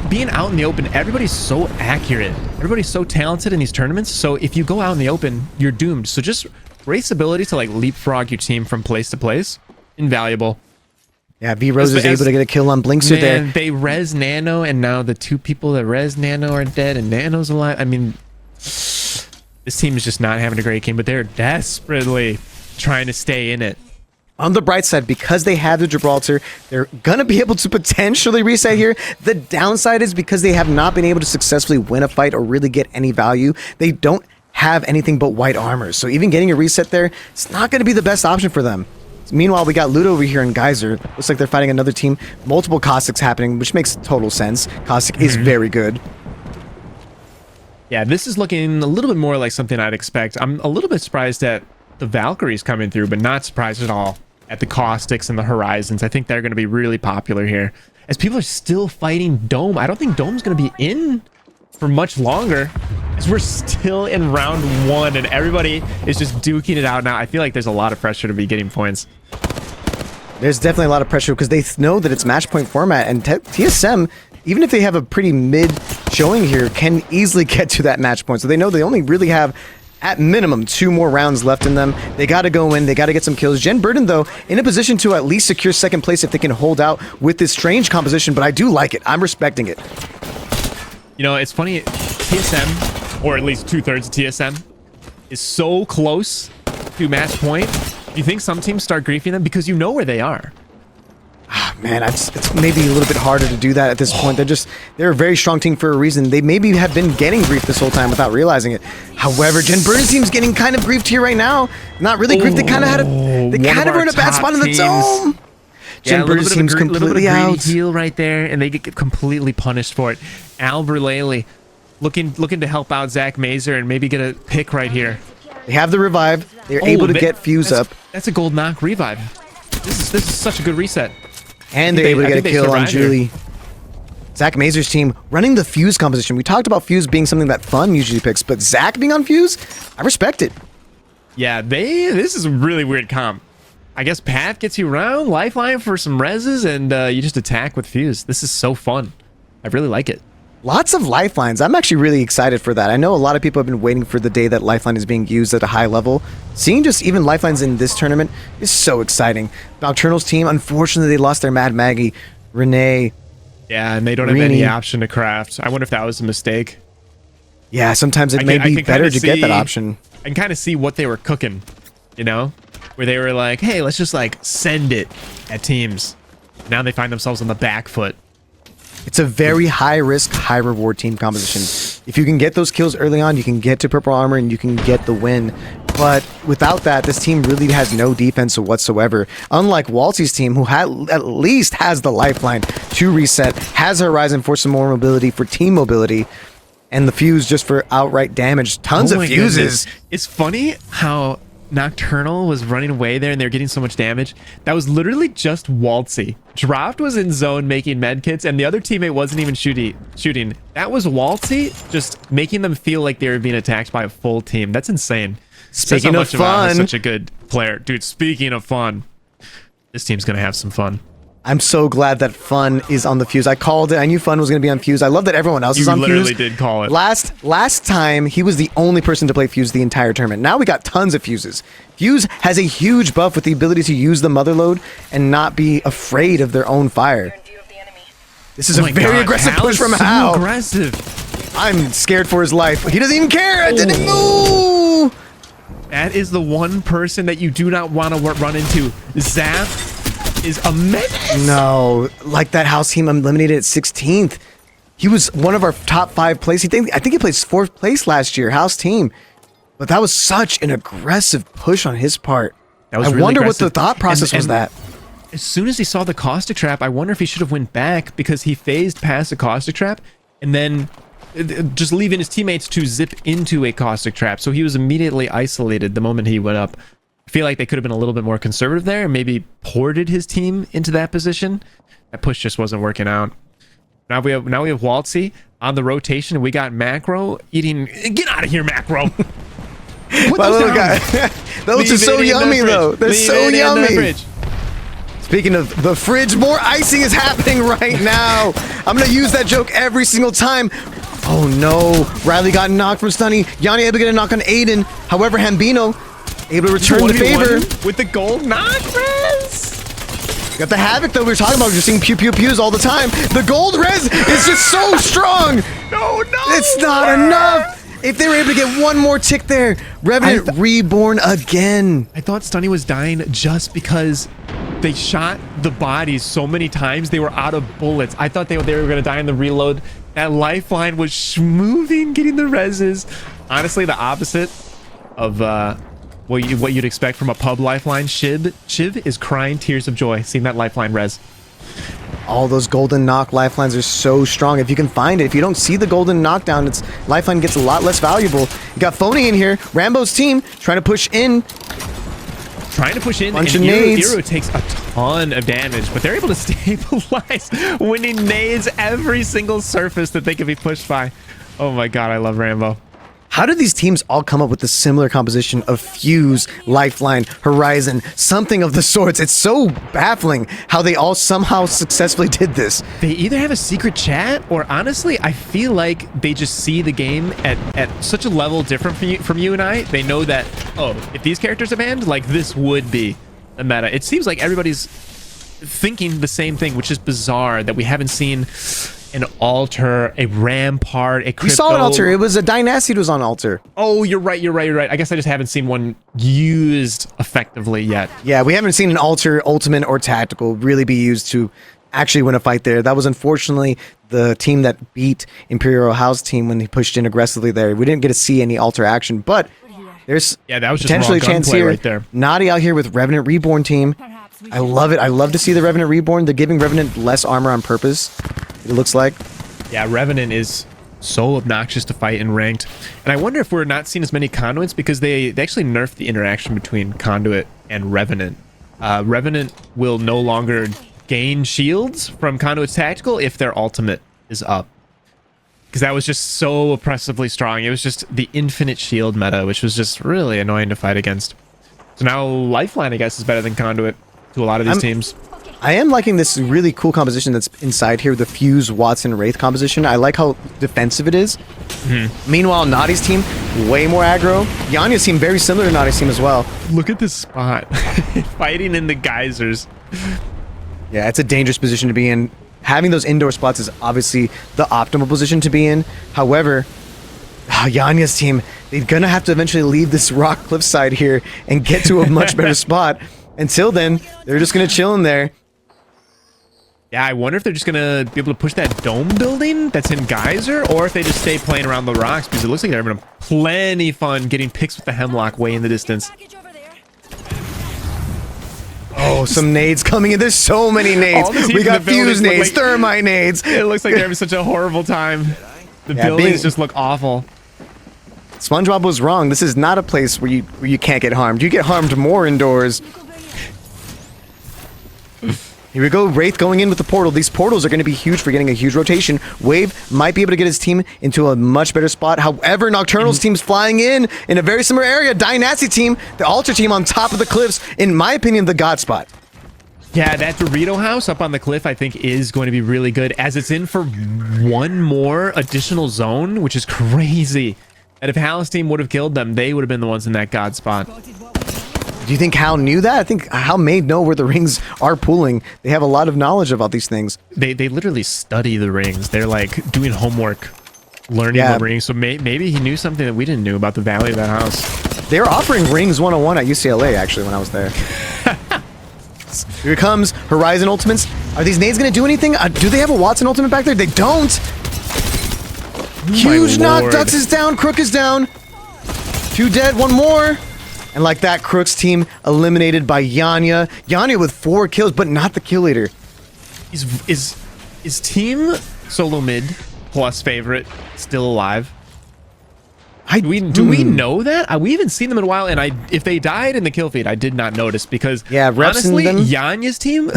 being out in the open, everybody's so accurate. Everybody's so talented in these tournaments. So if you go out in the open, you're doomed. So just Wraith's ability to like leapfrog your team from place to place, invaluable. Yeah, V-Rose is able to get a kill on Blinkster there. They res Nano, and now the 2 people that res Nano are dead, and Nano's alive. I mean, this team is just not having a great game, but they're desperately trying to stay in it. On the bright side, because they have the Gibraltar, they're gonna be able to potentially reset here. The downside is because they have not been able to successfully win a fight or really get any value, they don't have anything but white armors. So even getting a reset there, it's not gonna be the best option for them. Meanwhile, we got Ludo over here in Geyser. Looks like they're fighting another team. Multiple Caustics happening, which makes total sense. Caustic is very good. Yeah, this is looking a little bit more like something I'd expect. I'm a little bit surprised at the Valkyries coming through, but not surprised at all at the Caustics and the Horizons. I think they're going to be really popular here. As people are still fighting Dome, I don't think Dome's going to be in for much longer, as we're still in round 1 and everybody is just duking it out now. I feel like there's a lot of pressure to be getting points. There's definitely a lot of pressure because they know that it's match point format, and TSM, even if they have a pretty mid showing here, can easily get to that match point. So they know they only really have, at minimum, 2 more rounds left in them. They got to go in. They got to get some kills. Jen Burden, though, in a position to at least secure second place if they can hold out with this strange composition, but I do like it. I'm respecting it. You know, it's funny, TSM, or at least 2/3 of TSM, is so close to match point. You think some teams start griefing them because you know where they are? Man, it's maybe a little bit harder to do that at this point. They're a very strong team for a reason. They maybe have been getting griefed this whole time without realizing it. However, Jen Burden's team's getting kind of griefed here right now. Not really griefed. They kind of had were in a bad spot in the dome. Jen Burden's team's completely out. Heal right there, and they get completely punished for it. Alberlele looking to help out Zach Mazer and maybe get a pick right here. They have the revive. They're able to get Fuse up. That's a gold knock revive. This is such a good reset. And they're able to get a kill on Julie. Zach Mazer's team running the Fuse composition. We talked about Fuse being something that Fun usually picks, but Zach being on Fuse, I respect it. Yeah, this is a really weird comp. I guess Path gets you around, Lifeline for some reses, and you just attack with Fuse. This is so fun. I really like it. Lots of lifelines. I'm actually really excited for that. I know a lot of people have been waiting for the day that Lifeline is being used at a high level. Seeing just even lifelines in this tournament is so exciting. Nocturnal's team, unfortunately, they lost their Mad Maggie, Renee. Yeah, and they don't have any option to craft. I wonder if that was a mistake. Yeah, sometimes it may be better to get that option. I can kind of see what they were cooking, you know? Where they were like, hey, let's just like send it at teams. Now they find themselves on the back foot. It's a very high-risk, high-reward team composition. If you can get those kills early on, you can get to purple armor and you can get the win. But without that, this team really has no defense whatsoever. Unlike Waltzy's team, who at least has the lifeline to reset, has Horizon for some more mobility, for team mobility, and the Fuse just for outright damage. Tons of fuses. Goodness. It's funny how Nocturnal was running away there and they're getting so much damage. That was literally just Waltzy. Dropped was in zone making medkits and the other teammate wasn't even shooting. That was Waltzy just making them feel like they were being attacked by a full team. That's insane. Speaking of fun, such a good player. Dude, speaking of fun, this team's going to have some fun. I'm so glad that Fun is on the Fuse. I called it. I knew Fun was going to be on Fuse. I love that everyone else is on Fuse. You literally did call it. Last time, he was the only person to play Fuse the entire tournament. Now we got tons of Fuses. Fuse has a huge buff with the ability to use the Mother Load and not be afraid of their own fire. This is a very aggressive push from Hal. Aggressive. I'm scared for his life. He doesn't even care. I didn't move. That is the one person that you do not want to run into. Zap is a menace. No, like that House team eliminated at 16th. He was one of our top 5 plays. I think he placed 4th place last year, House team. But that was such an aggressive push on his part. That was I really wonder aggressive. what the thought process was that. As soon as he saw the caustic trap, I wonder if he should have went back because he phased past the caustic trap and then just leaving his teammates to zip into a caustic trap. So he was immediately isolated the moment he went up. I feel like they could have been a little bit more conservative there and maybe ported his team into that position. That push just wasn't working out. Now we have Waltzy on the rotation. We got Macro eating. Get out of here, Macro. My little guy. Those are so yummy, though. They're so yummy. Speaking of the fridge, more icing is happening right now. I'm going to use that joke every single time. Oh, no. Riley got knocked from Stunny. Yanni able to get a knock on Aiden. However, Hambino able to return the favor. With the gold knock, Rez. Got the Havoc, though. We were talking about just seeing pew-pew-pews all the time. The gold res is just so strong. No. It's not enough. If they were able to get one more tick there, Revenant reborn again. I thought Stunny was dying just because they shot the bodies so many times they were out of bullets. I thought they were going to die in the reload. That lifeline was schmoving, getting the reses. Honestly, the opposite of what you'd expect from a pub lifeline. Shiv is crying tears of joy seeing that lifeline res. All those golden knock lifelines are so strong. If you can find it, if you don't see the golden knockdown, its lifeline gets a lot less valuable. You got Phony in here. Rambo's team trying to push in. Bunch of nades. Iru takes a ton of damage, but they're able to stabilize, winning nades every single surface that they can be pushed by. Oh my god, I love Rambo. How did these teams all come up with a similar composition of Fuse, Lifeline, Horizon, something of the sorts? It's so baffling how they all somehow successfully did this. They either have a secret chat, or honestly, I feel like they just see the game at such a level different from you and I. They know that, oh, if these characters are banned, like this would be the meta. It seems like everybody's thinking the same thing, which is bizarre that we haven't seen an altar, a rampart, a crypto. We saw an altar. It was a Dynasty was on altar. Oh, you're right. I guess I just haven't seen one used effectively yet. Yeah, we haven't seen an altar, ultimate, or tactical really be used to actually win a fight there. That was unfortunately the team that beat Imperial House team when they pushed in aggressively there. We didn't get to see any altar action, but there's that was just potentially a chance here. Right there. Naughty out here with Revenant Reborn team. I love it. I love to see the Revenant Reborn. They're giving Revenant less armor on purpose, it looks like. Yeah, Revenant is so obnoxious to fight in ranked. And I wonder if we're not seeing as many conduits because they actually nerfed the interaction between conduit and Revenant. Revenant will no longer gain shields from conduit's tactical if their ultimate is up. Because that was just so oppressively strong. It was just the infinite shield meta, which was just really annoying to fight against. So now Lifeline, I guess, is better than conduit to a lot of these teams. I am liking this really cool composition that's inside here, the Fuse, Watson, Wraith composition. I like how defensive it is. Meanwhile, Naughty's team, way more aggro. Yanya's team, very similar to Naughty's team as well. Look at this spot. Fighting in the geysers. Yeah, it's a dangerous position to be in. Having those indoor spots is obviously the optimal position to be in. However, Yanya's team, they're going to have to eventually leave this rock cliffside here and get to a much better spot. Until then, they're just going to chill in there. Yeah, I wonder if they're just going to be able to push that dome building that's in Geyser, or if they just stay playing around the rocks, because it looks like they're having plenty fun getting picks with the Hemlock way in the distance. Oh, some nades coming in. There's so many nades. We got Fuse nades, like, Thermite nades. It looks like they're having such a horrible time. The buildings just look awful. SpongeBob was wrong. This is not a place where you can't get harmed. You get harmed more indoors. Here we go, Wraith going in with the portal. These portals are going to be huge for getting a huge rotation. Wave might be able to get his team into a much better spot. However, Nocturnal's team's flying in a very similar area. Dynasty team, the altar team on top of the cliffs, in my opinion, the god spot. Yeah, that Dorito house up on the cliff, I think, is going to be really good, as it's in for one more additional zone, which is crazy. And if Hal's team would have killed them, they would have been the ones in that god spot. Do you think Hal knew that? I think Hal may know where the rings are pooling. They have a lot of knowledge about these things. They literally study the rings. They're like doing homework, learning the rings. So maybe he knew something that we didn't know about the value of that house. They were offering Rings 101 at UCLA, actually, when I was there. Here it comes. Horizon Ultimates. Are these nades going to do anything? Do they have a Watson Ultimate back there? They don't. Huge knock. Dux is down. Crook is down. 2 dead. 1 more. And like that, Crook's team eliminated by Yanya. Yanya with 4 kills, but not the kill leader. Is team solo mid plus favorite still alive. Do we know that? We haven't seen them in a while, and if they died in the kill feed, I did not notice because honestly, Yanya's team.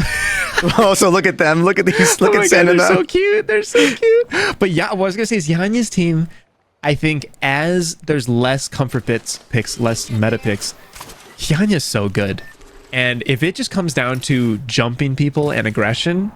Oh, so look at them. Look at these. Look at Sen. They're so cute. They're so cute. But yeah, what I was gonna say is Yanya's team. I think as there's less comfort picks, less meta picks, Yanya's so good. And if it just comes down to jumping people and aggression,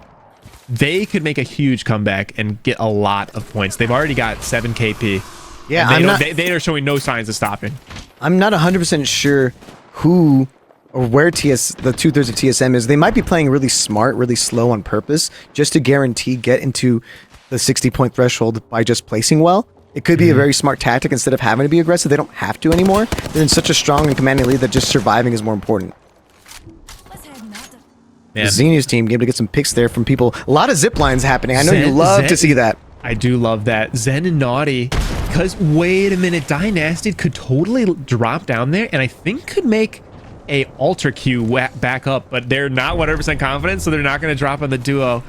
they could make a huge comeback and get a lot of points. They've already got 7 KP. Yeah, they are showing no signs of stopping. I'm not 100% sure who or where the 2/3 of TSM is. They might be playing really smart, really slow on purpose, just to guarantee get into the 60-point threshold by just placing well. It could be a very smart tactic instead of having to be aggressive. They don't have to anymore. They're in such a strong and commanding lead that just surviving is more important. The Xenia's team able to get some picks there from people. A lot of zip lines happening. I know you love to see that. I do love that. Zen and Naughty, because wait a minute, Dynasty could totally drop down there, and I think could make a alter queue back up, but they're not 100% confident, so they're not going to drop on the duo.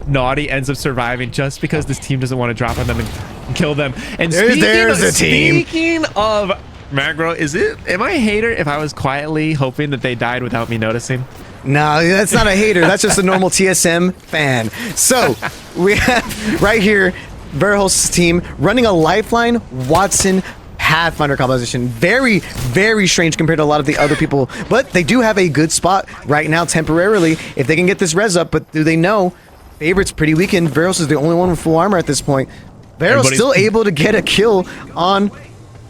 Naughty ends up surviving just because this team doesn't want to drop on them and kill them. And speaking of Magro, am I a hater if I was quietly hoping that they died without me noticing? No, that's not a hater. That's just a normal TSM fan. So we have right here Verhulst's team running a Lifeline Watson Pathfinder composition. Very, very strange compared to a lot of the other people, but they do have a good spot right now temporarily if they can get this res up. But do they know Favorite's pretty weakened? Verhulst is the only one with full armor at this point. Verhulst still able to get a kill on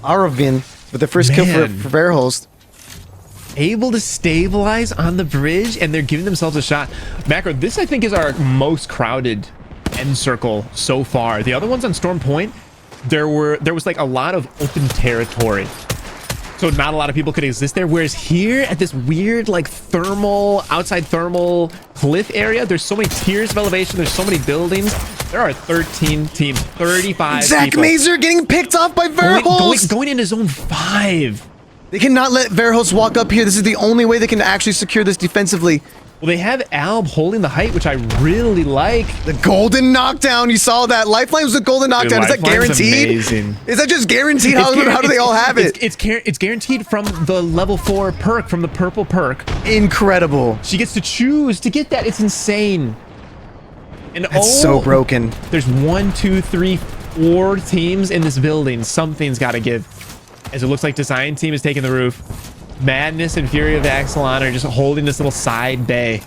Aravin with the first kill for Verhulst. Able to stabilize on the bridge, and they're giving themselves a shot. Macro, this I think is our most crowded end circle so far. The other ones on Storm Point, there was like a lot of open territory, so not a lot of people could exist there. Whereas here at this weird like outside thermal cliff area, there's so many tiers of elevation, there's so many buildings. There are 13 teams, 35 Zach people. Mazer getting picked off by Verhulst. Going into zone 5. They cannot let Verhulst walk up here. This is the only way they can actually secure this defensively. Well, they have Alb holding the height, which I really like. The golden knockdown. You saw that. Lifeline was the golden knockdown. Is that guaranteed? Amazing. Is that just guaranteed? How do they all have it? It's guaranteed from the level 4 perk, from the purple perk. Incredible. She gets to choose to get that. It's insane. And it's so broken. There's 1, 2, 3, 4 teams in this building. Something's got to give. As it looks like Design Team is taking the roof. Madness and Fury of Axelon are just holding this little side bay.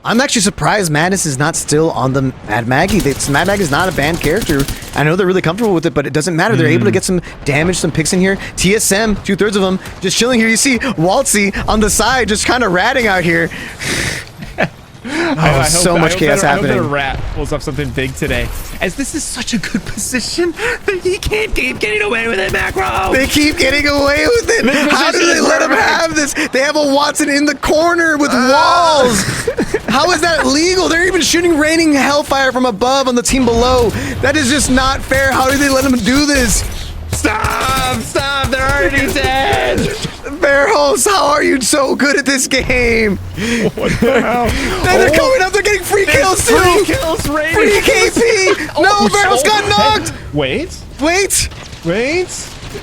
I'm actually surprised Madness is not still on the Mad Maggie. Mad Maggie is not a banned character. I know they're really comfortable with it, but it doesn't matter. They're able to get some damage, some picks in here. TSM, 2/3 of them, just chilling here. You see Waltzy on the side, just kind of ratting out here. So much chaos happening. I hope the rat pulls up something big today, as this is such a good position that he can't keep getting away with it, Macro. They keep getting away with it. How do they let him have this? They have a Watson in the corner with walls. How is that legal? They're even shooting raining hellfire from above on the team below. That is just not fair. How do they let him do this? Stop, they're already dead. Verhulst, how are you so good at this game? What the hell? They're coming up, they're getting free kills too. Free kills, raining. Free KP. No, Verhulst got knocked. Wait.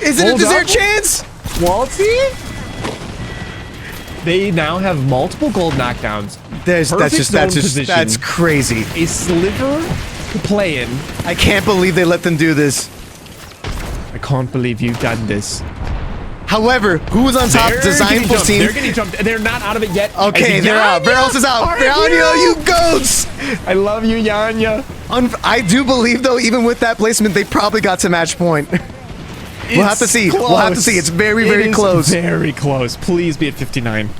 Is it a dessert chance? Waltzy? They now have multiple gold knockdowns. That's crazy. A sliver to play in. I can't believe they let them do this. I can't believe you've done this. However, who's on top? Designful's team. They're getting jumped. They're not out of it yet. Okay, they're out. Verhulst is out. Yanya, you goats! I love you, Yanya. I do believe, though, even with that placement, they probably got to match point. We'll have to see. Close. We'll have to see. It's very, very close. Very close. Please be at 59.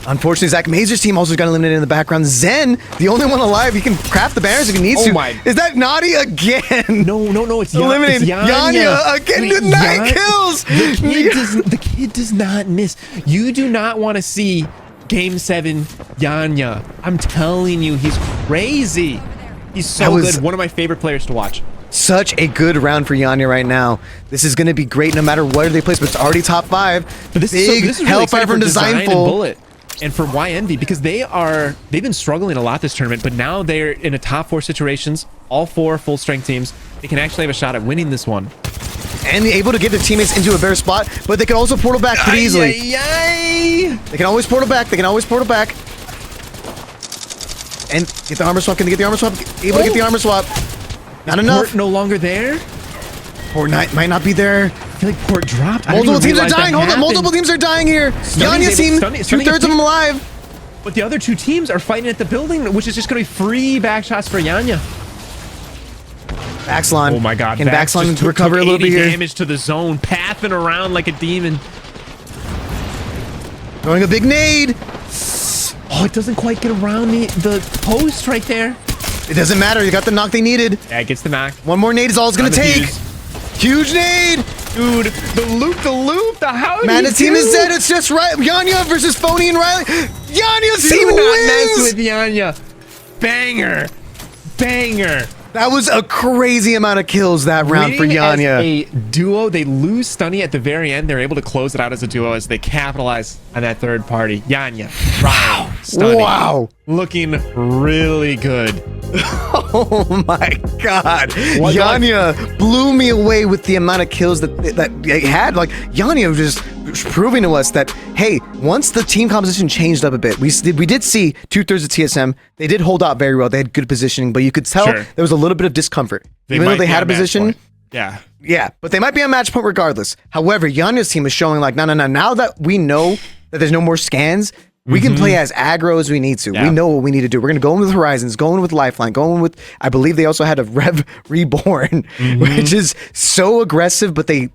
Unfortunately, Zach Mazer's team also got eliminated in the background. Zen, the only one alive, he can craft the banners if he needs to. Is that Naughty again? No, it's eliminated. Yanya again with 9 kills. The kid does not miss. You do not want to see Game 7 Yanya. I'm telling you, he's crazy. He's so good. One of my favorite players to watch. Such a good round for Yanya right now. This is going to be great no matter where they place, but it's already top 5. But this Big is really hellfire from Designful. And for YEnvy, because they've been struggling a lot this tournament, but now they're in a top 4 situations. all 4 full strength teams, they can actually have a shot at winning this one. And able to get their teammates into a better spot, but they can also portal back pretty easily. Yay! They can always portal back. And get the armor swap. Can they get the armor swap? Able to get the armor swap. Not enough. Port no longer there? Port might not be there. I feel like Port dropped. Multiple teams are dying. Hold on. Multiple teams are dying here. Yanya's team, 2/3 of them alive. But the other 2 teams are fighting at the building, which is just going to be free back shots for Yanya. Baxlon. Oh my god. Can Baxlon recover a little bit here? Damage to the zone, pathing around like a demon. Throwing a big nade. Oh, it doesn't quite get around the post right there. It doesn't matter. You got the knock they needed. Yeah, it gets the knock. One more nade is all it's going to take. Huge nade. Dude, the loop, the how Man, the team is dead. It's just right. Yanya versus Phony and Riley. Yanya's team Do not wins. mess with Yanya. Banger. That was a crazy amount of kills that round for Winning as Yanya. a duo, they lose Stunny at the very end. They're able to close it out as a duo as they capitalize on that third party. Yanya, Ryan, Stunny. Wow. Looking really good. Oh my god. Yanya blew me away with the amount of kills that they had. Like, Yanya was just proving to us that, hey, once the team composition changed up a bit, we did see 2/3 of TSM. They did hold out very well. They had good positioning, but you could tell there was a little bit of discomfort. Even though they had a position. Yeah. Yeah, but they might be on match point regardless. However, Yanya's team is showing like, no. Now that we know that there's no more scans, we can play as aggro as we need to. We know what we need to do. We're going to go in with Horizons, going with Lifeline, going with, I believe they also had a Rev Reborn, which is so aggressive, but it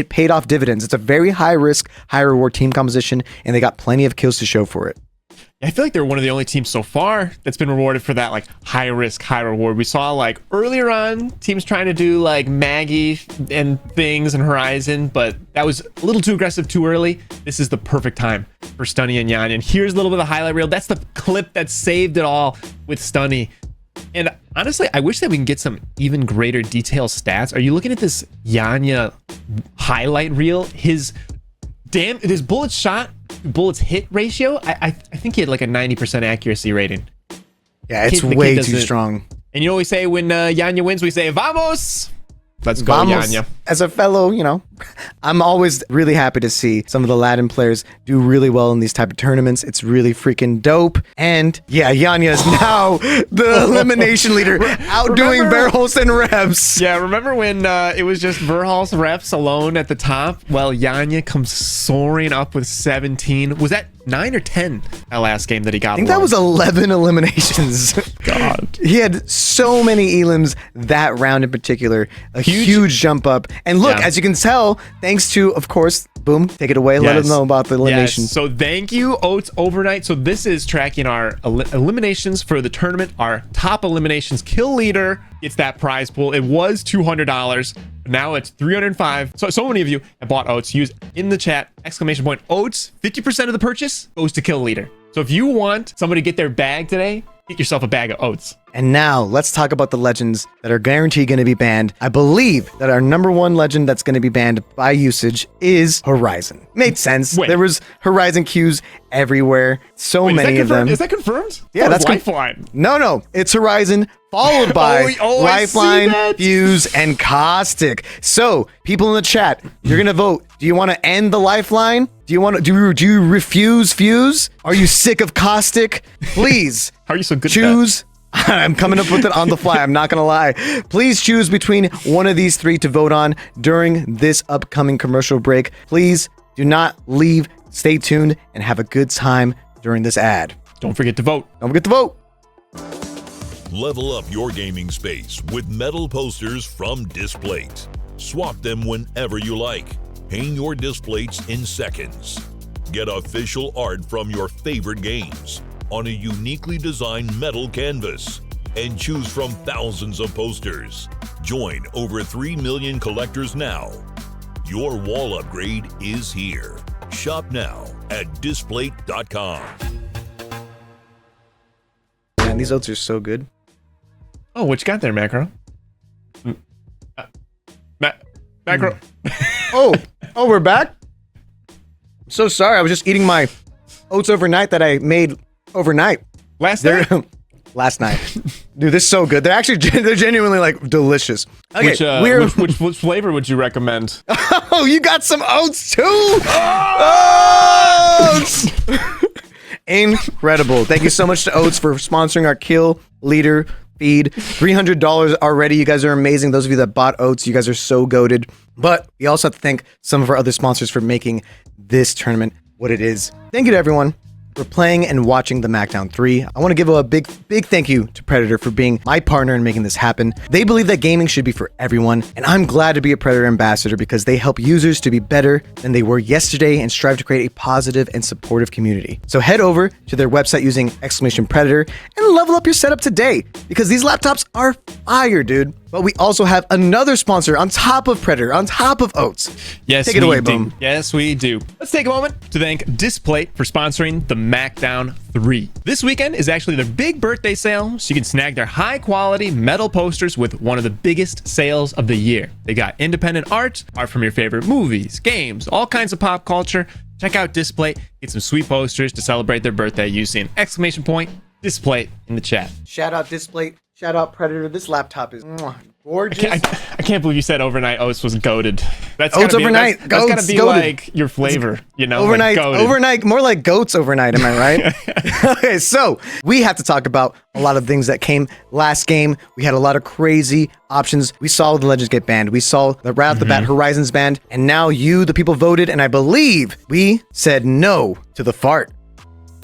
paid off dividends. It's a very high risk, high reward team composition, and they got plenty of kills to show for it. I feel like they're one of the only teams so far that's been rewarded for that, like, high risk, high reward. We saw, like, earlier on, teams trying to do, like, Maggie and things and Horizon, but that was a little too aggressive too early. This is the perfect time for Stunny and Yanya. And here's a little bit of the highlight reel. That's the clip that saved it all with Stunny. And honestly, I wish that we can get some even greater detail stats. Are you looking at this Yanya highlight reel? His bullets shot, bullets hit ratio, I think he had like a 90% accuracy rating. Yeah, it's way too strong. And you know what we say when Yanya wins? We say, Vamos! Let's go, Vamos. Yanya. As a fellow, I'm always really happy to see some of the Latin players do really well in these type of tournaments. It's really freaking dope. And yeah, Yanya is now the elimination leader, outdoing Verholst and Reps. Yeah, remember when it was just Verholst, Reps alone at the top? Well, Yanya comes soaring up with 17. Was that 9 or 10 that last game that he got? I think that was 11 eliminations. God. He had so many elims that round in particular. A huge jump up. And look, as you can tell, thanks to, of course, Boom, take it away. Let us know about the elimination. Yes. So thank you, Oats Overnight. So this is tracking our eliminations for the tournament. Our top eliminations. Kill leader gets that prize pool. It was $200. Now it's $305. So many of you have bought Oats. Use in the chat, !Oats. 50% of the purchase goes to Kill Leader. So if you want somebody to get their bag today, get yourself a bag of Oats. And now let's talk about the legends that are guaranteed going to be banned. I believe that our #1 legend that's going to be banned by usage is Horizon. Made sense. There was Horizon queues everywhere. So many of them. Is that confirmed? Yeah, that's Lifeline. No, it's Horizon followed by Lifeline, Fuse, and Caustic. So people in the chat, you're gonna vote. Do you want to end the Lifeline? Do you refuse Fuse? Are you sick of Caustic? Please. How are you so good choose. I'm coming up with it on the fly. I'm not gonna lie. Please choose between one of these 3 to vote on during this upcoming commercial break. Please do not leave. Stay tuned and have a good time during this ad. Don't forget to vote. Don't forget to vote. Level up your gaming space with metal posters from Displate. Swap them whenever you like. Hang your Displates in seconds. Get official art from your favorite games on a uniquely designed metal canvas and choose from thousands of posters. Join over 3 million collectors now. Your wall upgrade is here. Shop now at displate.com. Man, these oats are so good. Oh, what you got there, Macro? Macro. Oh, we're back? I'm so sorry. I was just eating my oats overnight that I made overnight. Last night? Last night. Dude, this is so good. They're actually they're genuinely like delicious. Okay, which flavor would you recommend? Oh, you got some oats too. Oats! Incredible. Thank you so much to Oats for sponsoring our Kill Leader feed. $300 already. You guys are amazing. Those of you that bought Oats, you guys are so goated. But we also have to thank some of our other sponsors for making this tournament what it is. Thank you to everyone for playing and watching the Macdown 3. I want to give a big thank you to Predator for being my partner in making this happen. They believe that gaming should be for everyone, and I'm glad to be a Predator ambassador because they help users to be better than they were yesterday and strive to create a positive and supportive community. So head over to their website using !Predator and level up your setup today because these laptops are fire, dude. But we also have another sponsor on top of Predator, on top of Oats. Yes, take it away, Boom. Yes, we do. Let's take a moment to thank Displate for sponsoring the Macdown 3. This weekend is actually their big birthday sale, so you can snag their high-quality metal posters with one of the biggest sales of the year. They got independent art from your favorite movies, games, all kinds of pop culture. Check out Displate, get some sweet posters to celebrate their birthday using !Displate in the chat. Shout out Displate. Shout out Predator. This laptop is gorgeous. I can't believe you said overnight oats was goated. That's Oats overnight. That's gotta be goated. Like your flavor, you know? Overnight, like overnight, more like goats overnight. Am I right? Okay, so we have to talk about a lot of things that came last game. We had a lot of crazy options. We saw the Legends get banned. We saw the right off the bat Horizons banned, and now you, the people, voted, and I believe we said no to the fart.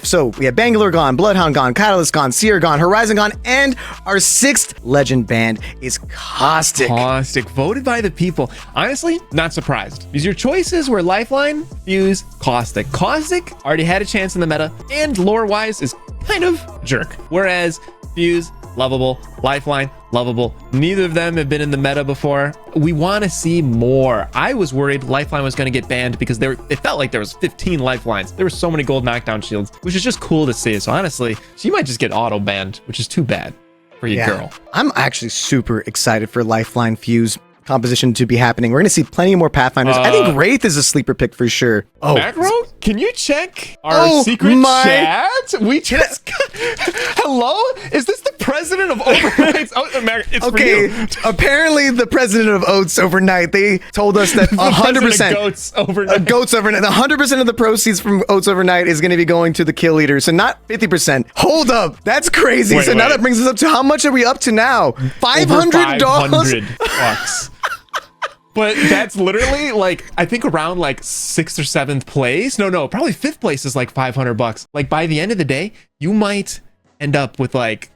So we had Bangalore gone, Bloodhound gone, Catalyst gone, Seer gone, Horizon gone, and our 6th legend band is Caustic. Caustic, voted by the people. Honestly, not surprised. Because your choices were Lifeline, Fuse, Caustic. Caustic already had a chance in the meta, and lore-wise is kind of jerk. Whereas Fuse, lovable, Lifeline, lovable. Neither of them have been in the meta before. We want to see more. I was worried Lifeline was going to get banned because it felt like there was 15 Lifelines. There were so many gold knockdown shields, which is just cool to see. So honestly, she might just get auto banned, which is too bad for you, girl. I'm actually super excited for Lifeline Fuse composition to be happening. We're going to see plenty more Pathfinders. I think Wraith is a sleeper pick for sure. Oh, Macro, can you check our secret chat? We just got... Hello? Is this the president of Overnight? It's okay, for you. Apparently the president of Oats Overnight, they told us that 100% Goats Overnight. Goats Overnight, 100% of the proceeds from Oats Overnight is going to be going to the kill leader, so not 50%. Hold up, that's crazy. So now that brings us up to, how much are we up to now? $500? $500. But that's literally like, I think around like 6th or 7th place. No, probably 5th place is like $500. Like by the end of the day, you might end up with like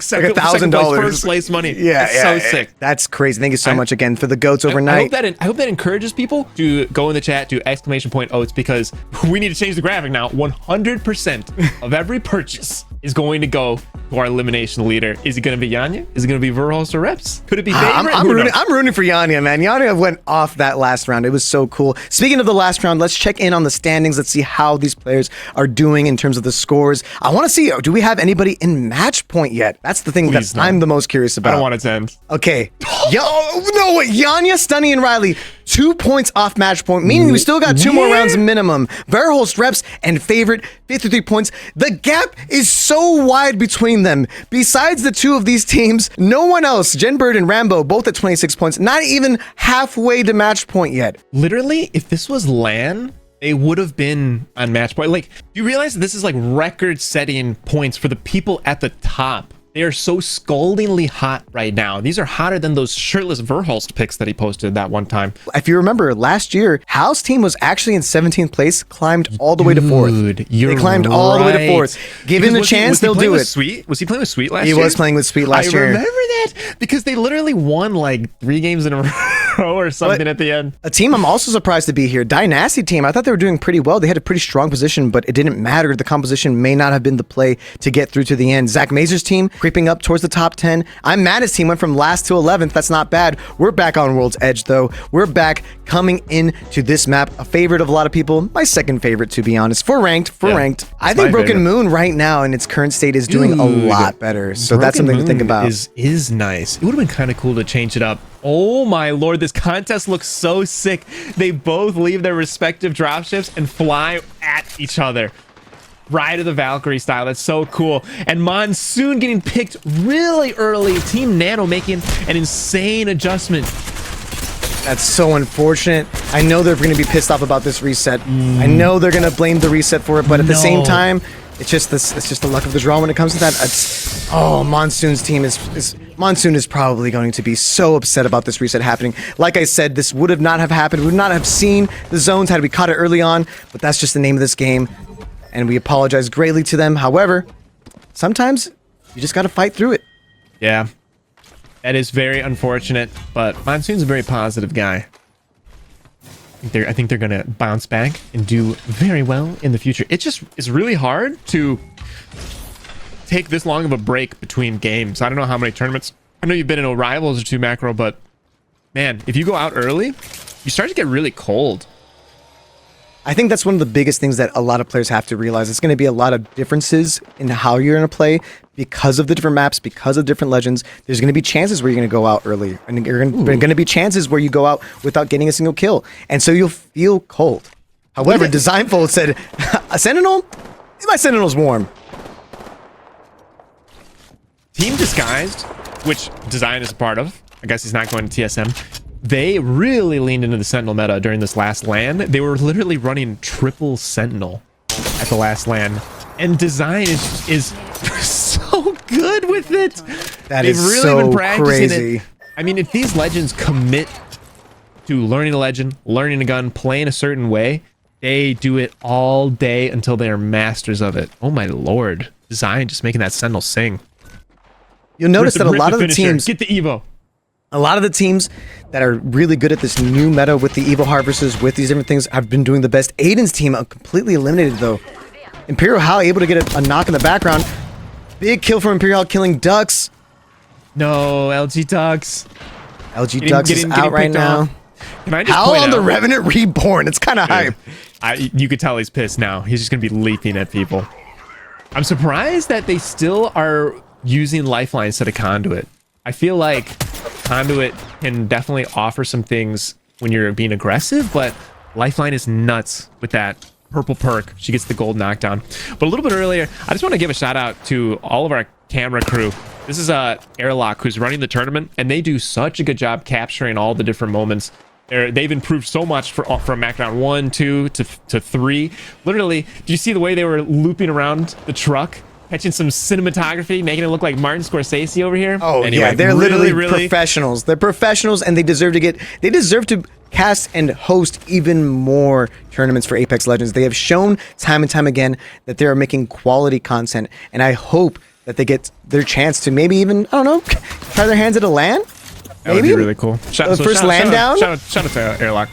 second $1,000 first place money. Yeah, so sick. That's crazy. Thank you so much again for the Goats Overnight. I hope that encourages people to go in the chat to !Oats because we need to change the graphic now. 100% of every purchase is going to go to our elimination leader. Is it going to be Yanya? Is it going to be Verhulst or Reps? Could it be favorite? I'm rooting for Yanya, man. Yanya went off that last round. It was so cool. Speaking of the last round, let's check in on the standings. Let's see how these players are doing in terms of the scores. I want to see, do we have anybody in match point yet? That's the thing that I'm the most curious about. I don't want it to end. Okay. No, wait. Yanya, Stunny, and Riley, 2 points off match point, meaning we still got 2 more rounds minimum. Verhulst, Reps, and Favorite, 53 points. The gap is so wide between them. Besides the 2 of these teams, no one else, Genbird and Rambo, both at 26 points, not even halfway to match point yet. Literally, if this was LAN, they would have been on match point. Like, do you realize that this is like record-setting points for the people at the top? They are so scaldingly hot right now. These are hotter than those shirtless Verhulst pics that he posted that one time. If you remember, last year, Hal's team was actually in 17th place, climbed all the way to 4th. They climbed all the way to 4th. Given the chance, they'll do it. Sweet? Was he playing with Sweet last year? He was playing with Sweet last year. I remember that because they literally won like 3 games in a row or something at the end. A team I'm also surprised to be here, Dynasty team. I thought they were doing pretty well. They had a pretty strong position, but it didn't matter. The composition may not have been the play to get through to the end. Zach Mazur's team creeping up towards the top 10. I'm mad his team went from last to 11th. That's not bad. We're back on World's Edge, though. We're back coming into this map. A favorite of a lot of people. My second favorite, to be honest. For ranked. I think Broken Moon right now in its current state is doing a lot better. So that's something to think about. Is nice. It would have been kind of cool to change it up. Oh my lord, this contest looks so sick. They both leave their respective dropships and fly at each other. Ride of the Valkyrie style. That's so cool. And Monsoon getting picked really early. Team Nano making an insane adjustment. That's so unfortunate. I know they're going to be pissed off about this reset. I know they're going to blame the reset for it, but at the same time, it's just the luck of the draw when it comes to that. Monsoon's team Monsoon is probably going to be so upset about this reset happening. Like I said, this would have not have happened. We would not have seen the zones had we caught it early on, but that's just the name of this game. And we apologize greatly to them. However, sometimes you just got to fight through it. Yeah, that is very unfortunate, but Monsoon's a very positive guy. I think they're going to bounce back and do very well in the future. It just is really hard to take this long of a break between games. I don't know how many tournaments. I know you've been in a Rivals or two, Macro, but man, if you go out early, you start to get really cold. I think that's one of the biggest things that a lot of players have to realize. It's going to be a lot of differences in how you're going to play because of the different maps, because of different legends. There's going to be chances where you're going to go out early, and there are going to be chances where you go out without getting a single kill, and so you'll feel cold. However, Designfold said, "A Sentinel? My Sentinel's warm." Team Disguised, which Design is a part of. I guess he's not going to TSM. They really leaned into the Sentinel meta during this last LAN. They were literally running triple Sentinel at the last LAN. And Design is so good with it. They've really so been practicing crazy. It. I mean, if these legends commit to learning a legend, learning a gun, playing a certain way, they do it all day until they are masters of it. Oh my lord. Design just making that Sentinel sing. You'll notice that a lot of the teams... Get the Evo. A lot of the teams that are really good at this new meta with the Evo Harvesters, with these different things, have been doing the best. Aiden's team completely eliminated, though. Imperial Hal able to get a knock in the background. Big kill from Imperial Hal killing Ducks. No, LG Ducks. LG Ducks is out right now. Can I just Hal on the Revenant Reborn. It's kind of hype. You could tell he's pissed now. He's just going to be leaping at people. I'm surprised that they still are using Lifeline instead of Conduit. I feel like Conduit can definitely offer some things when you're being aggressive, but Lifeline is nuts with that purple perk. She gets the gold knockdown. But a little bit earlier, I just want to give a shout out to all of our camera crew. This is Airlock who's running the tournament, and they do such a good job capturing all the different moments. They've improved so much from Macdown 1, 2 to 3. Literally, do you see the way they were looping around the truck? Catching some cinematography, making it look like Martin Scorsese over here. Oh, anyway, yeah, they're really professionals. They're professionals, and they deserve to cast and host even more tournaments for Apex Legends. They have shown time and time again that they are making quality content, and I hope that they get their chance to maybe even, I don't know, try their hands at a LAN? That would be really cool. First LAN down? Shout out to Airlock.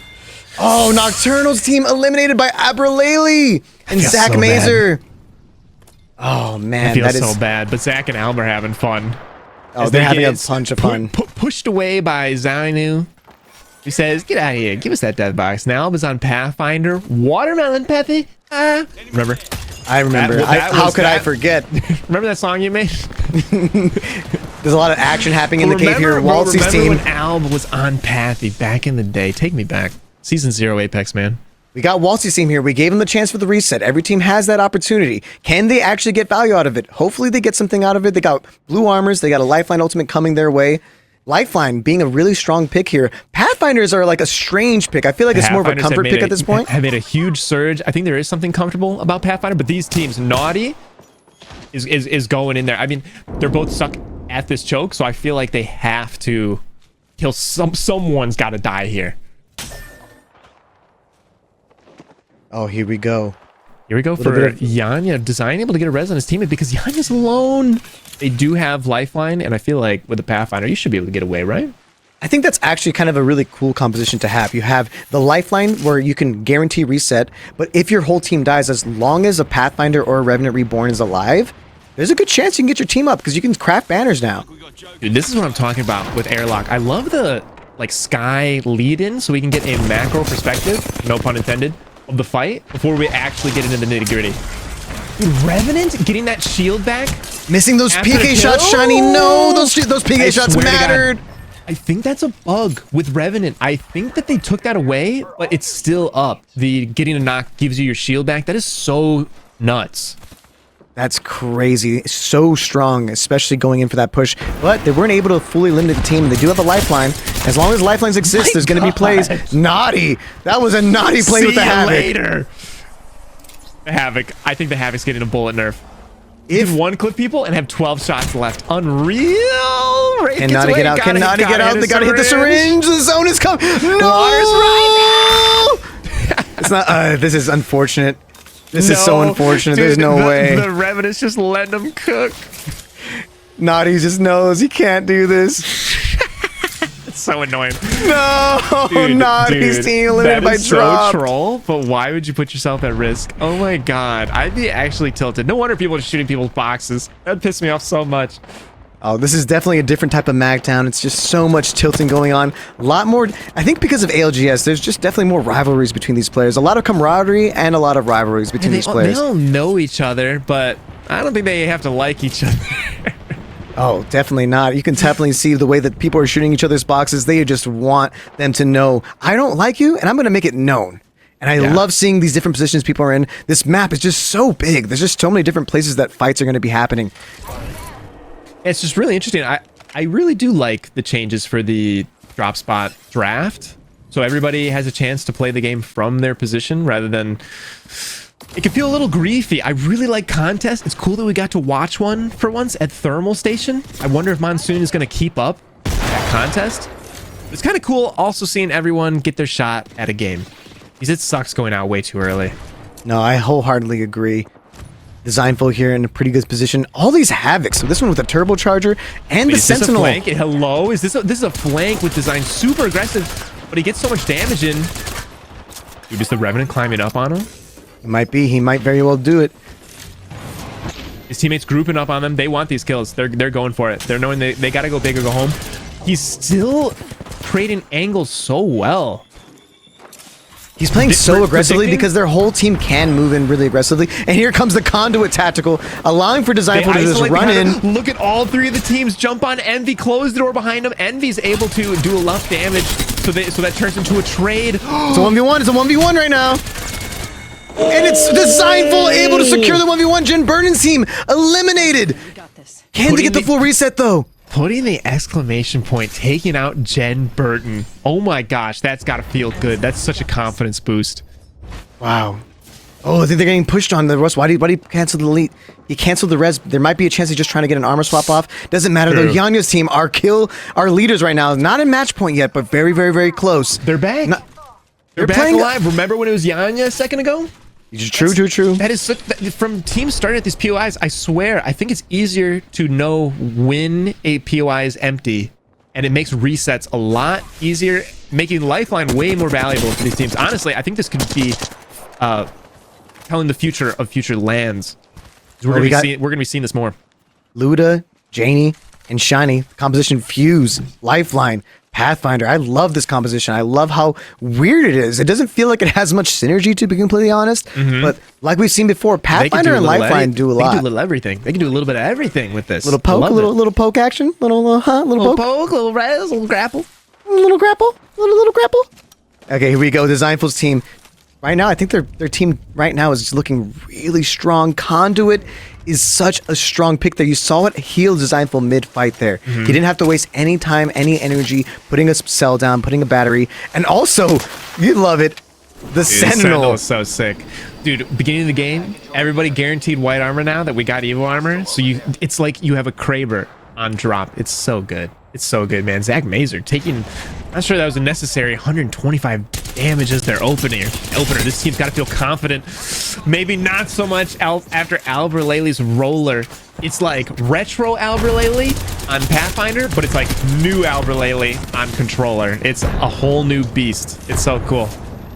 Oh, Nocturnal's team eliminated by Abraleli and Zach Mazer. Oh man, that is so bad. But Zach and Alm are having fun. Oh, they're having a bunch of fun. Pushed away by Zainu. He says, "Get out of here! Give us that death box." Now Alm is on Pathfinder. Watermelon Peppy. Remember? I remember. How could I forget? Remember that song you made? There's a lot of action happening in the cave here. Waltzy's team. Remember when Alm was on Pathy back in the day? Take me back. Season 0 Apex, man. We got Waltzy's team here. We gave them the chance for the reset. Every team has that opportunity. Can they actually get value out of it? Hopefully they get something out of it. They got blue armors. They got a Lifeline ultimate coming their way. Lifeline being a really strong pick here. Pathfinders are like a strange pick. I feel like it's more of a comfort pick at this point. Have made a huge surge. I think there is something comfortable about Pathfinder, but these teams, Naughty is going in there. I mean, they're both stuck at this choke, so I feel like they have to kill someone's got to die here. Oh, here we go. Here we go for Yanya. Design able to get a res on his teammate because Yanya's alone. They do have Lifeline, and I feel like with the Pathfinder, you should be able to get away, right? I think that's actually kind of a really cool composition to have. You have the Lifeline where you can guarantee reset, but if your whole team dies, as long as a Pathfinder or a Revenant Reborn is alive, there's a good chance you can get your team up because you can craft banners now. Dude, this is what I'm talking about with Airlock. I love the sky lead-in so we can get a macro perspective, no pun intended, of the fight before we actually get into the nitty-gritty. Dude, Revenant getting that shield back, missing those PK shots, Shiny. No, those PK shots mattered. I think that's a bug with Revenant. I think that they took that away, but it's still up. The getting a knock gives you your shield back. That is so nuts. That's crazy. So strong, especially going in for that push. But they weren't able to fully limit the team. They do have a lifeline. As long as lifelines exist, there's going to be plays. Naughty. That was a naughty play with the Havoc. Later. The Havoc. I think the Havoc's getting a bullet nerf. If one clip people and have 12 shots left. Unreal. Can Naughty get out? Can Naughty get out? They gotta hit the syringe. The zone is coming. No! Water's rising. It's not. This is unfortunate. This is so unfortunate. Dude, There's no way. The Revenant's just letting them cook. Naughty just knows he can't do this. It's so annoying. No, Dude, Naughty's team eliminated by drop. So troll, but why would you put yourself at risk? Oh my god, I'd be actually tilted. No wonder people are shooting people's boxes. That pissed me off so much. Oh, this is definitely a different type of macdown. It's just so much tilting going on. A lot more, I think because of ALGS, there's just definitely more rivalries between these players. A lot of camaraderie and a lot of rivalries between these players. They all know each other, but I don't think they have to like each other. Oh, definitely not. You can definitely see the way that people are shooting each other's boxes. They just want them to know, I don't like you, and I'm going to make it known. And I love seeing these different positions people are in. This map is just so big. There's just so many different places that fights are going to be happening. It's just really interesting. I really do like the changes for the drop spot draft. So everybody has a chance to play the game from their position rather than... It can feel a little griefy. I really like contests. It's cool that we got to watch one for once at Thermal Station. I wonder if Monsoon is going to keep up that contest. It's kind of cool also seeing everyone get their shot at a game. Because it sucks going out way too early. No, I wholeheartedly agree. Designful here in a pretty good position. All these Havocs. So this one with a turbocharger and the Sentinel. This a flank? Hello? This is a flank with design super aggressive, but he gets so much damage in. Dude, is the Revenant climbing up on him? He might be. He might very well do it. His teammates grouping up on them. They want these kills. They're going for it. They're knowing they got to go big or go home. He's still creating angles so well. He's playing so aggressively because their whole team can move in really aggressively. And here comes the Conduit Tactical, allowing for Designful to just run in. Look at all three of the teams jump on Envy, close the door behind him. Envy's able to do enough damage so that turns into a trade. It's a 1v1. It's a 1v1 right now. And it's Designful able to secure the 1v1. Jen Burden's team eliminated. Can they get the full reset though? Putting the exclamation point, taking out Jen Burton. Oh my gosh, that's got to feel good. That's such a confidence boost. Wow. Oh, I think they're getting pushed on the Rust. Why do you cancel the lead? He canceled the res. There might be a chance he's just trying to get an armor swap off. Doesn't matter though. Yanya's team are leaders right now. Not in match point yet, but very, very, very close. They're back. They're back alive. Remember when it was Yanya a second ago? True. That is such, from teams starting at these POIs. I swear, I think it's easier to know when a POI is empty, and it makes resets a lot easier, making Lifeline way more valuable for these teams. Honestly, I think this could be telling the future of future lands. We're going to be seeing this more. Luda, Janie, and Shiny composition fuse Lifeline. Pathfinder. I love this composition. I love how weird it is. It doesn't feel like it has much synergy, to be completely honest. But like we've seen before, Pathfinder and Lifeline do a lot. They can do a little everything. They can do a little bit of everything with this. Little poke, little poke action, little poke, little res, little grapple, little grapple. Okay, here we go. Designful's team. Right now, I think their team right now is looking really strong. Conduit is such a strong pick there. You saw it heal Designful mid-fight there. He didn't have to waste any time, any energy, putting a cell down, putting a battery. And also, you love it, the Sentinel is so sick. Dude, beginning of the game, everybody guaranteed white armor now that we got Evo armor. So it's like you have a Kraber on drop. It's so good. It's so good, man. Zach Mazer taking, I'm not sure that was a necessary 125 damage as their opener. This team's got to feel confident. Maybe not so much after Albralele's roller. It's like retro Albralele on Pathfinder, but it's like new Albralele on controller. It's a whole new beast. It's so cool.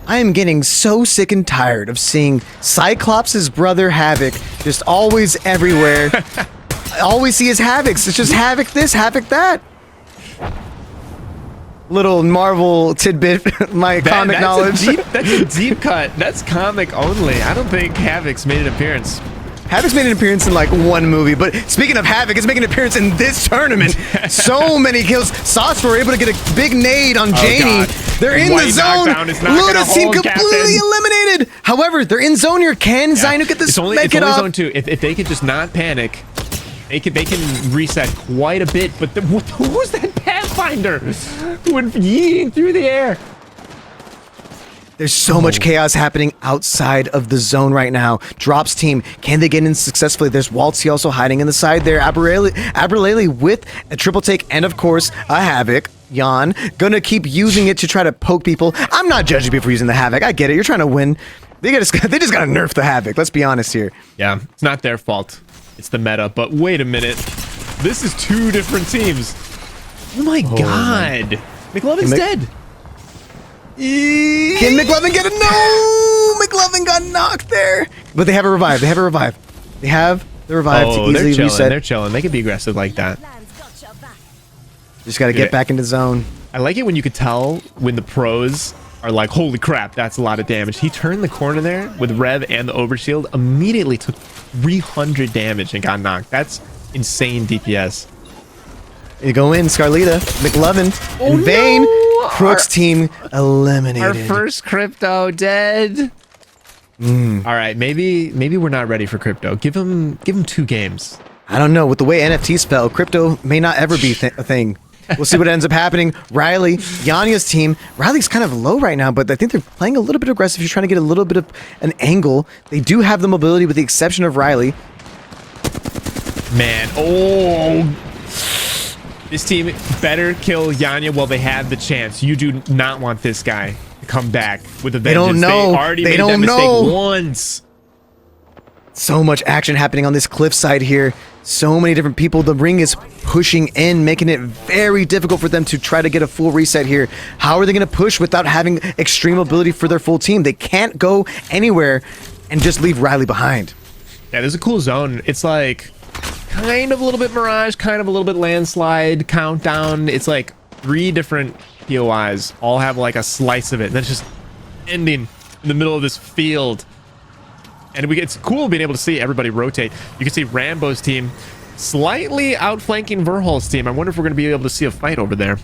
I am getting so sick and tired of seeing Cyclops' brother Havoc just always everywhere. I always see his Havocs. It's just Havoc this, Havoc that. Little Marvel tidbit, my comic knowledge. That's a deep cut. That's comic only. I don't think Havoc's made an appearance. Havoc's made an appearance in like one movie, but speaking of Havoc, it's making an appearance in this tournament. So many kills. Sauce were able to get a big nade on Janie. God. They're in the zone. Luda's team completely eliminated. However, they're in zone here. Can Zainu get this? It's only zone 2. If they could just not panic, they can reset quite a bit. But who was that Pathfinder who went yeeting through the air? There's so much chaos happening outside of the zone right now. Drops team, can they get in successfully? There's Waltzy also hiding in the side there. Aberlele with a triple take and, of course, a Havoc. Jan gonna keep using it to try to poke people. I'm not judging people for using the Havoc. I get it. You're trying to win. They just gotta nerf the Havoc. Let's be honest here. Yeah, it's not their fault. It's the meta. But wait a minute. This is 2 different teams. Oh my God. McLovin's dead. Can McLovin get it? No! McLovin got knocked there. But they have a revive. They have the revive to easily reset. They're chilling. They can be aggressive like that. Just got to get back into the zone. I like it when you could tell when the pros are like, holy crap, that's a lot of damage. He turned the corner there with Rev and the overshield, immediately took 300 damage and got knocked. That's insane DPS. You go in, Scarlita, McLovin, in vain. No! Crook's team eliminated. Our first Crypto dead. All right, maybe we're not ready for Crypto. Give him 2 games. I don't know. With the way NFTs fell, Crypto may not ever be a thing. We'll see what ends up happening. Riley, Yanya's team. Riley's kind of low right now, but I think they're playing a little bit aggressive. He's trying to get a little bit of an angle. They do have the mobility with the exception of Riley. Man, oh. This team better kill Yanya while they have the chance. You do not want this guy to come back with a vengeance. They don't know. They already made that mistake once. So much action happening on this cliffside here. So many different people. The ring is pushing in, making it very difficult for them to try to get a full reset here. How are they going to push without having extreme ability for their full team? They can't go anywhere and just leave Riley behind. Yeah, there's a cool zone. It's like kind of a little bit Mirage, kind of a little bit Landslide, Countdown. It's like 3 different POIs. All have like a slice of it. And then it's just ending in the middle of this field. And it's cool being able to see everybody rotate. You can see Rambo's team slightly outflanking Verhol's team. I wonder if we're going to be able to see a fight over there.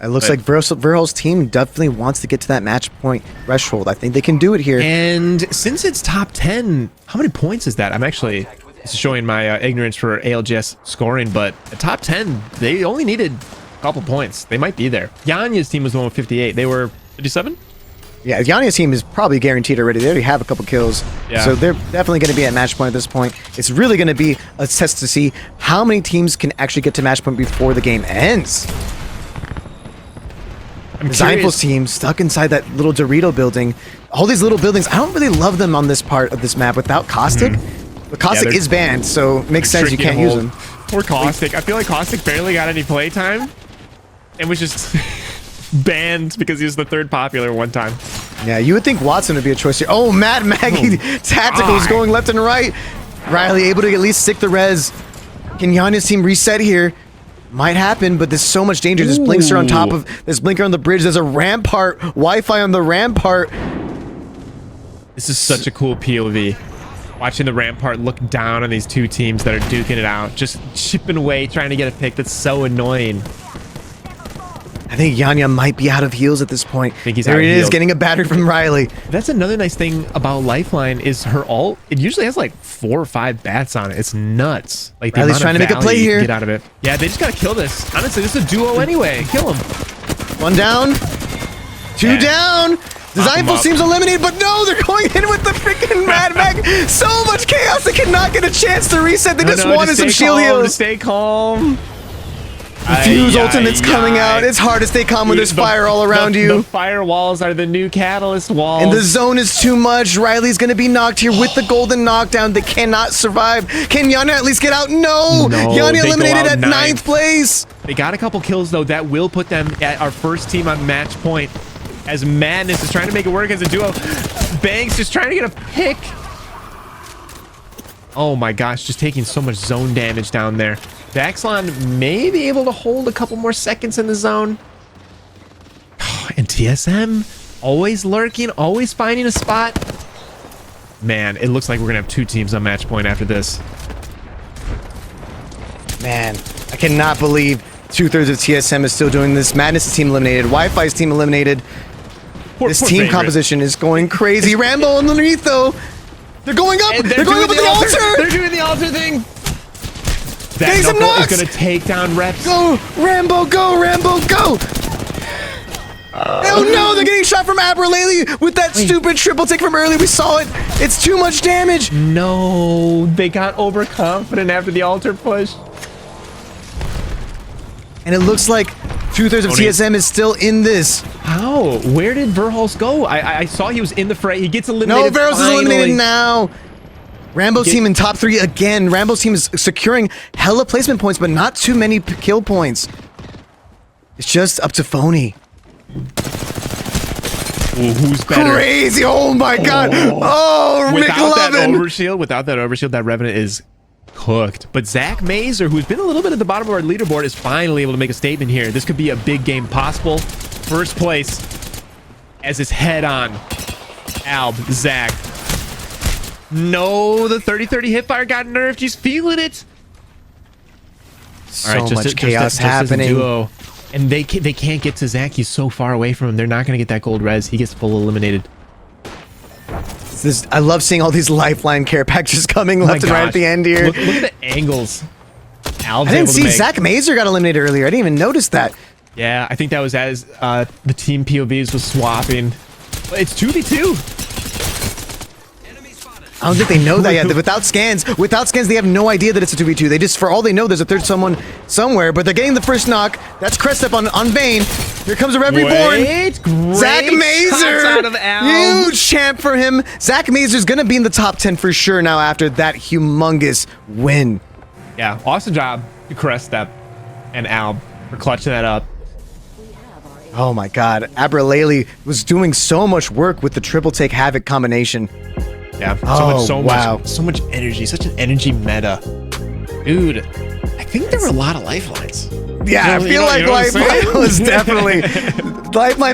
It looks like Verhol's team definitely wants to get to that match point threshold. I think they can do it here. And since it's top 10, how many points is that? I'm actually showing my ignorance for ALGS scoring, but at top 10, they only needed a couple points. They might be there. Yanya's team was the one with 58. They were 57? Yeah, Yanya's team is probably guaranteed already. They already have a couple kills. Yeah. So they're definitely going to be at match point at this point. It's really going to be a test to see how many teams can actually get to match point before the game ends. Zeinfeld's team stuck inside that little Dorito building. All these little buildings, I don't really love them on this part of this map without Caustic. But Caustic is banned, so it makes sense you can't use them. Poor Caustic. I feel like Caustic barely got any playtime and was just banned because he was the 3rd popular one time. Yeah, you would think Watson would be a choice here. Oh, Matt Maggie Tactical is going left and right. Riley able to at least stick the res. Can Yanya's team reset here? Might happen, but there's so much danger. There's Blinkster on top of this Blinker on the bridge. There's a rampart, Wi-Fi on the rampart. This is such a cool POV. Watching the rampart look down on these 2 teams that are duking it out, just chipping away, trying to get a pick. That's so annoying. I think Yanya might be out of heals at this point. I think he's there he is, getting a battery from Riley. That's another nice thing about Lifeline is her ult. It usually has like 4 or 5 bats on it. It's nuts. Like the Riley's trying to make a play here. Get out of it. Yeah, they just gotta kill this. Honestly, this is a duo anyway. Kill him. 1 down, 2 down. The Zeinfeld seems eliminated, but no, they're going in with the freaking Mad Mag. So much chaos, they cannot get a chance to reset. They just wanted some shield heals. Stay calm. The Fuse ultimate's coming out. It's hard to stay calm when there's fire all around you. The fire walls are the new catalyst walls. And the zone is too much. Riley's going to be knocked here with the golden knockdown. They cannot survive. Can Yanya at least get out? No. Yanya eliminated at 9th place. They got a couple kills, though. That will put them at our first team on match point. As Madness is trying to make it work as a duo. Banks just trying to get a pick. Oh my gosh, just taking so much zone damage down there. Daxlon may be able to hold a couple more seconds in the zone. And TSM, always lurking, always finding a spot. Man, it looks like we're gonna have 2 teams on match point after this. Man, I cannot believe 2/3 of TSM is still doing this. Madness' team eliminated. Wi-Fi's team eliminated. This team favorite. composition is going crazy. Rambo underneath, though. They're going up. They're going up with the altar. They're doing the altar thing. That Getting some knuckle is knocks. gonna take down Reps. Go, Rambo, go, Rambo, go. Oh no, they're getting shot from Abralele with that stupid triple take from earlier. We saw it. It's too much damage. No, they got overconfident after the altar push. And it looks like 2/3 of TSM is still in this. How? Where did Verhulst go? I saw he was in the fray. He gets eliminated. No, Veros is finally. eliminated now. Rambo's team in top 3 again. Rambo's team is securing hella placement points, but not too many kill points. It's just up to Phony. Ooh, who's better? Crazy! Oh my god! Oh, Without that McLovin! overshield, that Revenant is cooked. But Zach Mazer, who's been a little bit at the bottom of our leaderboard, is finally able to make a statement here. This could be a big game possible. First place as his head on Alb, Zach. No, the 30-30 hipfire got nerfed. He's feeling it. So much chaos happening. As a duo. And they can't get to Zach. He's so far away from him. They're not going to get that gold res. He gets full eliminated. I love seeing all these lifeline care packages coming left and right at the end here. Look at the angles. Alb's I didn't able to see make. Zach Mazer got eliminated earlier. I didn't even notice that. Yeah, I think that was as the team POVs was swapping. But it's 2v2. I don't think they know that yet. Without scans, they have no idea that it's a 2v2. They just, for all they know, there's a third someone somewhere, but they're getting the first knock. That's Creststep on Vayne. Here comes a Rev Reborn. Zach Mazer! Out of Al. Huge champ for him. Zach Mazer's gonna be in the top 10 for sure now after that humongous win. Yeah, awesome job to Creststep and Alb for clutching that up. Oh my god. Abralele was doing so much work with the triple take Havoc combination. Yeah, so much energy, such an energy meta. Dude, I think there were a lot of lifelines. Yeah, I feel like Lifeline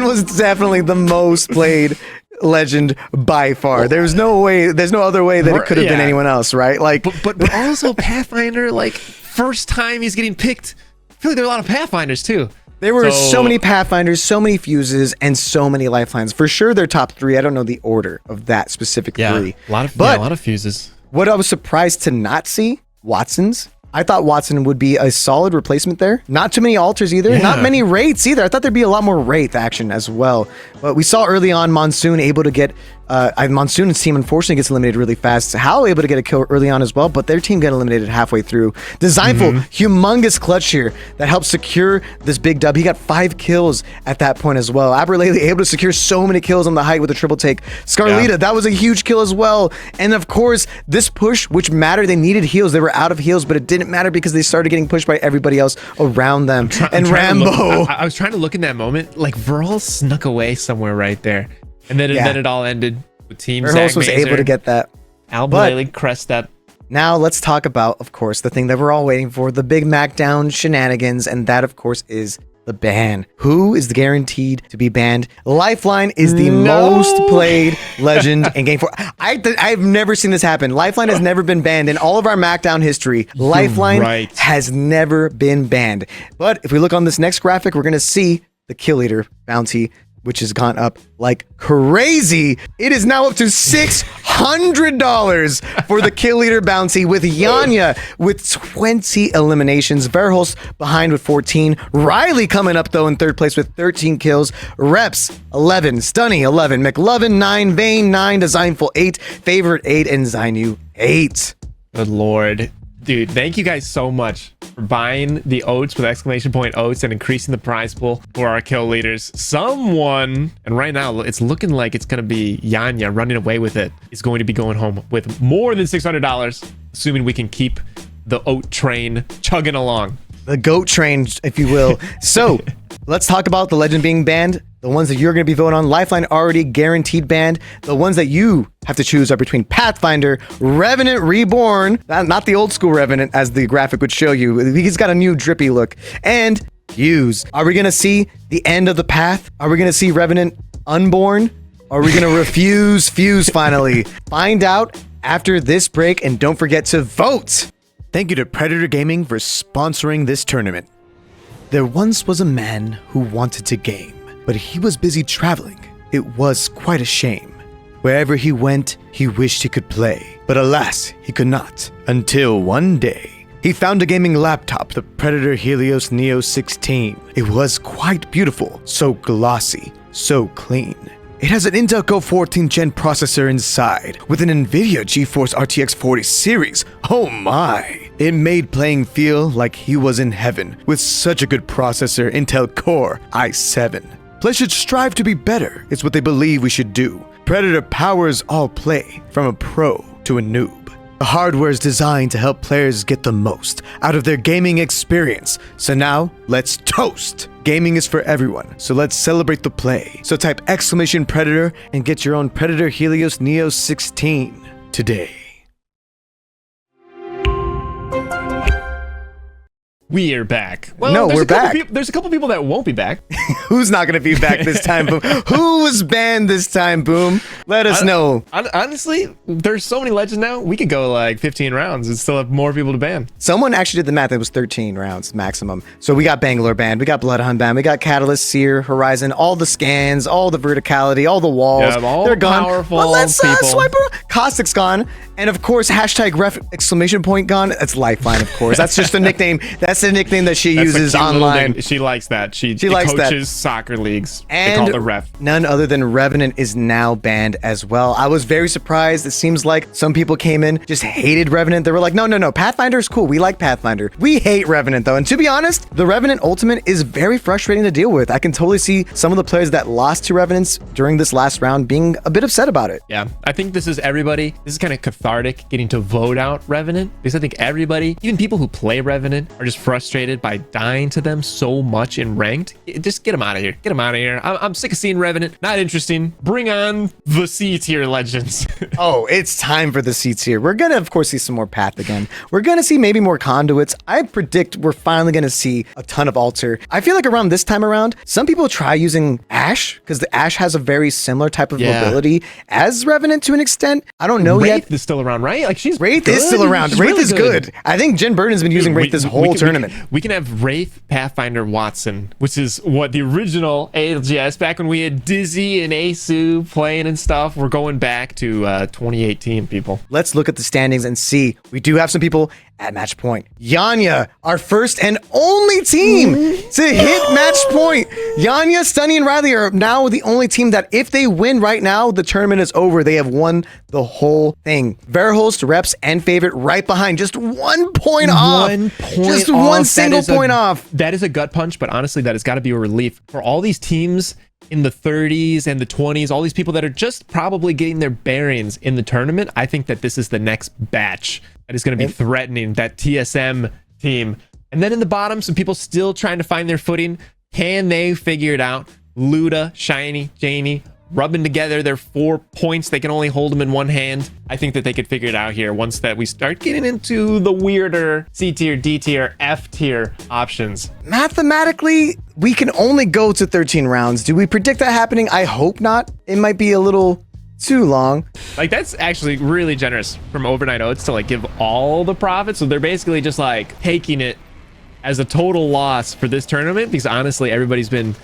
was definitely the most played legend by far. There's no other way that it could have been anyone else, right? Like, but also Pathfinder, like first time he's getting picked. I feel like there are a lot of Pathfinders too. There were so many Pathfinders, so many fuses, and so many lifelines. For sure, they're top 3. I don't know the order of that specific 3. A lot of fuses. What I was surprised to not see, Watson's. I thought Watson would be a solid replacement there. Not too many altars either. Yeah. Not many Wraiths either. I thought there'd be a lot more Wraith action as well. But we saw early on Monsoon able to get... Monsoon's team unfortunately gets eliminated really fast. Howl able to get a kill early on as well, but their team got eliminated halfway through. Designful, humongous clutch here that helped secure this big dub. He got 5 kills at that point as well. Abralele able to secure so many kills on the height with a triple take. Scarlita, that was a huge kill as well. And of course, this push, which mattered, they needed heals. They were out of heals, but it didn't matter because they started getting pushed by everybody else around them. And Rambo. I was trying to look in that moment, like Verl snuck away somewhere right there. And then it all ended with Team Zach Verhulst was able to get that. Albalele, Creststep. Now let's talk about, of course, the thing that we're all waiting for, the big Macdown shenanigans, and that, of course, is the ban. Who is guaranteed to be banned? Lifeline is the most played legend in Game 4. I've never seen this happen. Lifeline has never been banned in all of our Macdown history. Lifeline has never been banned. But if we look on this next graphic, we're going to see the Kill Leader bounty, which has gone up like crazy. It is now up to $600 for the Kill Leader bounty, with Yanya with 20 eliminations, Verhulst behind with 14, Riley coming up though in 3rd place with 13 kills, Reps 11, Stunny 11, McLovin 9, Vayne 9, Designful 8, Favorite 8, and Zainu 8. Good lord. Dude, thank you guys so much for buying the oats with exclamation point oats and increasing the prize pool for our kill leaders. Someone, and right now it's looking like it's going to be Yanya running away with it, is going to be going home with more than $600, assuming we can keep the oat train chugging along. The goat train, if you will. So let's talk about the legend being banned. The ones that you're going to be voting on. Lifeline already guaranteed banned. The ones that you have to choose are between Pathfinder, Revenant Reborn, not the old school Revenant as the graphic would show you. He's got a new drippy look. And Fuse. Are we going to see the end of the path? Are we going to see Revenant Unborn? Are we gonna refuse fuse finally? Find out after this break, and don't forget to vote! Thank you to Predator Gaming for sponsoring this tournament. There once was a man who wanted to game, but he was busy traveling. It was quite a shame. Wherever he went, he wished he could play, but alas, he could not. Until one day, he found a gaming laptop, the Predator Helios Neo 16. It was quite beautiful, so glossy, so clean. It has an Intel Core 14th Gen processor inside, with an NVIDIA GeForce RTX 40 series. Oh my! It made playing feel like he was in heaven, with such a good processor, Intel Core i7. Players should strive to be better, it's what they believe we should do. Predator powers all play, from a pro to a noob. The hardware is designed to help players get the most out of their gaming experience. So now, let's toast! Gaming is for everyone, so let's celebrate the play. So type !Predator and get your own Predator Helios Neo 16 today. We are back. Well, No, we're back. There's a couple people that won't be back. Who's not going to be back this time, Boom? Who was banned this time, Boom? Let us know. Honestly, there's so many legends now. We could go like 15 rounds and still have more people to ban. Someone actually did the math. It was 13 rounds maximum. So we got Bangalore banned, we got Bloodhound banned, we got Catalyst, Seer, Horizon, all the scans, all the verticality, all the walls. Yeah, all they're gone. powerful Well, let's people. swipe around. Caustic's gone. And of course, #ref gone. That's Lifeline, of course. That's just a nickname. That's the nickname that she That's a uses cute little online. thing. She likes that. She likes that. coaches soccer leagues. They And call the ref. none other than Revenant is now banned as well. I was very surprised. It seems like some people came in, just hated Revenant. They were like, no, Pathfinder is cool. We like Pathfinder. We hate Revenant though. And to be honest, the Revenant Ultimate is very frustrating to deal with. I can totally see some of the players that lost to Revenants during this last round being a bit upset about it. Yeah, I think this is everybody. This is kind of cathartic getting to vote out Revenant, because I think everybody, even people who play Revenant, are just frustrated by dying to them so much in ranked. Just get them out of here. Get them out of here. I'm sick of seeing Revenant. Not interesting. Bring on the C tier legends. Oh, it's time for the seats here. We're gonna, of course, see some more Path again. We're gonna see maybe more Conduits. I predict we're finally gonna see a ton of Altar. I feel like around this time around, some people try using Ash, because the Ash has a very similar type of mobility as Revenant to an extent. I don't know yet. Wraith is still around, right? Like she's Wraith good. is still around. She's Wraith really is good. I think Jen Burden's been using Wraith this whole tournament. We can have Wraith, Pathfinder, Watson, which is what the original ALGS, back when we had Dizzy and Asu playing and stuff. We're going back to 2018, people. Let's look at the standings and see. We do have some people at match point. Yanya, our first and only team to hit match point. Yanya, Stunny, and Riley are now the only team that if they win right now, the tournament is over. They have won the whole thing. Verholst, Reps, and Favorite right behind. Just 1 point off. 1 point Just off. one single point off. That is a gut punch, but honestly, that has got to be a relief for all these teams in the 30s and the 20s, all these people that are just probably getting their bearings in the tournament. I think that this is the next batch that is going to be threatening that TSM team. And then in the bottom, some people still trying to find their footing. Can they figure it out? Luda, Shiny, Janie, rubbing together their 4 points. They can only hold them in one hand. I think that they could figure it out here once that we start getting into the weirder C tier, D tier, F tier options. Mathematically, we can only go to 13 rounds. Do we predict that happening? I hope not. It might be a little too long. Like, that's actually really generous from Overnight Oats to like give all the profits. So they're basically just like taking it as a total loss for this tournament, because honestly, everybody's been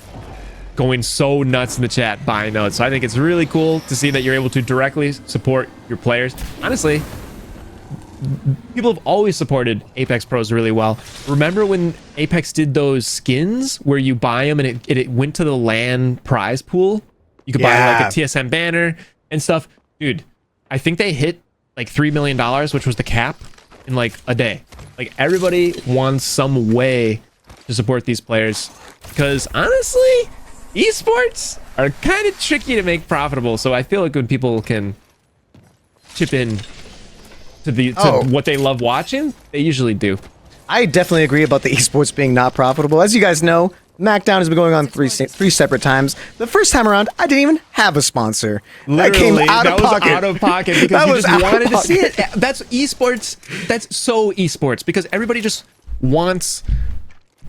going so nuts in the chat buying notes. So I think it's really cool to see that you're able to directly support your players. Honestly, people have always supported Apex Pros really well. Remember when Apex did those skins where you buy them and it went to the LAN prize pool? You could buy like a TSM banner and stuff. Dude, I think they hit like $3 million, which was the cap, in like a day. Like, everybody wants some way to support these players, because honestly, esports are kind of tricky to make profitable. So I feel like when people can chip in to what they love watching, they usually do. I definitely agree about the esports being not profitable. As you guys know, Macdown has been going on three separate times. The first time around, I didn't even have a sponsor. That came out of pocket. Out of pocket because you just wanted to see it. That's esports. That's so esports, because everybody just wants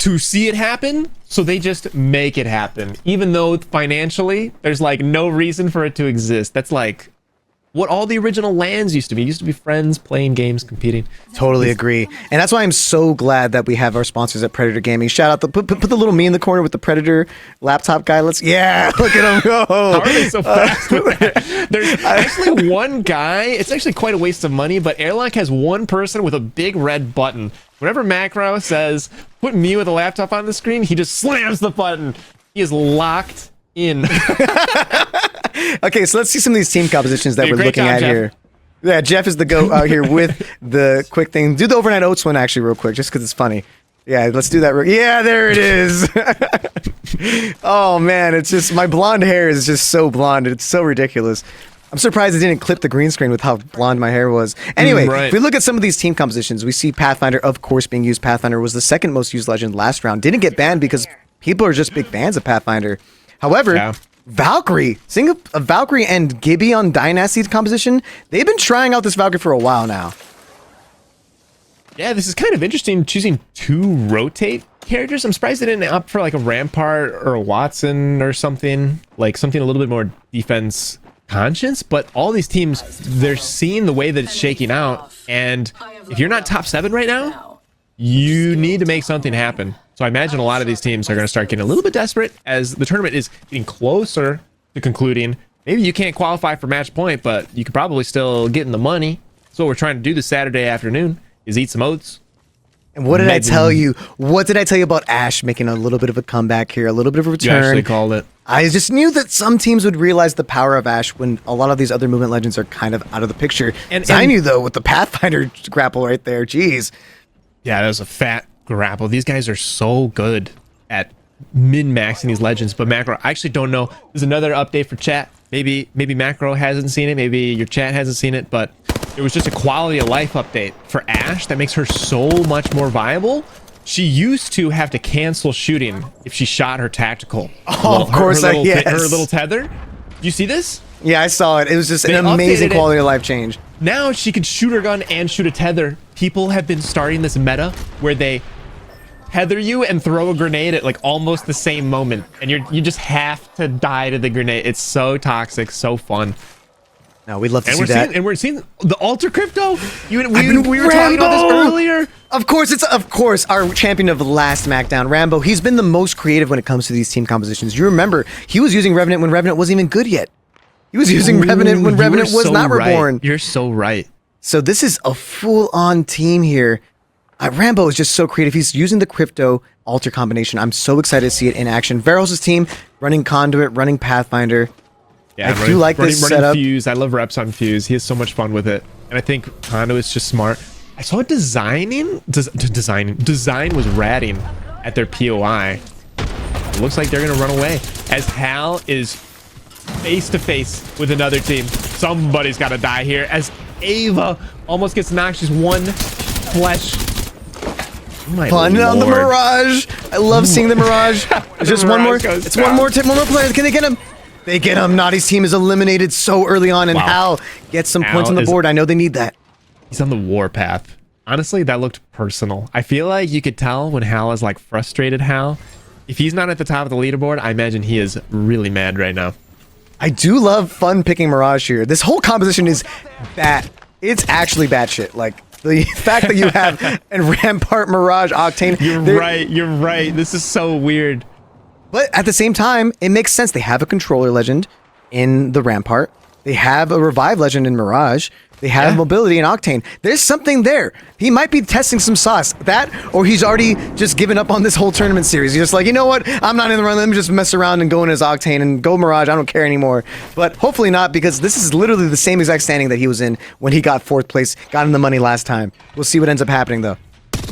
to see it happen, so they just make it happen, even though financially there's like no reason for it to exist. That's like what all the original lands used to be. It used to be friends playing games, competing. Totally agree. And that's why I'm so glad that we have our sponsors at Predator Gaming. Shout out, put the little me in the corner with the Predator laptop guy. Look at him go. How are they so fast with that? There's actually one guy. It's actually quite a waste of money, but Airlock has one person with a big red button. Whenever Macro says, put me with a laptop on the screen, he just slams the button. He is locked in. Okay, so let's see some of these team compositions that we're looking at here. Yeah, Jeff is the goat out here with the quick thing. Do the overnight oats one actually real quick, just because it's funny. Yeah, let's do that. Yeah, there it is. Oh, man, it's just, my blonde hair is just so blonde. It's so ridiculous. I'm surprised it didn't clip the green screen with how blonde my hair was. Anyway, if we look at some of these team compositions, we see Pathfinder, of course, being used. Pathfinder was the second most used legend last round. Didn't get banned because people are just big fans of Pathfinder. However, Valkyrie, seeing a Valkyrie and Gibby on Dynasty composition, they've been trying out this Valkyrie for a while now. Yeah, this is kind of interesting, choosing 2 rotate characters. I'm surprised they didn't opt for like a Rampart or a Watson or something, like something a little bit more defense conscious. But all these teams, they're seeing the way that it's shaking out, and if you're not top 7 right now, you need to make something happen. So I imagine a lot of these teams are going to start getting a little bit desperate as the tournament is getting closer to concluding. Maybe you can't qualify for match point, but you could probably still get in the money. So what we're trying to do this Saturday afternoon is eat some oats. And what did I tell you? What did I tell you about Ash making a little bit of a comeback here, a little bit of a return? You actually called it. I just knew that some teams would realize the power of Ash when a lot of these other movement legends are kind of out of the picture. And I knew, though, with the Pathfinder grapple right there, jeez. Yeah, that was a fat grapple. These guys are so good at min-maxing these legends. But Macro, I actually don't know. There's another update for chat. Maybe Macro hasn't seen it. Maybe your chat hasn't seen it. But it was just a quality of life update for Ash that makes her so much more viable. She used to have to cancel shooting if she shot her tactical. Oh, of course, her yes. little tether. You see this? Yeah, I saw it. It was just an amazing quality of life change. Now she can shoot her gun and shoot a tether. People have been starting this meta where they tether you and throw a grenade at like almost the same moment, and you just have to die to the grenade. It's so toxic, so fun. No, we'd love to see that. And we're seeing the Alter Crypto. We were talking about this earlier. Of course, our champion of the last Smackdown, Rambo. He's been the most creative when it comes to these team compositions. You remember, he was using Revenant when Revenant wasn't even good yet. He was using Revenant when Revenant was not reborn. You're so right. So this is a full-on team here. Rambo is just so creative. He's using the Crypto Alter combination. I'm so excited to see it in action. Veros' team running Conduit, running Pathfinder. Yeah, I do like this setup. Fuse. I love reps on Fuse. He has so much fun with it. And I think Conduit's just smart. I saw it design was ratting at their POI. It looks like they're going to run away as Hal is face to face with another team. Somebody's got to die here as Ava almost gets knocked. She's one flesh. Fun on the Mirage. I love seeing the Mirage. It's just one more. It's one more player. Can they get him? They get him. Naughty's team is eliminated so early on, and Hal gets some points on the board. I know they need that. He's on the warpath. Honestly, that looked personal. I feel like you could tell when Hal is like frustrated. Hal, if he's not at the top of the leaderboard, I imagine he is really mad right now. I do love fun picking Mirage here. This whole composition is bad. It's actually bad shit. Like the fact that you have and Rampart, Mirage, Octane. You're right. This is so weird. But at the same time, it makes sense. They have a controller legend in the Rampart. They have a revive legend in Mirage. They have mobility in Octane. There's something there. He might be testing some sauce. That, or he's already just given up on this whole tournament series. He's just like, you know what? I'm not in the run. Let me just mess around and go in his Octane and go Mirage. I don't care anymore. But hopefully not, because this is literally the same exact standing that he was in when he got 4th place, got in the money last time. We'll see what ends up happening, though.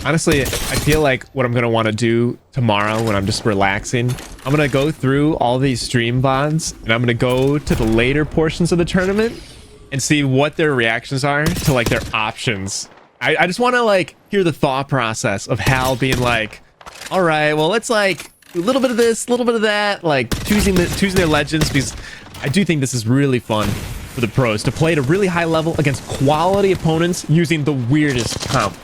Honestly, I feel like what I'm going to want to do tomorrow when I'm just relaxing, I'm going to go through all these stream VODs, and I'm going to go to the later portions of the tournament and see what their reactions are to like their options. I just want to like hear the thought process of Hal being like, all right, well, let's like do a little bit of this, a little bit of that, like choosing their legends, because I do think this is really fun for the pros to play at a really high level against quality opponents using the weirdest comp.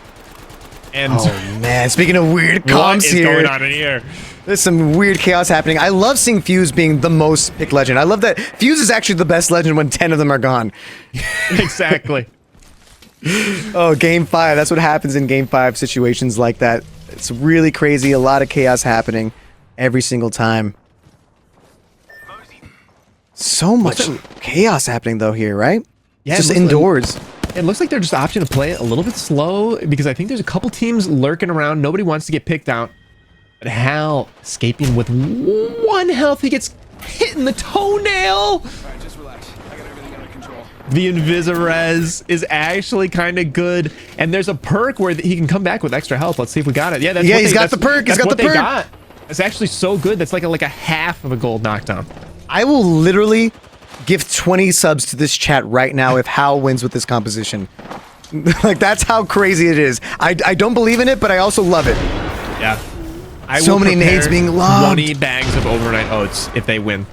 And Oh man, speaking of weird what comps is here, going on in here? there's some weird chaos happening. I love seeing Fuse being the most picked legend. I love that Fuse is actually the best legend when 10 of them are gone. Exactly. Oh, game 5. That's what happens in game 5 situations like that. It's really crazy. A lot of chaos happening every single time. So much chaos happening though here, right? Yeah, Just it looks indoors. It looks like they're just opting to play it a little bit slow because I think there's a couple teams lurking around. Nobody wants to get picked out. But Hal escaping with 1 health. He gets hit in the toenail. All right, just relax. I got everything under control. The Invisores is actually kind of good. And there's a perk where he can come back with extra health. Let's see if we got it. Yeah, that's Yeah, what he's got the perk. He's got the perk. Got. It's actually so good. That's like a half of a gold knockdown. I will literally give 20 subs to this chat right now if Hal wins with this composition. Like, that's how crazy it is. I don't believe in it, but I also love it. Yeah. I So will many prepare nades being lobbed. 20 bags of overnight oats if they win.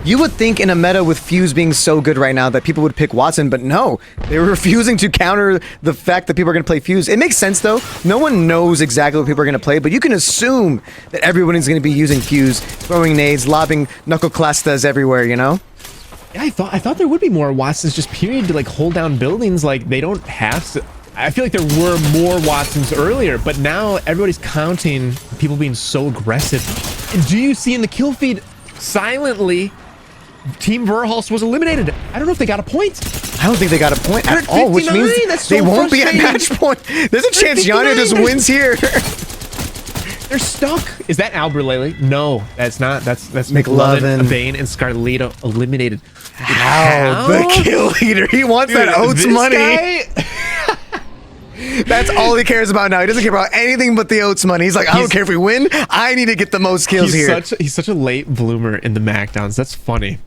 You would think in a meta with Fuse being so good right now that people would pick Watson, but no. They're refusing to counter the fact that people are going to play Fuse. It makes sense, though. No one knows exactly what people are going to play, but you can assume that everyone is going to be using Fuse, throwing nades, lobbing knuckleclastas everywhere, you know? Yeah, I thought there would be more Watsons just period to like hold down buildings. Like they don't have to. I feel like there were more Watsons earlier, but now everybody's counting people being so aggressive. And do you see in the kill feed silently, Team Verhulst was eliminated. I don't know if they got a point. I don't think they got a point at all, which means That's so they won't be at match point. There's a chance Yanya just wins here. They're stuck. Is that Alberlele? No, that's not. That's McLovin. Vayne, and Scarlito eliminated. How? The kill leader. He wants that Oats this money. guy- That's all he cares about now. He doesn't care about anything but the Oats money. He's like, I don't care if we win. I need to get the most kills here. He's such a late bloomer in the Macdowns. That's funny.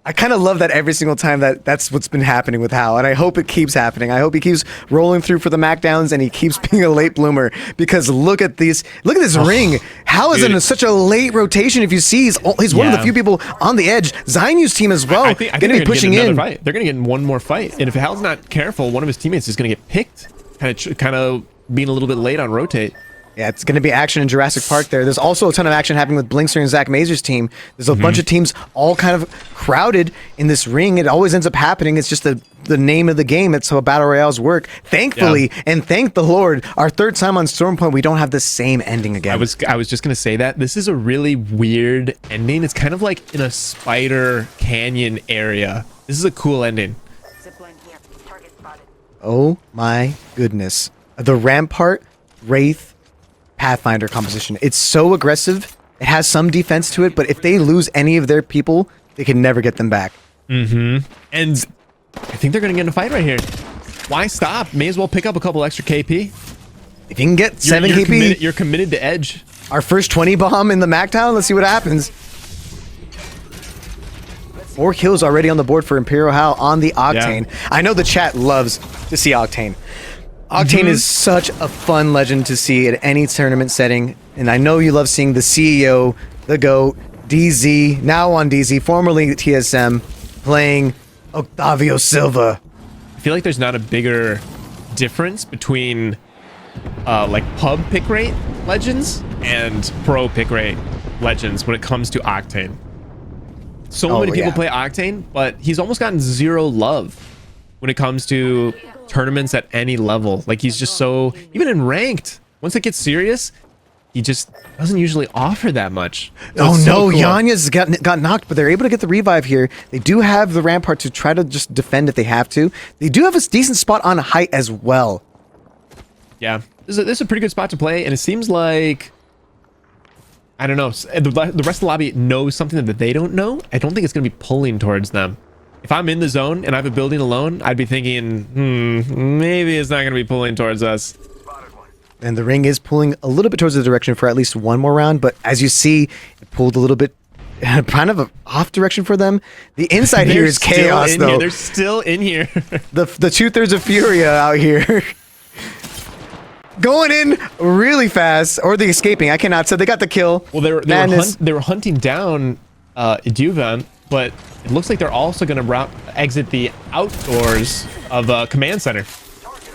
I kind of love that every single time that's what's been happening with Hal, and I hope it keeps happening. I hope he keeps rolling through for the Macdowns and he keeps being a late bloomer because look at this ring. Hal is in such a late rotation. If you see, he's one of the few people on the edge. Zainu's team as well. I think going to be pushing in. Fight. They're going to get in one more fight, and if Hal's not careful, one of his teammates is going to get picked. Kind of being a little bit late on rotate. Yeah, it's going to be action in Jurassic Park there. There's also a ton of action happening with Blinkster and Zach Mazur's team. There's a bunch of teams all kind of crowded in this ring. It always ends up happening. It's just the name of the game. It's how Battle Royales work. Thankfully, and thank the Lord, our third time on Storm Point, we don't have the same ending again. I was just going to say that. This is a really weird ending. It's kind of like in a spider canyon area. This is a cool ending. Zipline here. Target spotted. Oh my goodness. The Rampart, Wraith, Pathfinder composition. It's so aggressive. It has some defense to it, but if they lose any of their people, they can never get them back. And I think they're going to get in a fight right here. Why stop? May as well pick up a couple extra KP. If you can get 7 KP, you're committed to edge. our first 20 bomb in the Mactown, let's see what happens. 4 kills already on the board for Imperial Hal on the Octane. Yeah. I know the chat loves to see Octane. Octane is such a fun legend to see at any tournament setting, and I know you love seeing the CEO, the GOAT, DZ, now on DZ, formerly TSM, playing Octavio Silva. I feel like there's not a bigger difference between like pub pick rate legends and pro pick rate legends when it comes to Octane. So many people play Octane, but he's almost gotten 0 love when it comes to tournaments at any level. Like he's just so, even in ranked, once it gets serious, he just doesn't usually offer that much. So oh no, cool. Yanya's got knocked, but they're able to get the revive here. They do have the Rampart to try to just defend if they have to. They do have a decent spot on height as well. Yeah, this is a pretty good spot to play, and it seems like, I don't know, the rest of the lobby knows something that they don't know. I don't think it's going to be pulling towards them. If I'm in the zone and I have a building alone, I'd be thinking, maybe it's not going to be pulling towards us. And the ring is pulling a little bit towards the direction for at least one more round, but as you see, it pulled a little bit kind of a off direction for them. The inside here is chaos, though. They're still in here. The 2/3 of Furia out here. Going in really fast, or the escaping. I cannot say. They got the kill. Well, they were hunting down Duvan, but it looks like they're also going to exit the outdoors of Command Center.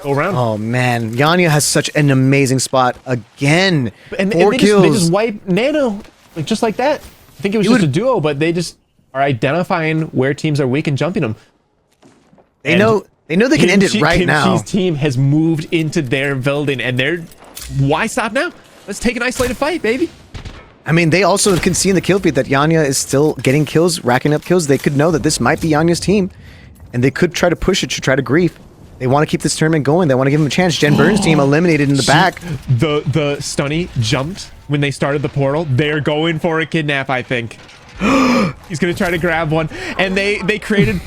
Go around. Oh man, Yanya has such an amazing spot again. And 4 they kills. just wipe Nano, like just like that. I think it was just a duo, but they just are identifying where teams are weak and jumping them. They know they can end it right now. Kimchi's team has moved into their building, and they're why stop now? Let's take an isolated fight, baby. I mean, they also can see in the kill feed that Yanya is still getting kills, racking up kills. They could know that this might be Yanya's team, and they could try to push it to try to grief. They want to keep this tournament going. They want to give him a chance. Jen Burns' team eliminated in the back. The Stunny jumped when they started the portal. They're going for a kidnap, I think. He's gonna try to grab one, and they created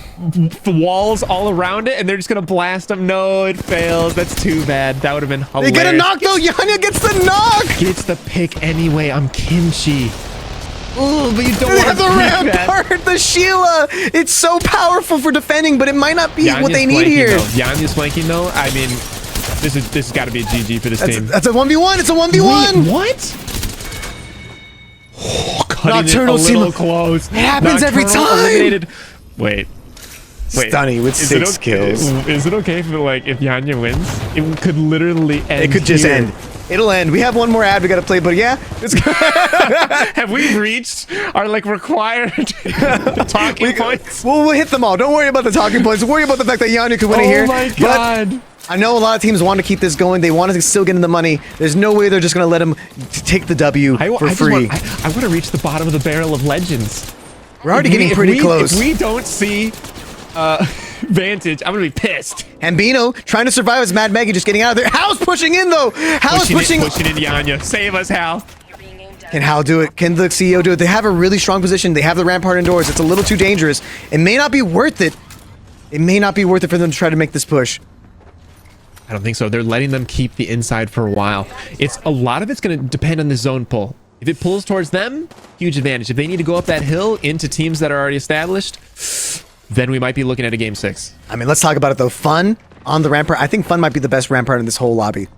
walls all around it, and they're just gonna blast them. No, it fails. That's too bad. That would have been hilarious. They get a knock though. Yanya gets the knock. Gets the pick anyway. I'm Kimchi. Ooh, but you don't They want have to the pick that. Rampart, the Sheila. It's so powerful for defending, but it might not be what Yanya's they need flanking, here. though. Yanya's flanking though. I mean, this has got to be a GG for this team. That's a 1v1. It's a 1v1. Wait, what? Cutting Nocturnal it a little seem- close. It happens every Nocturnal time. eliminated. Wait. Stunny with Is it 6 okay- kills. Is it okay if if Yanya wins? It could literally end. It could just here. end. It'll end. We have one more ad we gotta play, but yeah, it's Have we reached our required talking points? we'll hit them all. Don't worry about the talking points. Worry about the fact that Yanya could win it here. Oh my But god. I know a lot of teams want to keep this going. They want to still get in the money. There's no way they're just gonna let him take the W for free. I want to reach the bottom of the barrel of legends. We're already getting pretty close. If we don't see Vantage, I'm gonna be pissed. Hambino trying to survive as Mad Maggie just getting out of there. Hal's pushing in though. Hal is pushing. Pushing in Yanya. Save us, Hal. Can Hal do it? Can the CEO do it? They have a really strong position. They have the Rampart indoors. It's a little too dangerous. It may not be worth it. It may not be worth it for them to try to make this push. I don't think so. They're letting them keep the inside for a while. A lot of it's going to depend on the zone pull. If it pulls towards them, huge advantage. If they need to go up that hill into teams that are already established, then we might be looking at a game 6. I mean, let's talk about it though. Fun on the Rampart. I think Fun might be the best Rampart in this whole lobby.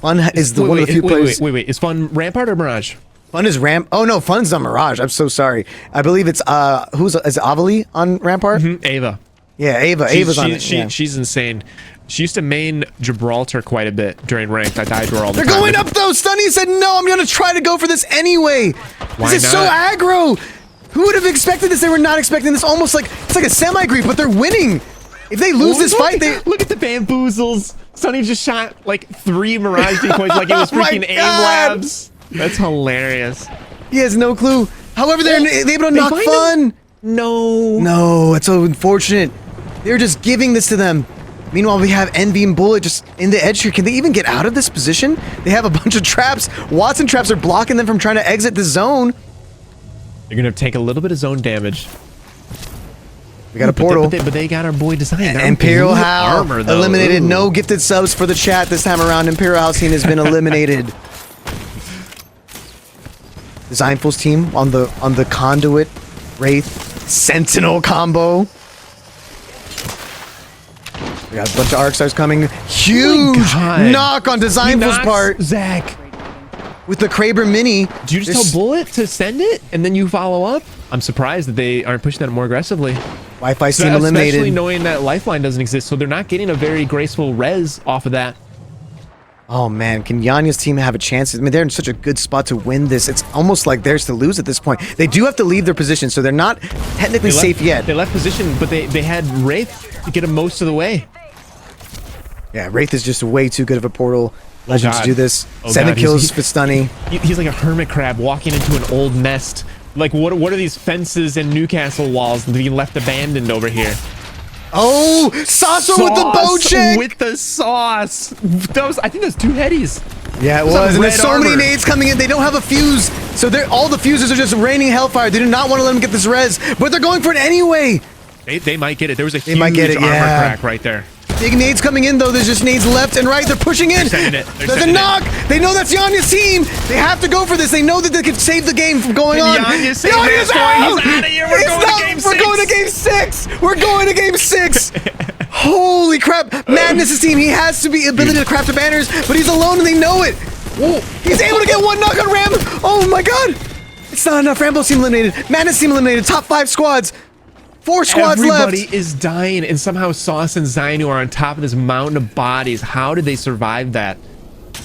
Fun is one of the few players. Wait. Is Fun Rampart or Mirage? Fun is Oh no, Fun's on Mirage. I'm so sorry. I believe it's is Avali on Rampart? Ava. Yeah, Ava. Ava's on it. Yeah. She's insane. She used to main Gibraltar quite a bit during ranked. I died to her all the They're time. going up though. Stunny said no. I'm gonna try to go for this anyway. Why This is so not? aggro. Who would have expected this? They were not expecting this. Almost like it's like a semi-grief, but they're winning. If they lose this fight, they look at the bamboozles. Sonny just shot like 3 Mirage decoys like it was Oh my freaking aim God. labs. That's hilarious. he has no clue. However, they're able to knock find Fun. No. No, it's so unfortunate. They're just giving this to them. Meanwhile, we have Envy and Bullet just in the edge here. Can they even get out of this position? They have a bunch of traps. Watson traps are blocking them from trying to exit the zone. They're gonna take a little bit of zone damage. We got a portal. But they got our boy designed. Imperial Hal armor, though. eliminated. Ooh. No gifted subs for the chat this time around. Imperial Hal team has been eliminated. Designful's team on the Conduit Wraith Sentinel combo. We got a bunch of arc stars coming. Huge God. knock on Designful's part Zach. with the Kraber Mini. Do you just tell Bullet to send it and then you follow up? I'm surprised that they aren't pushing that more aggressively. Wi-Fi team eliminated. Especially knowing that Lifeline doesn't exist, so they're not getting a very graceful res off of that. Oh man, can Yanya's team have a chance? I mean, they're in such a good spot to win this. It's almost like theirs to lose at this point. They do have to leave their position, so they're not technically safe yet. They left position, but they had Wraith to get them most of the way. Yeah, Wraith is just way too good of a portal legend to God. do this. Oh, 7 God. kills for Stunny. He's like a hermit crab walking into an old nest. Like, what are these fences and Newcastle walls being left abandoned over here? Oh, Sasso with the bow check! With the sauce. I think those 2 headies. Yeah, it Those was. have And there's red so many armor. nades coming in. They don't have a fuse. So all the fuses are just raining hellfire. They do not want to let them get this res, but they're going for it anyway. They might get it. There was a huge might get it, armor yeah. crack right there. Big nades coming in, though. There's just nades left and right. They're pushing in. They're sending it. They're There's a sending it. knock. They know that's Yanya's team. They have to go for this. They know that they can save the game from going on. Yanya saved Yanya's it. out. He's outta here. We're He's going to not- game We're 6. going to game 6. We're going to game 6. Holy crap. Madness's team. He has to be ability to craft the banners, but he's alone and they know it. Whoa. He's able to get 1 knock on Ram. Oh my god. It's not enough. Rambo's team eliminated. Madness team eliminated. Top 5 squads. 4 squads Everybody left. is dying, and somehow Sauce and Zainu are on top of this mountain of bodies. How did they survive that?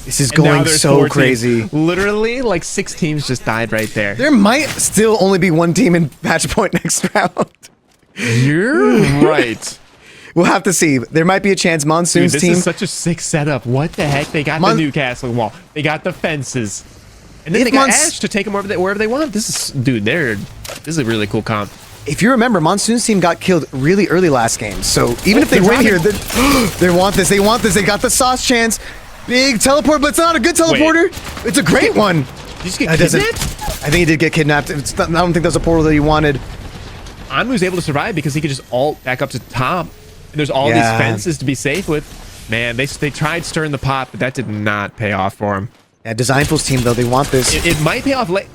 This is And now going there's so 4 teams. crazy. Literally, like 6 teams just died right there. There might still only be 1 team in match point next round. You're right. We'll have to see. There might be a chance Dude, Monsoon's this team. is such a sick setup. What the heck? They got the Newcastle wall. They got the fences. And then If they got Mons- Ash to take them wherever they want. This is, dude, this is a really cool comp. If you remember, Monsoon's team got killed really early last game. So even if they win here, they want this. They want this. They got the sauce chance. Big teleport, but it's not a good teleporter. It's a great one. Did you just get It doesn't- kidnapped? I think he did get kidnapped. I don't think that was a portal that he wanted. Anu was able to survive because he could just ult back up to the top. And there's all these Yeah. fences to be safe with. Man, they tried stirring the pot, but that did not pay off for him. Yeah, Designful's team, though, they want this. It might pay off late.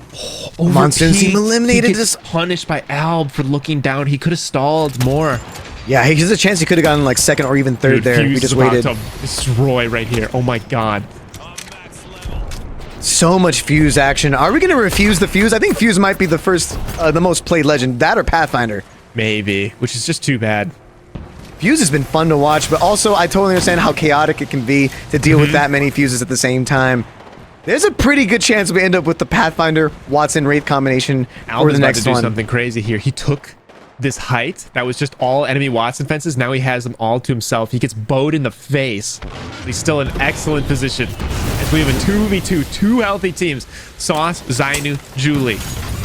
Oh, Monsoon's team eliminated he this. gets punished by Alb for looking down. He could have stalled more. Yeah, he has a chance he could have gotten like 2nd or even 3rd Dude, there. Fuse We is just about waited. to destroy right here. Oh my god. So much Fuse action. Are we going to refuse the Fuse? I think Fuse might be the first, the most played legend. That or Pathfinder. Maybe, which is just too bad. Fuse has been fun to watch, but also I totally understand how chaotic it can be to deal with that many Fuses at the same time. There's a pretty good chance we end up with the Pathfinder Watson Wraith combination Alb for is the about next to do one. something crazy here. He took this height that was just all enemy Watson fences. Now he has them all to himself. He gets bowed in the face. But he's still in excellent position. As we have a 2v2, 2 healthy teams. Sauce, Zainu, Julie.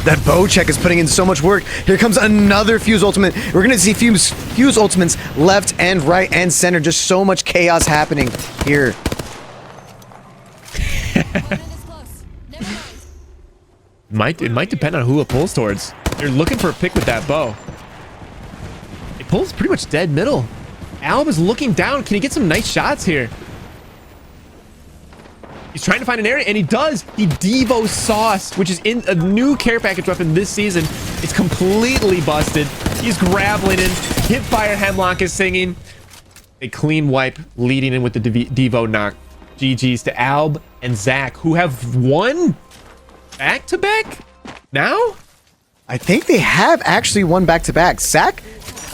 That bow check is putting in so much work. Here comes another Fuse ultimate. We're going to see Fuse ultimates left and right and center. Just so much chaos happening here. It might depend on who it pulls towards. They're looking for a pick with that bow. It pulls pretty much dead middle. Alb is looking down. Can he get some nice shots here? He's trying to find an area, and he does. He Devo Sauce, which is in a new care package weapon this season. It's completely busted. He's grappling in. Hipfire Hemlock is singing. A clean wipe, leading in with the Devo knock. GG's to Alb and Zach, who have won back-to-back now? I think they have actually won back-to-back. Zach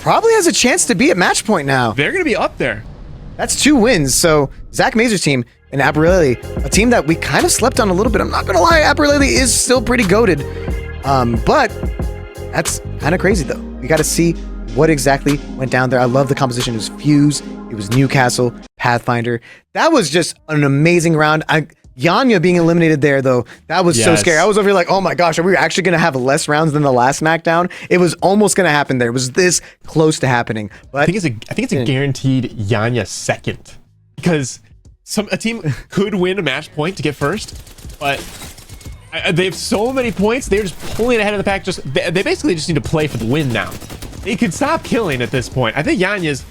probably has a chance to be at match point now. They're going to be up there. That's 2 wins. So Zach Mazur's team and Aberlele, a team that we kind of slept on a little bit. I'm not going to lie, Aberlele is still pretty goated. But that's kind of crazy, though. We got to see what exactly went down there. I love the composition. It was Fuse. It was Newcastle, Pathfinder. That was just an amazing round. Yanya being eliminated there, though, that was so Yes. scary. I was over here like, oh my gosh, are we actually going to have less rounds than the last SmackDown? It was almost going to happen there. It was this close to happening. But I think it's a guaranteed Yanya second, because a team could win a match point to get first, but they have so many points. They're just pulling ahead of the pack. They basically just need to play for the win now. They could stop killing at this point. I think Yanya's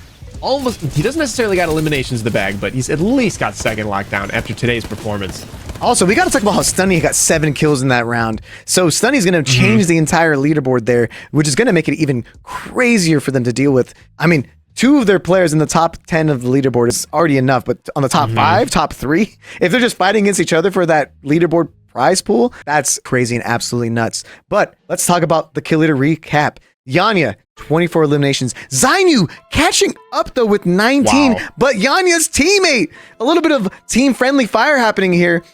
almost, he doesn't necessarily got eliminations in the bag, but he's at least got second lockdown after today's performance. also, we got to talk about how Stunny got 7 kills in that round. So Stunny's going to change the entire leaderboard there, which is going to make it even crazier for them to deal with. I mean, 2 of their players in the top 10 of the leaderboard is already enough, but on the top 5, top 3, if they're just fighting against each other for that leaderboard prize pool, that's crazy and absolutely nuts. But let's talk about the kill leader recap. Yanya, 24 eliminations. Zainu catching up though with 19, Wow. but Yanya's teammate. A little bit of team-friendly fire happening here.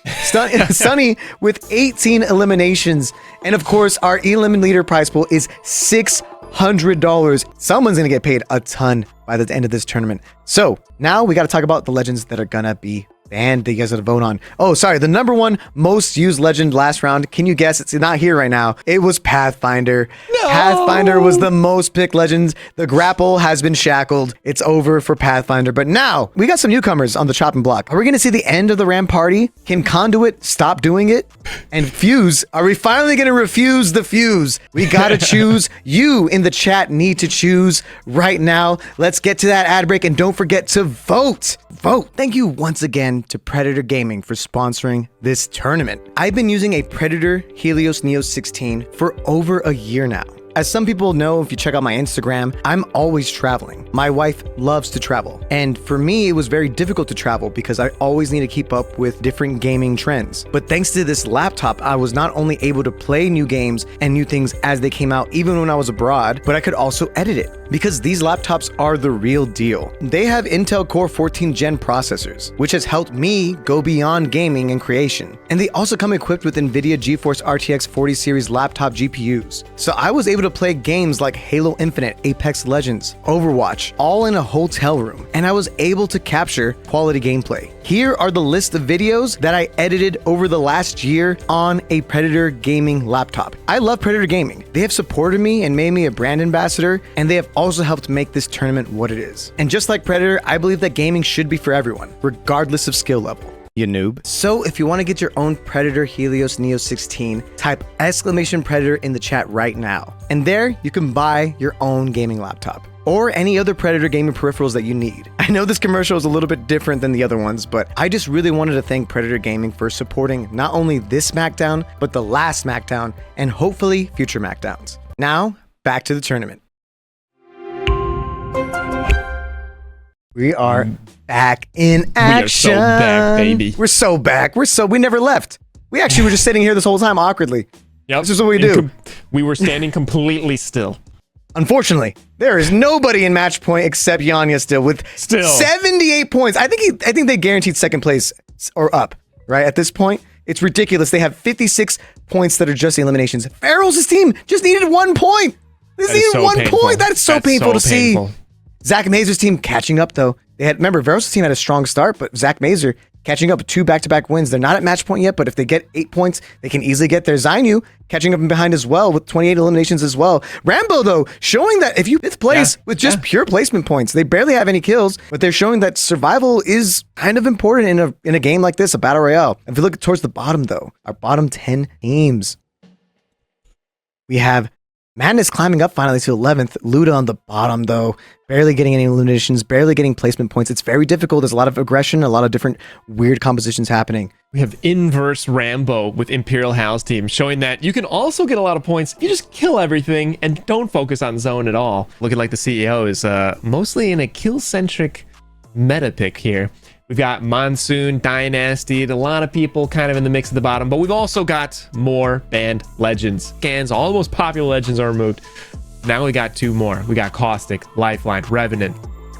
Sunny with 18 eliminations. And of course, our Elim leader prize pool is $600. Someone's gonna get paid a ton by the end of this tournament. So now we gotta talk about the legends that are gonna be banned that you guys gotta vote on. Oh, sorry, the number 1 most used legend last round. Can you guess? It's not here right now. It was Pathfinder. No! Pathfinder was the most picked legend. The grapple has been shackled. It's over for Pathfinder. But now we got some newcomers on the chopping block. Are we gonna see the end of the Ram party? Can Conduit stop doing it? And Fuse, are we finally gonna refuse the Fuse? We gotta choose. You in the chat need to choose right now. Let's get to that ad break, and don't forget to vote. Vote. Thank you once again to Predator Gaming for sponsoring this tournament. I've been using a Predator Helios Neo 16 for over a year now. As some people know, if you check out my Instagram, I'm always traveling. My wife loves to travel. And for me, it was very difficult to travel because I always need to keep up with different gaming trends. But thanks to this laptop, I was not only able to play new games and new things as they came out, even when I was abroad, but I could also edit it because these laptops are the real deal. They have Intel Core 14 Gen processors, which has helped me go beyond gaming and creation. And they also come equipped with NVIDIA GeForce RTX 40 series laptop GPUs. So I was able to play games like Halo Infinite, Apex Legends, Overwatch, all in a hotel room, and I was able to capture quality gameplay. Here are the list of videos that I edited over the last year on a Predator gaming laptop. I love Predator Gaming. They have supported me and made me a brand ambassador, and they have also helped make this tournament what it is. And just like Predator, I believe that gaming should be for everyone, regardless of skill level. You noob. So if you want to get your own Predator Helios Neo 16, type !Predator in the chat right now. And there you can buy your own gaming laptop or any other Predator gaming peripherals that you need. I know this commercial is a little bit different than the other ones, but I just really wanted to thank Predator Gaming for supporting not only this SmackDown, but the last SmackDown and hopefully future SmackDowns. Now, back to the tournament. We are back in action. We are so back, baby. We're so back. We never left. We actually were just sitting here this whole time awkwardly. Yep. This is what we do. We were standing completely still. Unfortunately, there is nobody in match point except Yanya still with 78 points. I think they guaranteed second place or up, right? At this point, it's ridiculous. They have 56 points that are just eliminations. Farrell's team just needed 1 point. They just needed 1 point. That's so painful to see. Zach Mazur's team catching up though. Remember, Veros' team had a strong start, but Zach Mazur catching up 2 back-to-back wins. They're not at match point yet, but if they get 8 points, they can easily get there. Zainu catching up in behind as well with 28 eliminations as well. Rambo, though, showing that if you 5th place with just pure placement points, they barely have any kills, but they're showing that survival is kind of important in a game like this, a battle royale. If you look towards the bottom, though, our bottom 10 teams, we have Madness climbing up finally to 11th. Luda on the bottom, though. Barely getting any eliminations, barely getting placement points. It's very difficult. There's a lot of aggression, a lot of different weird compositions happening. We have inverse Rambo with Imperial Hal's team, showing that you can also get a lot of points. You just kill everything and don't focus on zone at all. Looking like the CEO is mostly in a kill-centric meta pick here. We've got Monsoon, Dynasty, a lot of people kind of in the mix at the bottom, but we've also got more banned legends. Scans, all the most popular legends are removed. Now we got 2 more. We got Caustic, Lifeline, Revenant,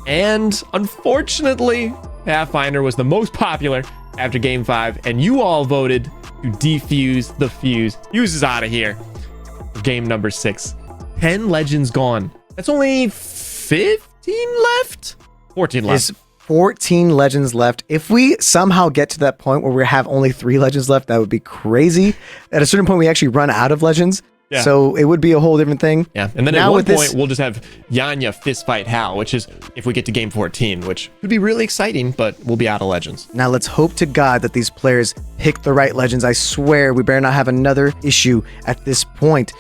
and unfortunately, Pathfinder was the most popular after Game 5, and you all voted to defuse the fuse. Fuse is out of here. Game number 6. 10 legends gone. That's only 15 left? 14 left. 14 legends left. If we somehow get to that point where we have only 3 legends left, that would be crazy. At a certain point, we actually run out of legends. Yeah. So it would be a whole different thing. Yeah. And then at one point, we'll just have Yanya fistfight Hal, which is if we get to game 14, which could be really exciting, but we'll be out of legends. Now let's hope to God that these players pick the right legends. I swear we better not have another issue at this point.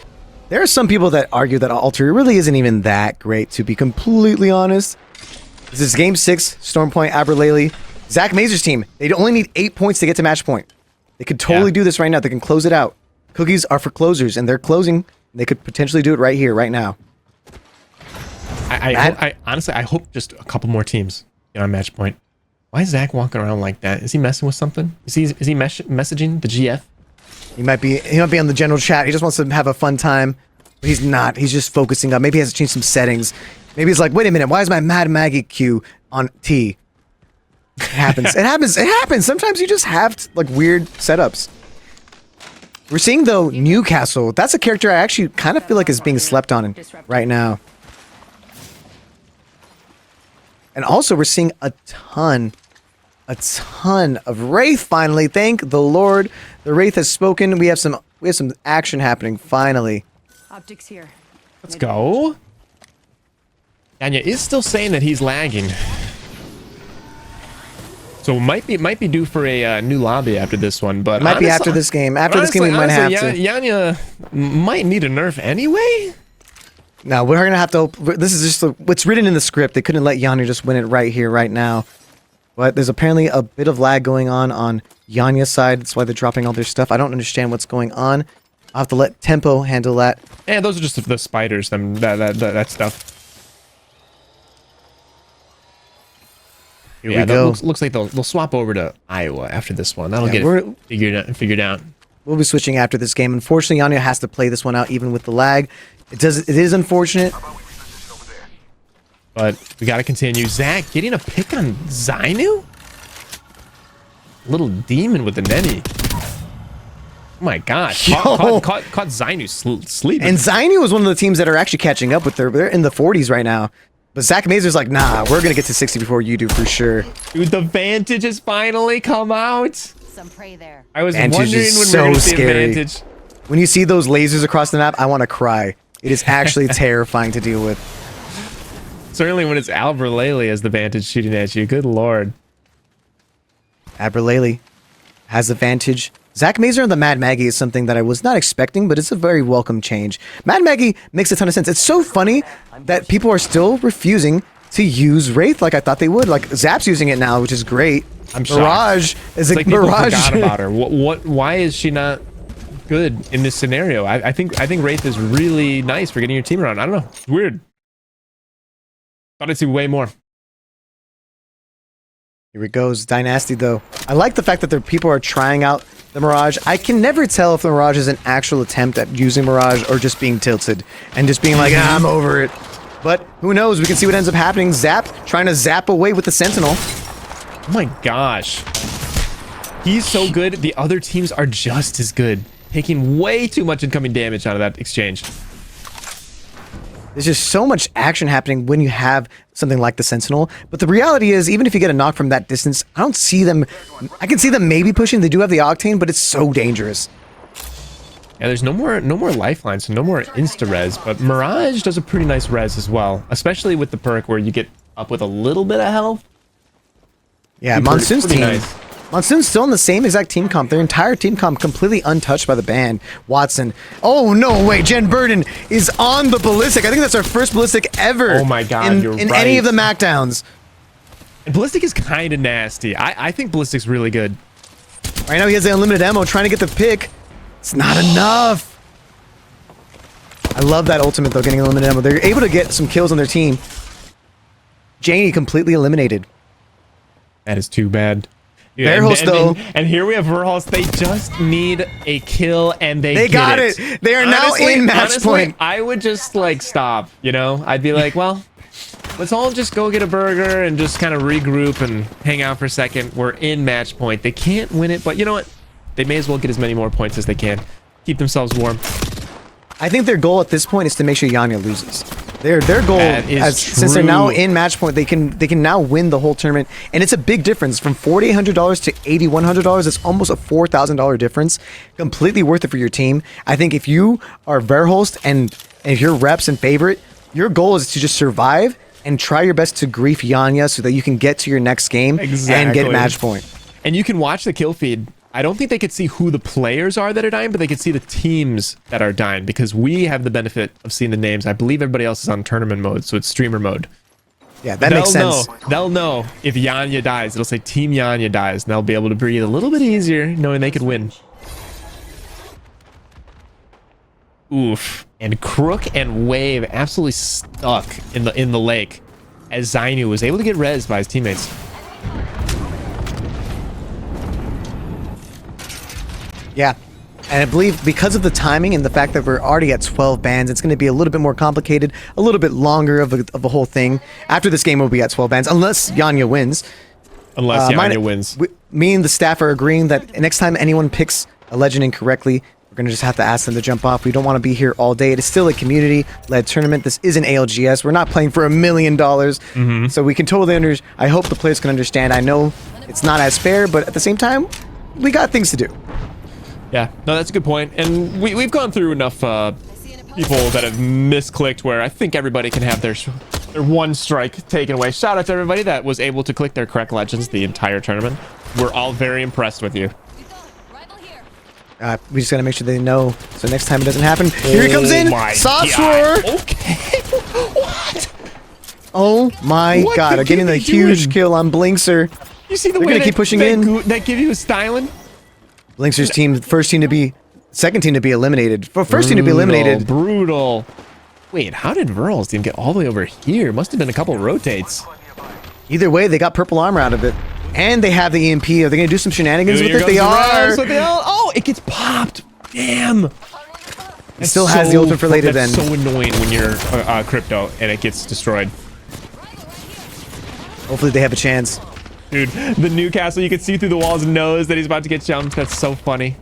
There are some people that argue that Alter really isn't even that great, to be completely honest. This is game 6, Stormpoint, Aberlele. Zach Mazur's team, they only need 8 points to get to match point. They could totally do this right now. They can close it out. Cookies are for closers, and they're closing. They could potentially do it right here, right now. I honestly, I hope just a couple more teams get on match point. Why is Zach walking around like that? Is he messing with something? Is he messaging the GF? He might be on the general chat. He just wants to have a fun time, but he's not. He's just focusing on. Maybe he has to change some settings. Maybe he's like, wait a minute, why is my Mad Maggie queue on T? It happens. It happens. Sometimes you just have like weird setups. We're seeing, though, Newcastle. That's a character I actually kind of feel like is being slept on right now. And also, we're seeing a ton of Wraith finally. Thank the Lord. The Wraith has spoken. We have some action happening finally. Optics here. Let's go. Anya is still saying that he's lagging. So might be due for a new lobby after this one, but it might be after this game. After this game, we might have to. Yanya might need a nerf anyway. No, we're gonna have to. This is just what's written in the script. They couldn't let Yanya just win it right here, right now. But there's apparently a bit of lag going on Yanya's side. That's why they're dropping all their stuff. I don't understand what's going on. I'll have to let Tempo handle that. Yeah, those are just the spiders, that stuff. Here Yeah, we that go. looks like they'll swap over to Iowa after this one. That'll get we're- it figured out. We'll be switching after this game. Unfortunately, Yanya has to play this one out even with the lag. It is unfortunate. But we got to continue. Zach getting a pick on Zainu? Little demon with the Nenny. Oh my gosh. Caught Zainu sleeping. And Zainu is one of the teams that are actually catching up with her. They're in the 40s right now. But Zach Mazur's like, nah, we're going to get to 60 before you do for sure. Dude, the Vantage has finally come out. Some prey there. I was Vantage wondering is when we so were going to see scary. a Vantage. When you see those lasers across the map, I want to cry. It is actually terrifying to deal with. Certainly when it's Albralele as the Vantage shooting at you. Good lord. Abralele has the Vantage. Zach Mazur and the Mad Maggie is something that I was not expecting, but it's a very welcome change. Mad Maggie makes a ton of sense. It's so funny that people are still refusing to use Wraith like I thought they would. Like Zap's using it now, which is great. I'm shocked. Mirage is It's like like people Mirage. forgot about her. Why is she not good in this scenario? I think Wraith is really nice for getting your team around. I don't know. It's weird. Thought I'd see way more. Here it goes. Dynasty though. I like the fact that the people are trying out the Mirage. I can never tell if the Mirage is an actual attempt at using Mirage or just being tilted and just being like, I'm over it. But who knows? We can see what ends up happening. Zap trying to zap away with the Sentinel. Oh my gosh. He's so good. The other teams are just as good. Taking way too much incoming damage out of that exchange. There's just so much action happening when you have something like the Sentinel. But the reality is, even if you get a knock from that distance, I don't see them. I can see them maybe pushing. They do have the Octane, but it's so dangerous. Yeah, there's no more lifelines, so no more insta-res, but Mirage does a pretty nice res as well, especially with the perk where you get up with a little bit of health. Yeah, Pretty Monsoon's team. nice. Monsoon's still in the same exact team comp. Their entire team comp completely untouched by the ban. Watson. Oh, no, wait. Jen Burden is on the Ballistic. I think that's our first Ballistic ever. Oh my God, you're in right. any of the Macdowns. And Ballistic is kind of nasty. I think Ballistic's really good. Right now he has the unlimited ammo trying to get the pick. It's not enough. I love that ultimate though, getting unlimited ammo. They're able to get some kills on their team. Janie completely eliminated. That is too bad. Verhulst, though. And here we have Verhulst. They just need a kill and they get got it. They are now in match point. I would just like stop, you know? I'd be like, well, let's all just go get a burger and just kind of regroup and hang out for a second. We're in match point. They can't win it, but you know what? They may as well get as many more points as they can. Keep themselves warm. I think their goal at this point is to make sure Yanya loses. Their goal, That is since they're now true. in match point, they can now win the whole tournament, and it's a big difference from $4,800 to $8,100. It's almost a $4,000 difference. Completely worth it for your team. I think if you are Verhulst and if you're reps and favorite, your goal is to just survive and try your best to grief Yanya so that you can get to your next game and Exactly. get match point. And you can watch the kill feed. I don't think they could see who the players are that are dying, but they could see the teams that are dying because we have the benefit of seeing the names. I believe everybody else is on tournament mode, so it's streamer mode. Yeah, that makes sense. They'll know if Yanya dies. It'll say Team Yanya dies, and they'll be able to breathe a little bit easier knowing they could win. Oof. And Crook and Wave absolutely stuck in the lake as Zainu was able to get rezzed by his teammates. Yeah. And I believe because of the timing and the fact that we're already at 12 bans, it's going to be a little bit more complicated, a little bit longer of a whole thing. After this game, we'll be at 12 bans, unless Yanya wins. Unless Yanya wins. Me and the staff are agreeing that next time anyone picks a legend incorrectly, we're going to just have to ask them to jump off. We don't want to be here all day. It is still a community-led tournament. This is an ALGS. We're not playing for $1 million. So we can totally I hope the players can understand. I know it's not as fair, but at the same time, we got things to do. Yeah, no, that's a good point. And we've gone through enough people that have misclicked where I think everybody can have their one strike taken away. Shout out to everybody that was able to click their correct legends the entire tournament. We're all very impressed with you. We just got to make sure they know, so next time it doesn't happen. Here he comes in! my Sauce God. Roar! Okay. What? Oh my What God, could I'm getting you a be huge doing? kill on Blinkser. You see the They're way gonna keep pushing in. that give you a styling? Blinkser's team, the first team to be second team to be eliminated. For first team to be eliminated. Brutal. Wait, how did Verl's team get all the way over here? Must have been a couple rotates. Either way, they got purple armor out of it. And they have the EMP. Are they going to do some shenanigans with it? They are. Oh, it gets popped. Damn. It still has the ultimate for later then. That's so annoying when you're crypto and it gets destroyed. Hopefully they have a chance. Dude, the Newcastle, you can see through the walls and knows that he's about to get jumped. That's so funny.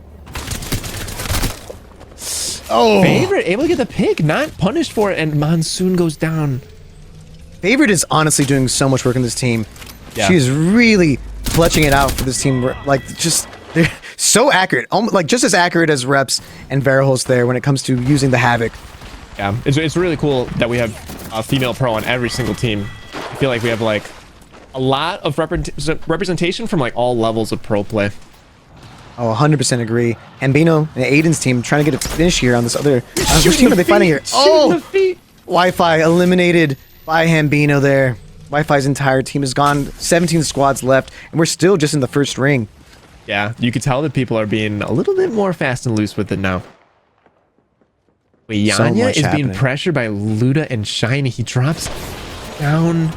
Oh. Favorite able to get the pick, not punished for it, and Monsoon goes down. Favorite is honestly doing so much work on this team. Yeah. She's really clutching it out for this team. Like, just, they're so accurate. Like, just as accurate as Reps and Verhost there when it comes to using the Havoc. Yeah, it's really cool that we have a female pro on every single team. I feel like we have, like, a lot of representation from, like, all levels of pro play. Oh, 100% agree. Ambino and Aiden's team trying to get a finish here on this other... which team are they fighting here? Oh! Wi-Fi eliminated by Hambino there. Wi-Fi's entire team is gone. 17 squads left, and we're still just in the first ring. Yeah, you could tell that people are being a little bit more fast and loose with it now. Wait, Yanya is being pressured by Luda and Shiny. He drops down.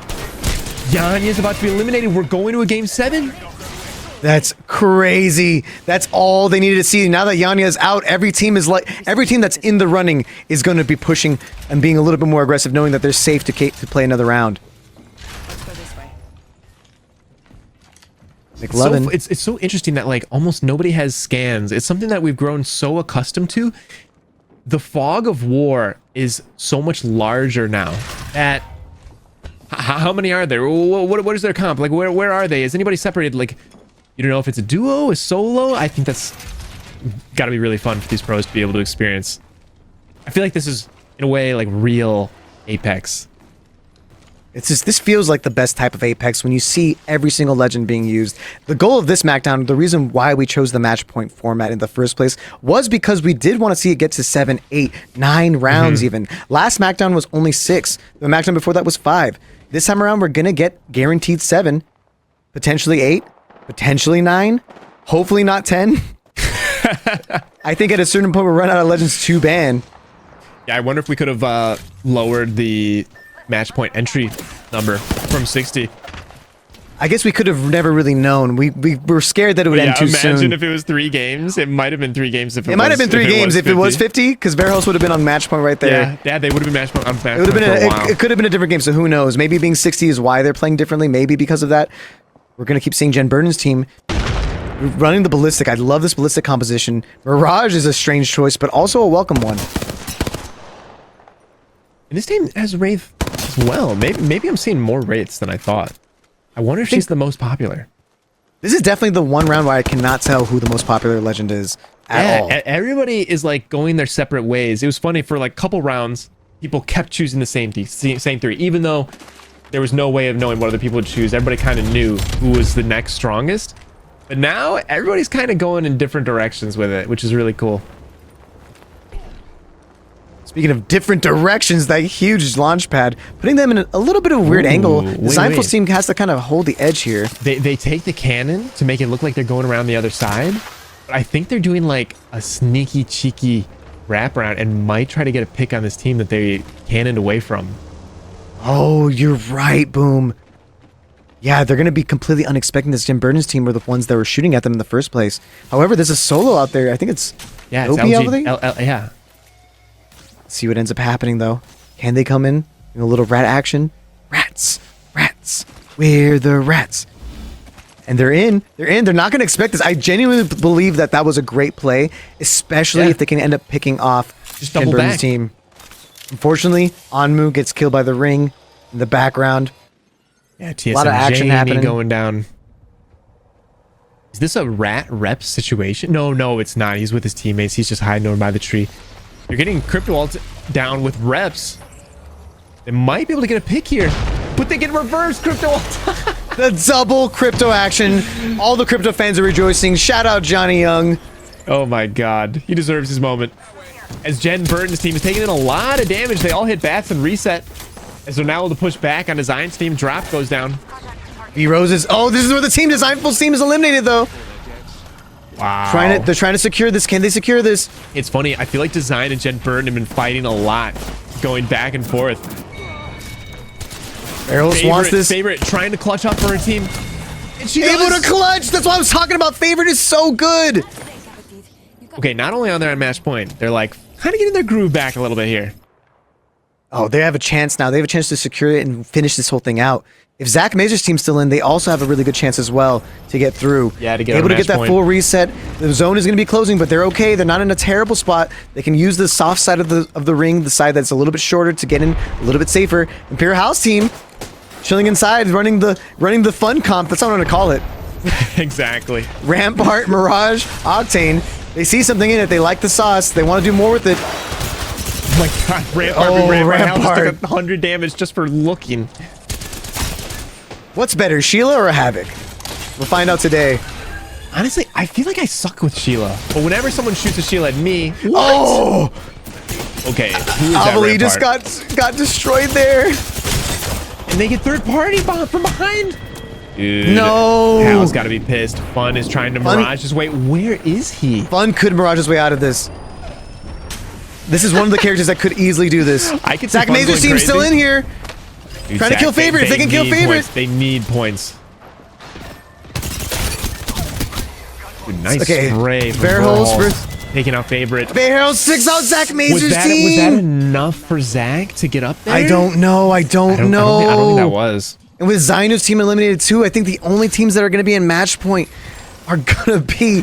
Yanya's about to be eliminated. We're going to a game 7. That's crazy. That's all they needed to see. Now that Yanya is out, every team that's in the running is going to be pushing and being a little bit more aggressive, knowing that they're safe to play another round. Let's go this way. McLovin. It's so interesting that like almost nobody has scans. It's something that we've grown so accustomed to. The fog of war is so much larger now. That how many are there? What is their comp? Like where are they? Is anybody separated? Like you don't know if it's a duo, a solo. I think that's got to be really fun for these pros to be able to experience. I feel like this is in a way like real Apex. It's just, this feels like the best type of Apex when you see every single legend being used. The goal of this Smackdown, the reason why we chose the match point format in the first place, was because we did want to see it get to 7, 8, 9 rounds even. Last Smackdown was only 6. The Smackdown before that was 5. This time around, we're going to get guaranteed 7, potentially 8, potentially 9, hopefully not 10. I think at a certain point we'll run out of Legends 2 ban. Yeah, I wonder if we could have lowered the match point entry number from 60. I guess we could have never really known. We were scared that it would end too soon. Imagine if it was 3 games. It might have been 3 games if it was 50. It might have been 3 games if it was 50, because Verhost would have been on match point right there. Yeah, they would have been match point on match it would have point been for a while. It could have been a different game, so who knows? Maybe being 60 is why they're playing differently. Maybe because of that. We're going to keep seeing Jen Burden's team running the Ballistic. I love this Ballistic composition. Mirage is a strange choice, but also a welcome one. And this team has Wraith as well. Maybe I'm seeing more Wraiths than I thought. I wonder if she's the most popular. This is definitely the one round where I cannot tell who the most popular legend is at all. Everybody is like going their separate ways. It was funny for like a couple rounds, people kept choosing the same 3, even though there was no way of knowing what other people would choose. Everybody kind of knew who was the next strongest. But now everybody's kind of going in different directions with it, which is really cool. Speaking of different directions, that huge launch pad, putting them in a little bit of a weird angle. The Seinfeld team has to kind of hold the edge here. They take the cannon to make it look like they're going around the other side. But I think they're doing like a sneaky, cheeky wraparound and might try to get a pick on this team that they cannoned away from. Oh, you're right, Boom. Yeah, they're going to be completely unexpecting. This Jim Burden's team were the ones that were shooting at them in the first place. However, there's a solo out there. I think it's it's LG. yeah. See what ends up happening, though. Can they come in a little rat action? Rats. Rats. We're the rats. And they're in. They're in. They're not going to expect this. I genuinely believe that that was a great play, especially if they can end up picking off Just Jen double Burden's back. team. Unfortunately, Anmu gets killed by the ring in the background. Yeah, TSM A lot of action Jamie happening. going down. Is this a rat rep situation? No, it's not. He's with his teammates. He's just hiding over by the tree. You're getting Crypto Ult down with reps. They might be able to get a pick here, but they get reversed Crypto Ult. The double crypto action. All the crypto fans are rejoicing. Shout out Johnny Young. Oh my god. He deserves his moment. As Jen Burden's team is taking in a lot of damage, they all hit bats and reset. As they're now able to push back on Design's team. Drop goes down. B-Roses. Oh, this is where the team Designful team is eliminated, though. Wow. They're trying to secure this. Can they secure this? It's funny. I feel like Design and Jen Burton have been fighting a lot, going back and forth. Errol's wants this. Favorite trying to clutch up for her team. And she Able does. to clutch. That's what I was talking about. Favorite is so good. Okay, not only on there on match point, they're like kind of getting their groove back a little bit here. Oh, they have a chance now. They have a chance to secure it and finish this whole thing out. If Zach Mazur's team's still in, they also have a really good chance as well to get through. Yeah, to get able on to match get that point. full reset. The zone is going to be closing, but they're okay. They're not in a terrible spot. They can use the soft side of the ring, the side that's a little bit shorter to get in a little bit safer. Imperial House team chilling inside, running the fun comp. That's what I'm going to call it. Exactly. Rampart, Mirage, Octane. They see something in it. They like the sauce. They want to do more with it. Oh my god, Rampart. Oh, Rampart Rampart. took 100 damage just for looking. What's better, Sheila or Havoc? We'll find out today. Honestly, I feel like I suck with Sheila. But whenever someone shoots a Sheila at me... Oh! Okay, who is that Amelie just Rampart? got destroyed there. And they get third party bomb from behind. Dude, No. Hal's got to be pissed. Fun is trying to Fun- Mirage his way. Where is he? Fun could mirage his way out of this. This is one of the characters that could easily do this. I could see Zach Fun Mazur's going team's still crazy. in here. Dude, Trying to kill Favorite. If they can kill need Favorite. points. They need points. Dude, nice Okay, spray. from Verholz Verholz. for- Taking out Favorite. Barrel 6 out Zach Mazur's Was that team. enough for Zach to get up there? I don't know. I don't know. I don't think that was. And with Zainu's team eliminated too, I think the only teams that are going to be in match point are going to be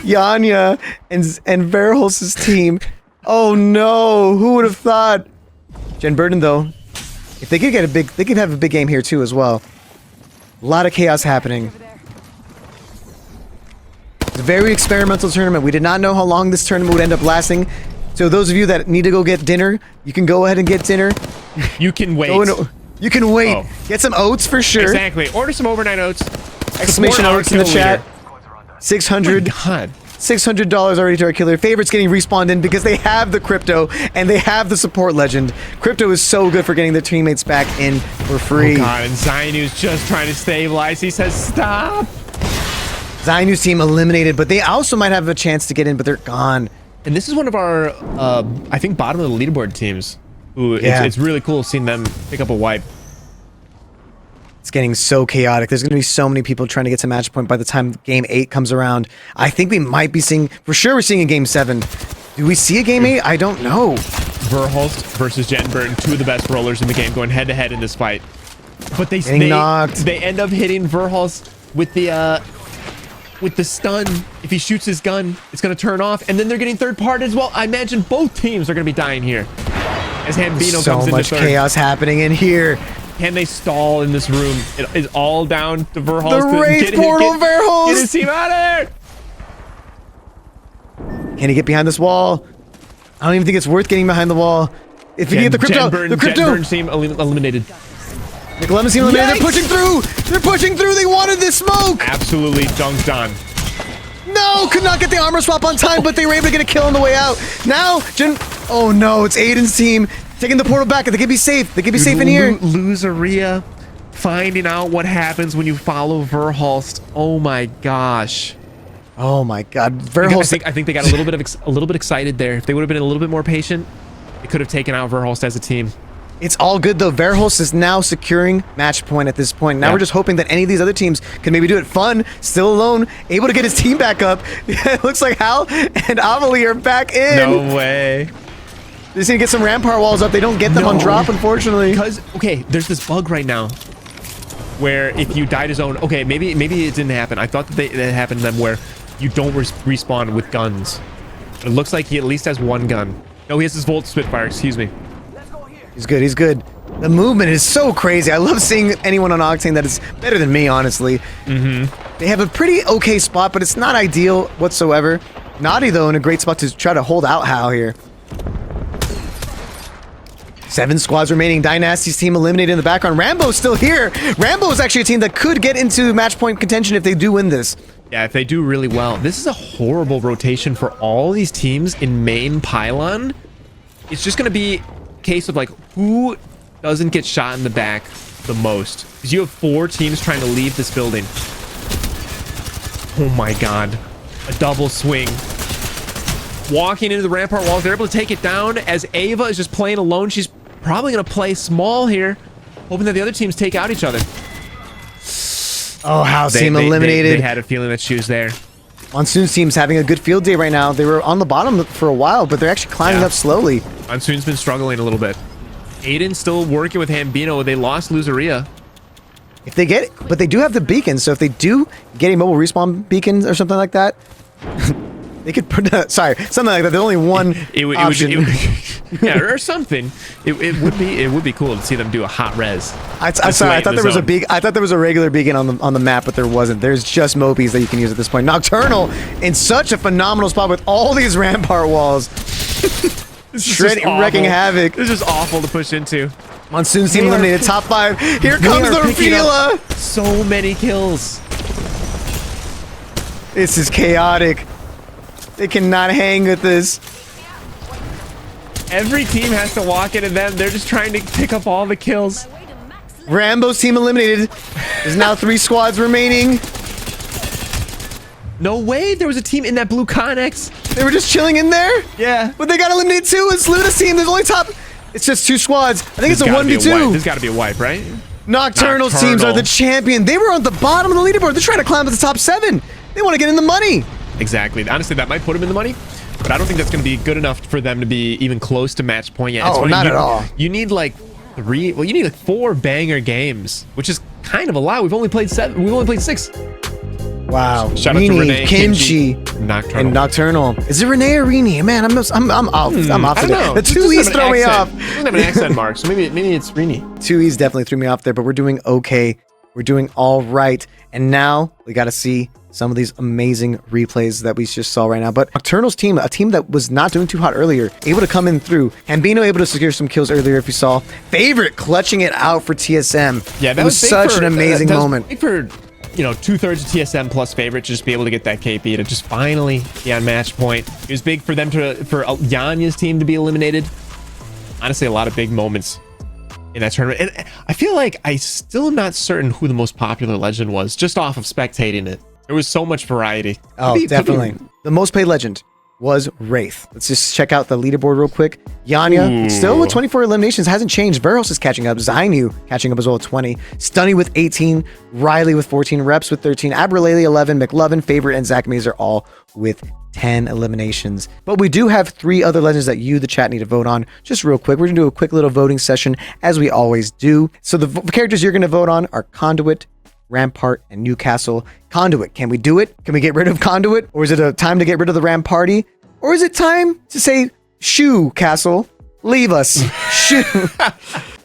Yanya and Verholz's team. Oh no, who would have thought? Jen Burden though, if they could they could have a big game here too as well. A lot of chaos happening. It's a very experimental tournament. We did not know how long this tournament would end up lasting. So those of you that need to go get dinner, you can go ahead and get dinner. You can wait. You can wait. Oh. Get some oats for sure. Exactly. Order some overnight oats. Exclamation Support our oats in the kill chat. leader. $600 God. $600 already to our killer. Favorites getting respawned in because they have the crypto and they have the support legend. Crypto is so good for getting their teammates back in for free. Oh God, and Zainu's just trying to stabilize. He says, stop. Zainu's team eliminated, but they also might have a chance to get in, but they're gone. And this is one of our, I think, bottom of the leaderboard teams. Ooh, Yeah. it's really cool seeing them pick up a wipe. It's getting so chaotic. There's going to be so many people trying to get to match point by the time game 8 comes around. I think we might be seeing, for sure we're seeing a game 7. Do we see a game 8? I don't know. Verholst versus Jen Burton, two of the best rollers in the game, going head to head in this fight. But they knocked. They end up hitting Verholst with the stun. If he shoots his gun, it's gonna turn off, and then they're getting third party as well. I imagine both teams are gonna be dying here. As Hambino So comes into much third. chaos happening in here. Can they stall in this room? It is all down to Verholst. The Wraith portal, Verholst! Get his team out of there! Can he get behind this wall? I don't even think it's worth getting behind the wall. If you get the crypto, the Jen crypto. Burton's team eliminated. The Columbus team eliminated. They're Yikes! pushing through. They're pushing through. They wanted this smoke. Absolutely dunked on. No, could not get the armor swap on time, but they were able to get a kill on the way out. Now, oh no, it's Aiden's team taking the portal back. They could be safe. They could be safe in here. Loseria, finding out what happens when you follow Verholst. Oh my gosh. Oh my God, I Verholst. think they got a little bit excited there. If they would have been a little bit more patient, they could have taken out Verholst as a team. It's all good though. Verholst is now securing match point at this point. Now Yeah. we're just hoping that any of these other teams can maybe do it. Fun, still alone, able to get his team back up. It looks like Hal and Amelie are back in. No way. They just need to get some rampart walls up. They don't get them on No. drop, unfortunately. Because okay, there's this bug right now where if you die to zone, okay, maybe it didn't happen. I thought that it happened to them where you don't respawn with guns. It looks like he at least has one gun. No, he has his Volt Spitfire. Excuse me. He's good. He's good. The movement is so crazy. I love seeing anyone on Octane that is better than me, honestly. Mm-hmm. They have a pretty okay spot, but it's not ideal whatsoever. Naughty, though, in a great spot to try to hold out Hal here. 7 squads remaining. Dynasty's team eliminated in the background. Rambo's still here. Rambo is actually a team that could get into match point contention if they do win this. Yeah, if they do really well. This is a horrible rotation for all these teams in main pylon. It's just going to be a case of like who doesn't get shot in the back the most. Because you have 4 teams trying to leave this building. Oh my God. A double swing. Walking into the rampart walls. They're able to take it down as Ava is just playing alone. She's probably going to play small here, hoping that the other teams take out each other. Oh, House team eliminated. They had a feeling that she was there. Monsoon's team's having a good field day right now. They were on the bottom for a while, but they're actually climbing up slowly. Monsoon's been struggling a little bit. Aiden's still working with Hambino. They lost Luzeria. If they get, but they do have the beacons, so if they do get a mobile respawn beacon or something like that, they could put, something like that. There's only one option. Yeah, or something. It would be cool to see them do a hot res. I thought there was I thought there was a regular beacon on the map, but there wasn't. There's just Mobies that you can use at this point. Nocturnal in such a phenomenal spot with all these rampart walls. Shredding, wrecking havoc. This is just awful to push into. Monsoon's team eliminated top 5. Here comes the Revealer. So many kills. This is chaotic. They cannot hang with this. Every team has to walk into them. They're just trying to pick up all the kills. Rambo's team eliminated. There's now 3 squads remaining. No way. There was a team in that blue Connex. They were just chilling in there? Yeah. But they got eliminated too. It's Luda's team. There's only top... It's just 2 squads. I think it's a 1v2. There's got to be a wipe, right? Nocturnal's teams are the champion. They were on the bottom of the leaderboard. They're trying to climb to the top 7. They want to get in the money. Exactly. Honestly, that might put them in the money, but I don't think that's going to be good enough for them to be even close to match point yet. Oh, not at all. You need like 4 banger games, which is kind of a lot. We've only played 7. We've only played 6. Wow. Shout out to Renee, Kimchi, Nocturnal. and Nocturnal. Is it Renee or Rini? Man, I'm off. I'm off today. The 2 E's throw me off. It doesn't have an accent mark, so maybe it's Rini. 2 E's definitely threw me off there, but we're doing okay. We're doing all right. And now we got to see some of these amazing replays that we just saw right now. But Nocturnal's team, a team that was not doing too hot earlier, able to come in through. Hambino able to secure some kills earlier, if you saw. Favorite clutching it out for TSM. Yeah, that was such an amazing moment. Big for, 2/3 of TSM plus favorite to just be able to get that KP to just finally be on match point. It was big for them for Yanya's team to be eliminated. Honestly, a lot of big moments in that tournament. And I feel like I still am not certain who the most popular legend was, just off of spectating it. There was so much variety. Oh, definitely. The most played legend was Wraith. Let's just check out the leaderboard real quick. Yanya, still with 24 eliminations, hasn't changed. Veros is catching up. Zainu catching up as well with 20. Stunny with 18. Riley with 14. Reps with 13. Abralele 11. McLovin, Favorite, and Zach Mazer all with 10 eliminations. But we do have 3 other legends that you, the chat, need to vote on. Just real quick, we're going to do a quick little voting session, as we always do. So the characters you're going to vote on are Conduit, Rampart, and Newcastle. Conduit, can we do it? Can we get rid of Conduit? Or is it a time to get rid of the Ramparty? Or is it time to say, shoo, Castle, leave us, shoo?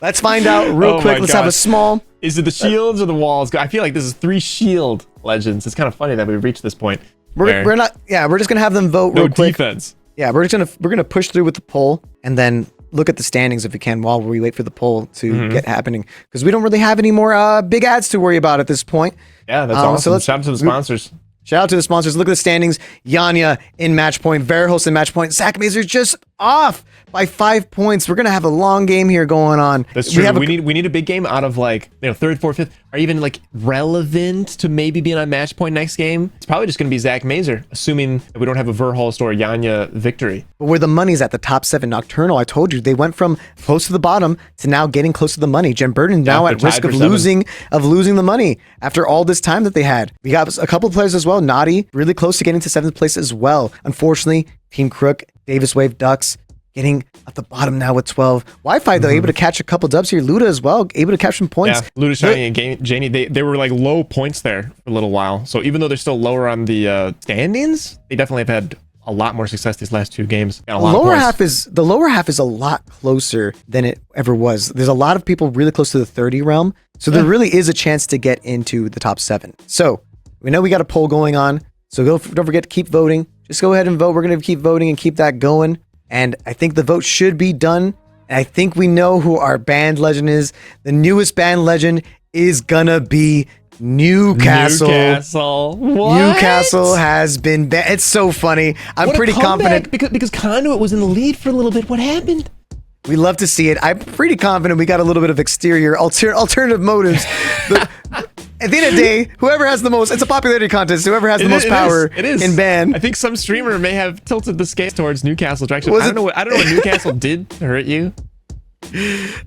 Let's find out real quick. Let's have a small... Is it the shields or the walls? I feel like this is 3 shield legends. It's kind of funny that we've reached this point. We're not... Yeah, we're just going to have them vote real quick. No defense. Yeah, we're gonna push through with the poll and then look at the standings if we can while we wait for the poll to get happening, because we don't really have any more big ads to worry about at this point. Yeah, that's awesome. So shout out to the sponsors. Shout out to the sponsors. Look at the standings. Yanya in match point. Verhos in match point. Zach Mazer just off by 5 points. We're going to have a long game here going on. That's true. We need a big game out of like, 3rd, 4th, 5th, or even like relevant to maybe being on match point next game. It's probably just going to be Zach Mazer, assuming that we don't have a Verhulst or Yanya victory. But where the money's at, the top 7 Nocturnal, I told you, they went from close to the bottom to now getting close to the money. Jen Burden now at risk of losing the money after all this time that they had. We got a couple of players as well. Naughty, really close to getting to 7th place as well. Unfortunately, Team Crook, Davis Wave, Ducks, getting at the bottom now with 12. Wi-Fi, though, able to catch a couple dubs here. Luda as well, able to catch some points. Yeah, Luda, Shiny, and Janie, they were like low points there for a little while. So even though they're still lower on the standings, they definitely have had a lot more success these last 2 games. The lower half is a lot closer than it ever was. There's a lot of people really close to the 30 realm. So there really is a chance to get into the top 7. So we know we got a poll going on. So don't forget to keep voting. Just go ahead and vote. We're going to keep voting and keep that going. And I think the vote should be done. And I think we know who our band legend is. The newest band legend is gonna be Newcastle. What? Newcastle has been banned. It's so funny. I'm pretty confident. Because Conduit was in the lead for a little bit. What happened? We love to see it. I'm pretty confident we got a little bit of exterior alternative motives. At the end of the day, whoever has the most, it's a popularity contest. Whoever has the most power in ban. I think some streamer may have tilted the scale towards Newcastle direction. Was I don't know what Newcastle did to hurt you.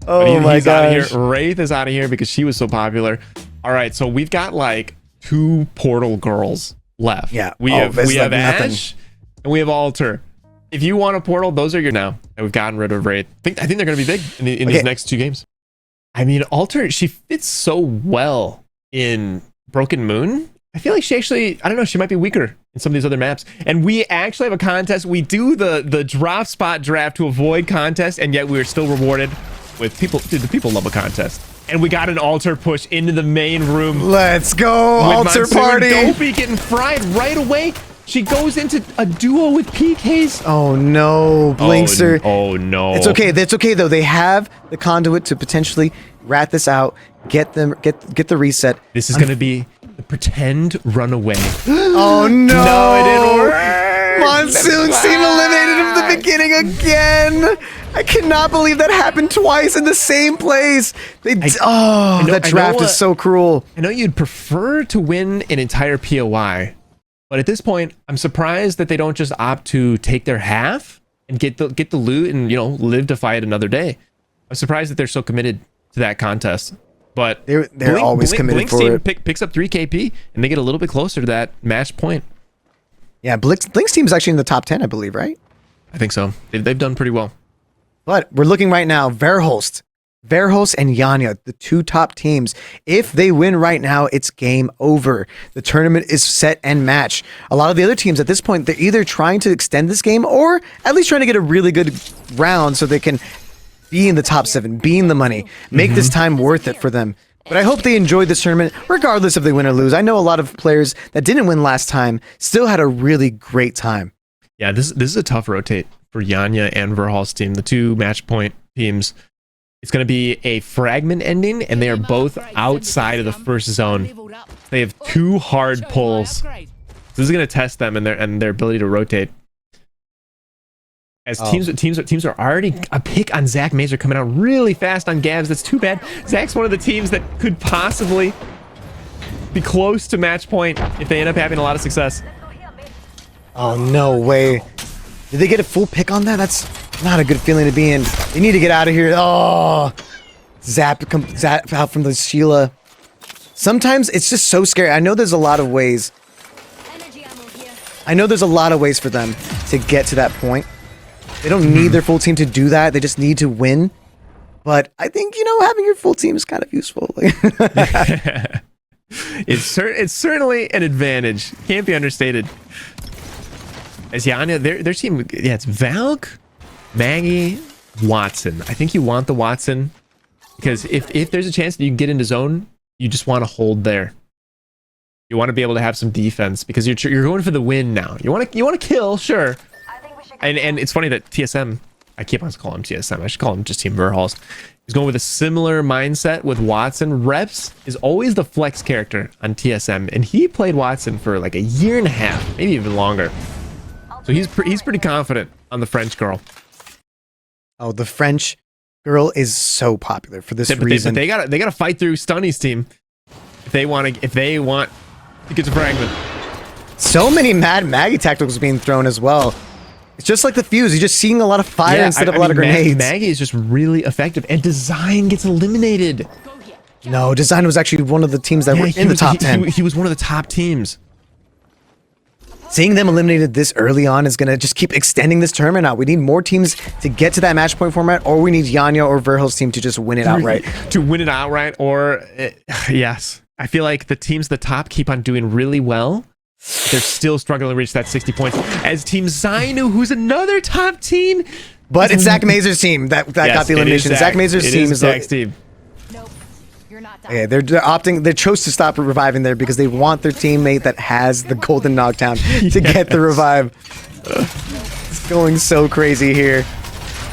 Oh my He's out of gosh. here. Wraith is out of here because she was so popular. All right, so we've got like 2 portal girls left. Yeah. We have Ash and we have Alter. If you want a portal, those are your now. And we've gotten rid of Wraith. I think they're going to be big in these next 2 games. I mean, Alter, she fits so well in Broken Moon. I feel like she actually, I don't know, she might be weaker in some of these other maps. And we actually have a contest. We do the drop spot draft to avoid contest, and yet we're still rewarded with people. Dude, the people love a contest. And we got an Alter push into the main room. Let's go, Alter Monsoon party. Dopey getting fried right away. She goes into a duo with PKs. Oh no, Blinkster. Oh no. It's okay. That's okay though. They have the conduit to potentially rat this out. Get the reset. This is gonna be the pretend runaway. Oh no! No, it didn't work. Monsoon team eliminated from the beginning again. I cannot believe that happened twice in the same place. That draft is so cruel. I know you'd prefer to win an entire POI, but at this point, I'm surprised that they don't just opt to take their half and get the loot and live to fight another day. I'm surprised that they're so committed to that contest. But they're always committed for it. Picks up 3 KP and they get a little bit closer to that match point. Yeah, Blink's team is actually in the top 10, I believe, right? I think so. They've done pretty well. But we're looking right now, Verhulst and Yanya, the 2 top teams. If they win right now, it's game over. The tournament is set and match. A lot of the other teams at this point, they're either trying to extend this game or at least trying to get a really good round so they can be in the top 7, be in the money, make this time worth it for them. But I hope they enjoyed this tournament, regardless if they win or lose. I know a lot of players that didn't win last time still had a really great time. Yeah, this is a tough rotate for Yanya and Verhal's team, the 2 match point teams. It's going to be a fragment ending, and they are both outside of the first zone. They have 2 hard pulls. This is going to test them and their ability to rotate. As teams are already a pick on Zach Mazer coming out really fast on Gabs. That's too bad. Zach's one of the teams that could possibly be close to match point if they end up having a lot of success. Oh, no way. Did they get a full pick on that? That's not a good feeling to be in. They need to get out of here. Oh, zap out from the Sheila. Sometimes it's just so scary. I know there's a lot of ways. I know there's a lot of ways for them to get to that point. They don't need their full team to do that. They just need to win. But I think, having your full team is kind of useful. It's certainly an advantage. Can't be understated. As Yanya, their team, it's Valk, Maggie, Watson. I think you want the Watson because if there's a chance that you can get into zone, you just want to hold there. You want to be able to have some defense because you're going for the win now. You want to kill, sure. And it's funny that TSM, I keep on calling him TSM. I should call him just Team Verhulst. He's going with a similar mindset with Watson. Reps is always the flex character on TSM, and he played Watson for like a year and a half, maybe even longer. So he's pretty confident on the French girl. Oh, the French girl is so popular for this reason. They gotta fight through Stunny's team if they want to get to fragment. So many Mad Maggie tacticals being thrown as well. It's just like the Fuse. You're just seeing a lot of fire instead of a lot of grenades. Maggie is just really effective, and Design gets eliminated. No, Design was actually one of the teams that were in the top 10. He was one of the top teams. Seeing them eliminated this early on is going to just keep extending this tournament out. We need more teams to get to that match point format, or we need Yanya or Verhul's team to just win it outright. To win it outright, or yes. I feel like the teams at the top keep on doing really well. They're still struggling to reach that 60 points. As Team Zainu, who's another top team. But it's Zach Mazer's team that got the elimination. Zach Mazer's team is Zach's team. Nope. You're not done. Okay, they're opting. They chose to stop reviving there because they want their teammate that has the golden knockdown to get the revive. It's going so crazy here.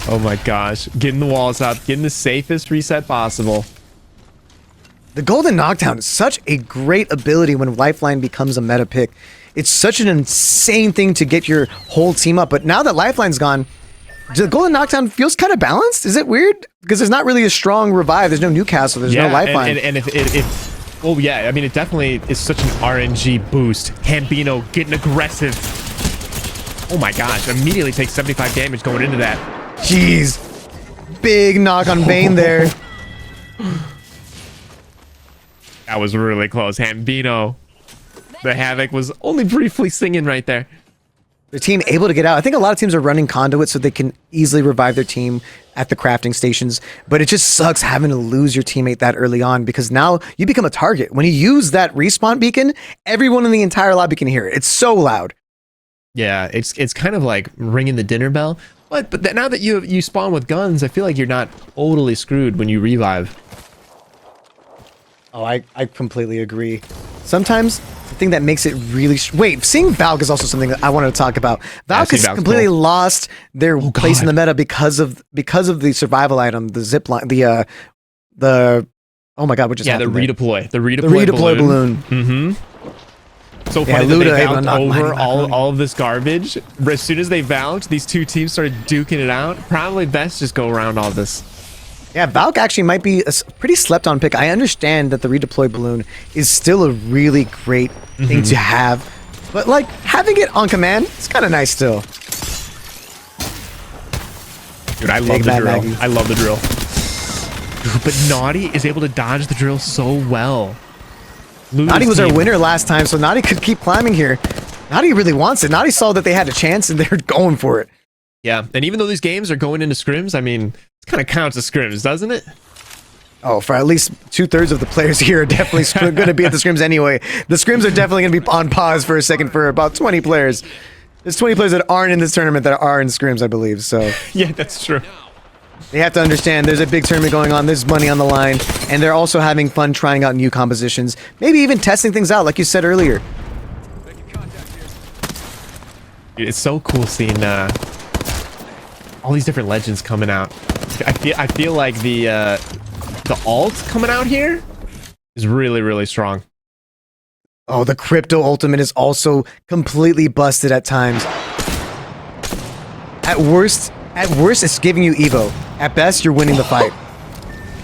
Oh my gosh. Getting the walls up. Getting the safest reset possible. The golden knockdown is such a great ability when Lifeline becomes a meta pick. It's such an insane thing to get your whole team up. But now that Lifeline's gone, the golden knockdown feels kind of balanced. Is it weird? Because there's not really a strong revive. There's no Newcastle. There's no Lifeline. And if Oh yeah, I mean, it definitely is such an RNG boost. Hambino getting aggressive. Oh my gosh, immediately takes 75 damage going into that. Jeez. Big knock on Vayne there. That was really close. Hambino. The Havoc was only briefly singing right there. Their team able to get out. I think a lot of teams are running conduit so they can easily revive their team at the crafting stations. But it just sucks having to lose your teammate that early on because now you become a target. When you use that respawn beacon, everyone in the entire lobby can hear it. It's so loud. Yeah, it's kind of like ringing the dinner bell. But now that you spawn with guns, I feel like you're not totally screwed when you revive. Oh, I completely agree. Sometimes the thing that makes it really... Wait, seeing Valk is also something that I wanted to talk about. Valk has completely lost their place in the meta because of the survival item, the zip line, the oh my god, what just happened? The redeploy balloon. Mm-hmm. So funny that they valked over all of this garbage. As soon as they valked, these two teams started duking it out. Probably best just go around all this. Yeah, Valk actually might be a pretty slept-on pick. I understand that the redeploy balloon is still a really great thing to have, but like having it on command, it's kind of nice still. Dude, I love the drill. I love the drill. Dude, but Naughty is able to dodge the drill so well. Naughty was our winner last time, so Naughty could keep climbing here. Naughty really wants it. Naughty saw that they had a chance, and they're going for it. Yeah, and even though these games are going into scrims, I mean, it kind of counts as scrims, doesn't it? Oh, for at least 2/3 of the players here are definitely going to be at the scrims anyway. The scrims are definitely going to be on pause for a second for about 20 players. There's 20 players that aren't in this tournament that are in scrims, I believe, so... Yeah, that's true. They have to understand there's a big tournament going on, there's money on the line, and they're also having fun trying out new compositions. Maybe even testing things out, like you said earlier. Dude, it's so cool seeing all these different legends coming out. I feel like the alt coming out here is really, really strong. Oh, the crypto ultimate is also completely busted at times. At worst, it's giving you Evo. At best, you're winning the fight.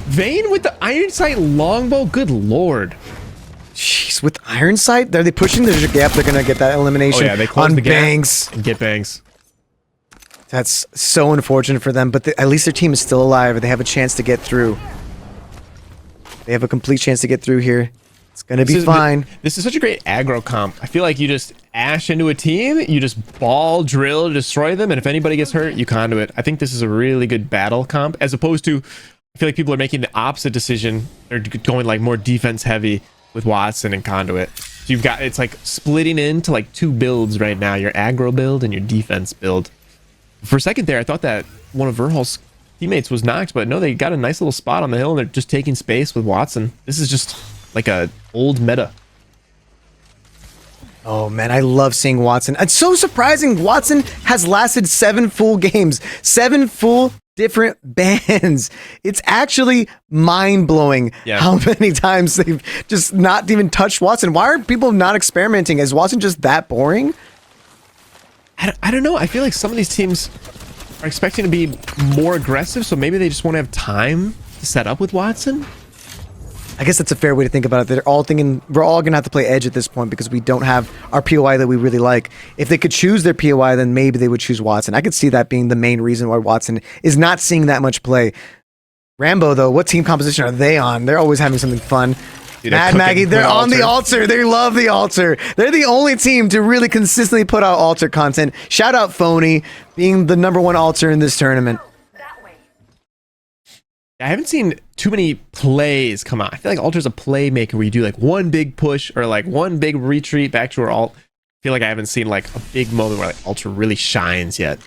Vayne with the iron sight longbow, good lord. Jeez, with iron sight, are they pushing the gap? They're gonna get that elimination. Oh yeah, they close on the gap bangs and get bangs. That's so unfortunate for them, but at least their team is still alive. They have a chance to get through. They have a complete chance to get through here. It's gonna be fine. This is such a great aggro comp. I feel like you just ash into a team, you just ball, drill, destroy them, and if anybody gets hurt, you conduit. I think this is a really good battle comp, as opposed to, I feel like people are making the opposite decision. They're going like more defense heavy with Watson and conduit. So you've got, it's like splitting into like two builds right now, your aggro build and your defense build. For a second there, I thought that one of Verhal's teammates was knocked, but no, they got a nice little spot on the hill and they're just taking space with Watson. This is just like a old meta. Oh man, I love seeing Watson. It's so surprising. Watson has lasted 7 full games, 7 full different bans. It's actually mind-blowing how many times they've just not even touched Watson. Why are people not experimenting? Is Watson just that boring? I don't know. I feel like some of these teams are expecting to be more aggressive, so maybe they just won't have time to set up with Watson. I guess that's a fair way to think about it. They're all thinking we're all gonna have to play edge at this point because we don't have our POI that we really like. If they could choose their POI, then maybe they would choose Watson. I could see that being the main reason why Watson is not seeing that much play. Rambo, though, what team composition are they on? They're always having something fun. Dude, Mad Maggie, they're on the altar. They love the altar. They're the only team to really consistently put out altar content. Shout out Phony, being the #1 altar in this tournament. I haven't seen too many plays come out. I feel like Altar's a playmaker where you do like one big push or like one big retreat back to our alt. I feel like I haven't seen like a big moment where like Altar really shines yet.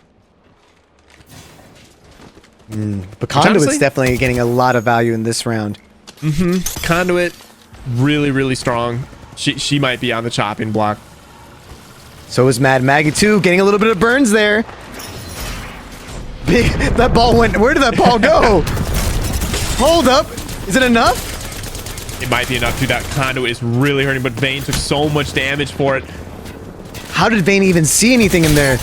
But Conduit's definitely getting a lot of value in this round. Conduit, really, really strong. She might be on the chopping block. So is Mad Maggie too, getting a little bit of burns there. That ball went, where did that ball go? Hold up, is it enough? It might be enough to. That Conduit is really hurting, but Vayne took so much damage for it. How did Vayne even see anything in there?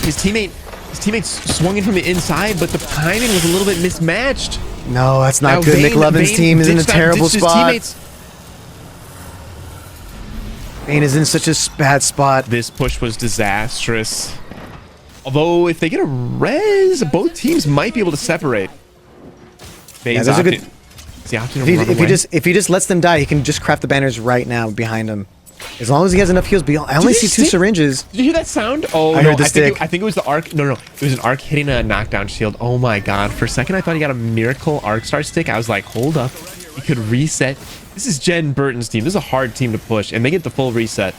His teammate swung in from the inside, but the timing was a little bit mismatched. No, that's not good. McLovin's team is in a terrible spot. Bane is in such a bad spot. This push was disastrous. Although, if they get a res, both teams might be able to separate. Bane's there's a good- Is he opting to run If away? he just lets them die, he can just craft the banners right now behind him. As long as he has enough heals. I only see 2 syringes. Did you hear that sound? Oh, I no, heard the stick. I think it was the arc. No, it was an arc hitting a knockdown shield. Oh my god. For a second, I thought he got a miracle arc star stick. I was like, hold up. He could reset. This is Jen Burton's team. This is a hard team to push, and they get the full reset.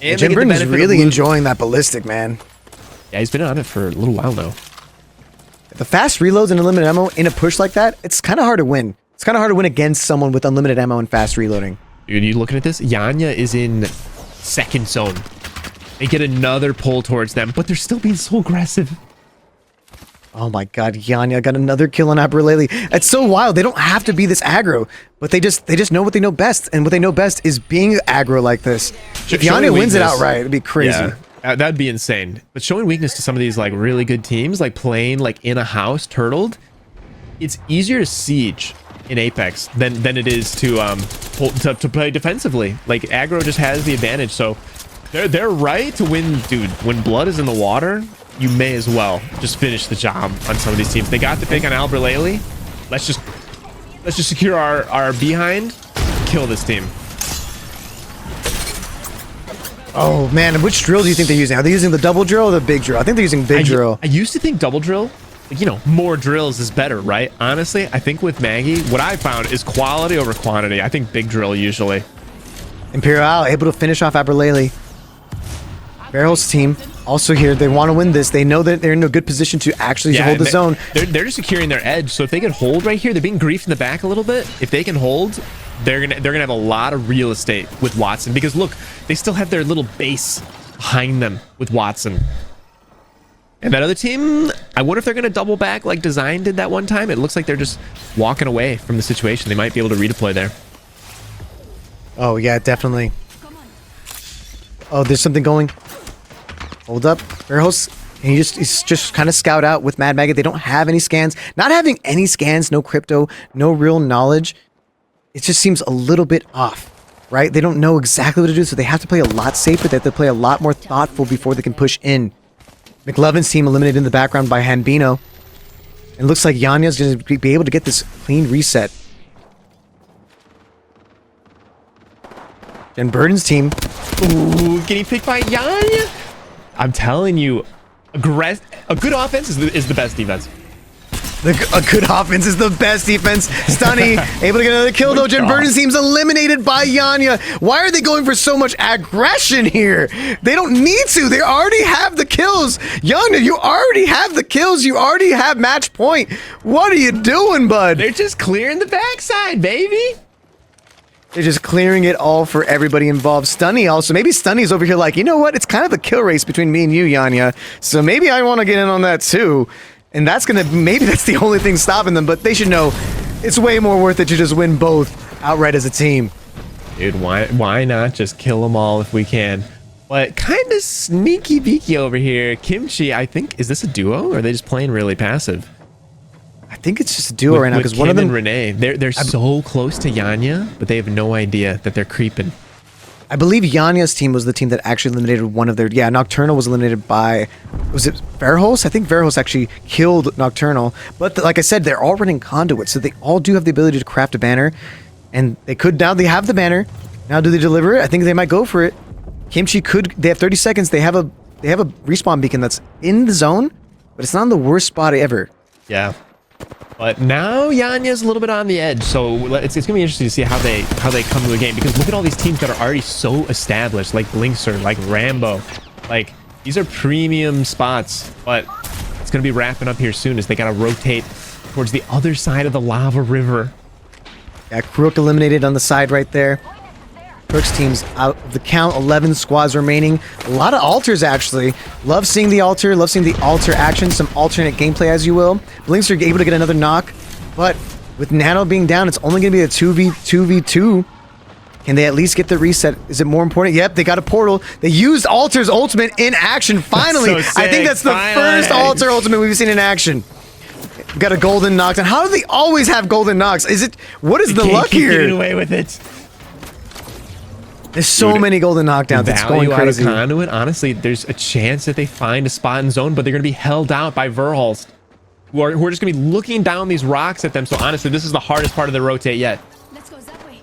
And Jen Burton is really enjoying that ballistic, man. Yeah, he's been on it for a little while now. The fast reloads and unlimited ammo in a push like that, it's kind of hard to win. It's kind of hard to win against someone with unlimited ammo and fast reloading. Dude, you looking at this? Yanya is in second zone. They get another pull towards them, but they're still being so aggressive. Oh my god, Yanya got another kill on Abraleli. It's so wild. They don't have to be this aggro, but they just know what they know best, and what they know best is being aggro like this. If Yanya wins it outright, it'd be crazy. Yeah, that'd be insane. But showing weakness to some of these like really good teams, like playing like in a house, turtled, it's easier to siege in Apex than it is to play defensively. Like aggro just has the advantage, so they're right to win, dude. When blood is in the water, you may as well just finish the job on some of these teams. They got the pick on Albraleli. Let's just secure our behind, kill this team. Oh man, which drill do you think they're using? Are they using the double drill or the big drill? I think they're using big drill. I used to think double drill, like, you know, more drills is better, right? Honestly, I think with Maggie, what I found is quality over quantity. I think big drill usually. Imperial able to finish off Abraleli. Barrel's team also here. They want to win this. They know that they're in a good position to actually hold the zone. They're just securing their edge. So if they can hold right here, they're being griefed in the back a little bit. If they can hold, they're gonna have a lot of real estate with Watson, because look, they still have their little base behind them with Watson. And that other team, I wonder if they're gonna double back like Design did that one time. It looks like they're just walking away from the situation. They might be able to redeploy there. Oh yeah, definitely. Oh, there's something going. Hold up. Barrel's, and he's just kind of scout out with Mad Maggot. They don't have any scans. Not having any scans, no crypto, no real knowledge. It just seems a little bit off, right? They don't know exactly what to do, so they have to play a lot safer. They have to play a lot more thoughtful before they can push in. McLovin's team eliminated in the background by Hambino. It looks like Yanya's going to be able to get this clean reset. Jen Burton's team. Ooh, getting picked by Yanya. I'm telling you, a good offense is the best defense. A good offense is the best defense. Stunny able to get another kill though. Jen Burton's team's eliminated by Yanya. Why are they going for so much aggression here? They don't need to. They already have the kills. Yanya, you already have the kills. You already have match point. What are you doing, bud? They're just clearing the backside, baby. They're just clearing it all for everybody involved. Stunny also. Maybe Stunny's over here like, you know what? It's kind of a kill race between me and you, Yanya. So maybe I want to get in on that too. And maybe that's the only thing stopping them, but they should know it's way more worth it to just win both outright as a team. Dude, why not just kill them all if we can? But kind of sneaky beaky over here. Kimchi, I think, is this a duo or are they just playing really passive? I think it's just a duo right now because one of them and Renee, they're so close to Yanya, but they have no idea that they're creeping. I believe Yanya's team was the team that actually eliminated one of their... Yeah, Nocturnal was eliminated by... Was it Verhos? I think Verhos actually killed Nocturnal. But like I said, they're all running conduit, so they all do have the ability to craft a banner. And they could... Now they have the banner. Now do they deliver it? I think they might go for it. Kimchi could... They have 30 seconds. They have a respawn beacon that's in the zone, but it's not in the worst spot ever. Yeah. But now Yanya's a little bit on the edge, so it's gonna be interesting to see how they come to the game, because look at all these teams that are already so established, like Blinkster, like Rambo, like these are premium spots. But it's gonna be wrapping up here soon as they gotta rotate towards the other side of the lava river. Yeah, Krook eliminated on the side right there. Krook's team's out of the count. 11 squads remaining. A lot of altars, actually. Love seeing the altar. Love seeing the altar action. Some alternate gameplay, as you will. Blinks are able to get another knock. But with Nano being down, it's only going to be a 2v2. Can they at least get the reset? Is it more important? Yep, they got a portal. They used Altar's ultimate in action, finally. So I think that's the first Altar ultimate we've seen in action. We got a golden knockdown. How do they always have golden knocks? What is the luck here? Getting away with it. There's so Dude, many golden knockdowns. It's going Value out of crazy. Conduit, honestly, there's a chance that they find a spot in zone, but they're going to be held out by Verhulst, who are just going to be looking down these rocks at them. So honestly, this is the hardest part of the rotate yet. Let's go that way.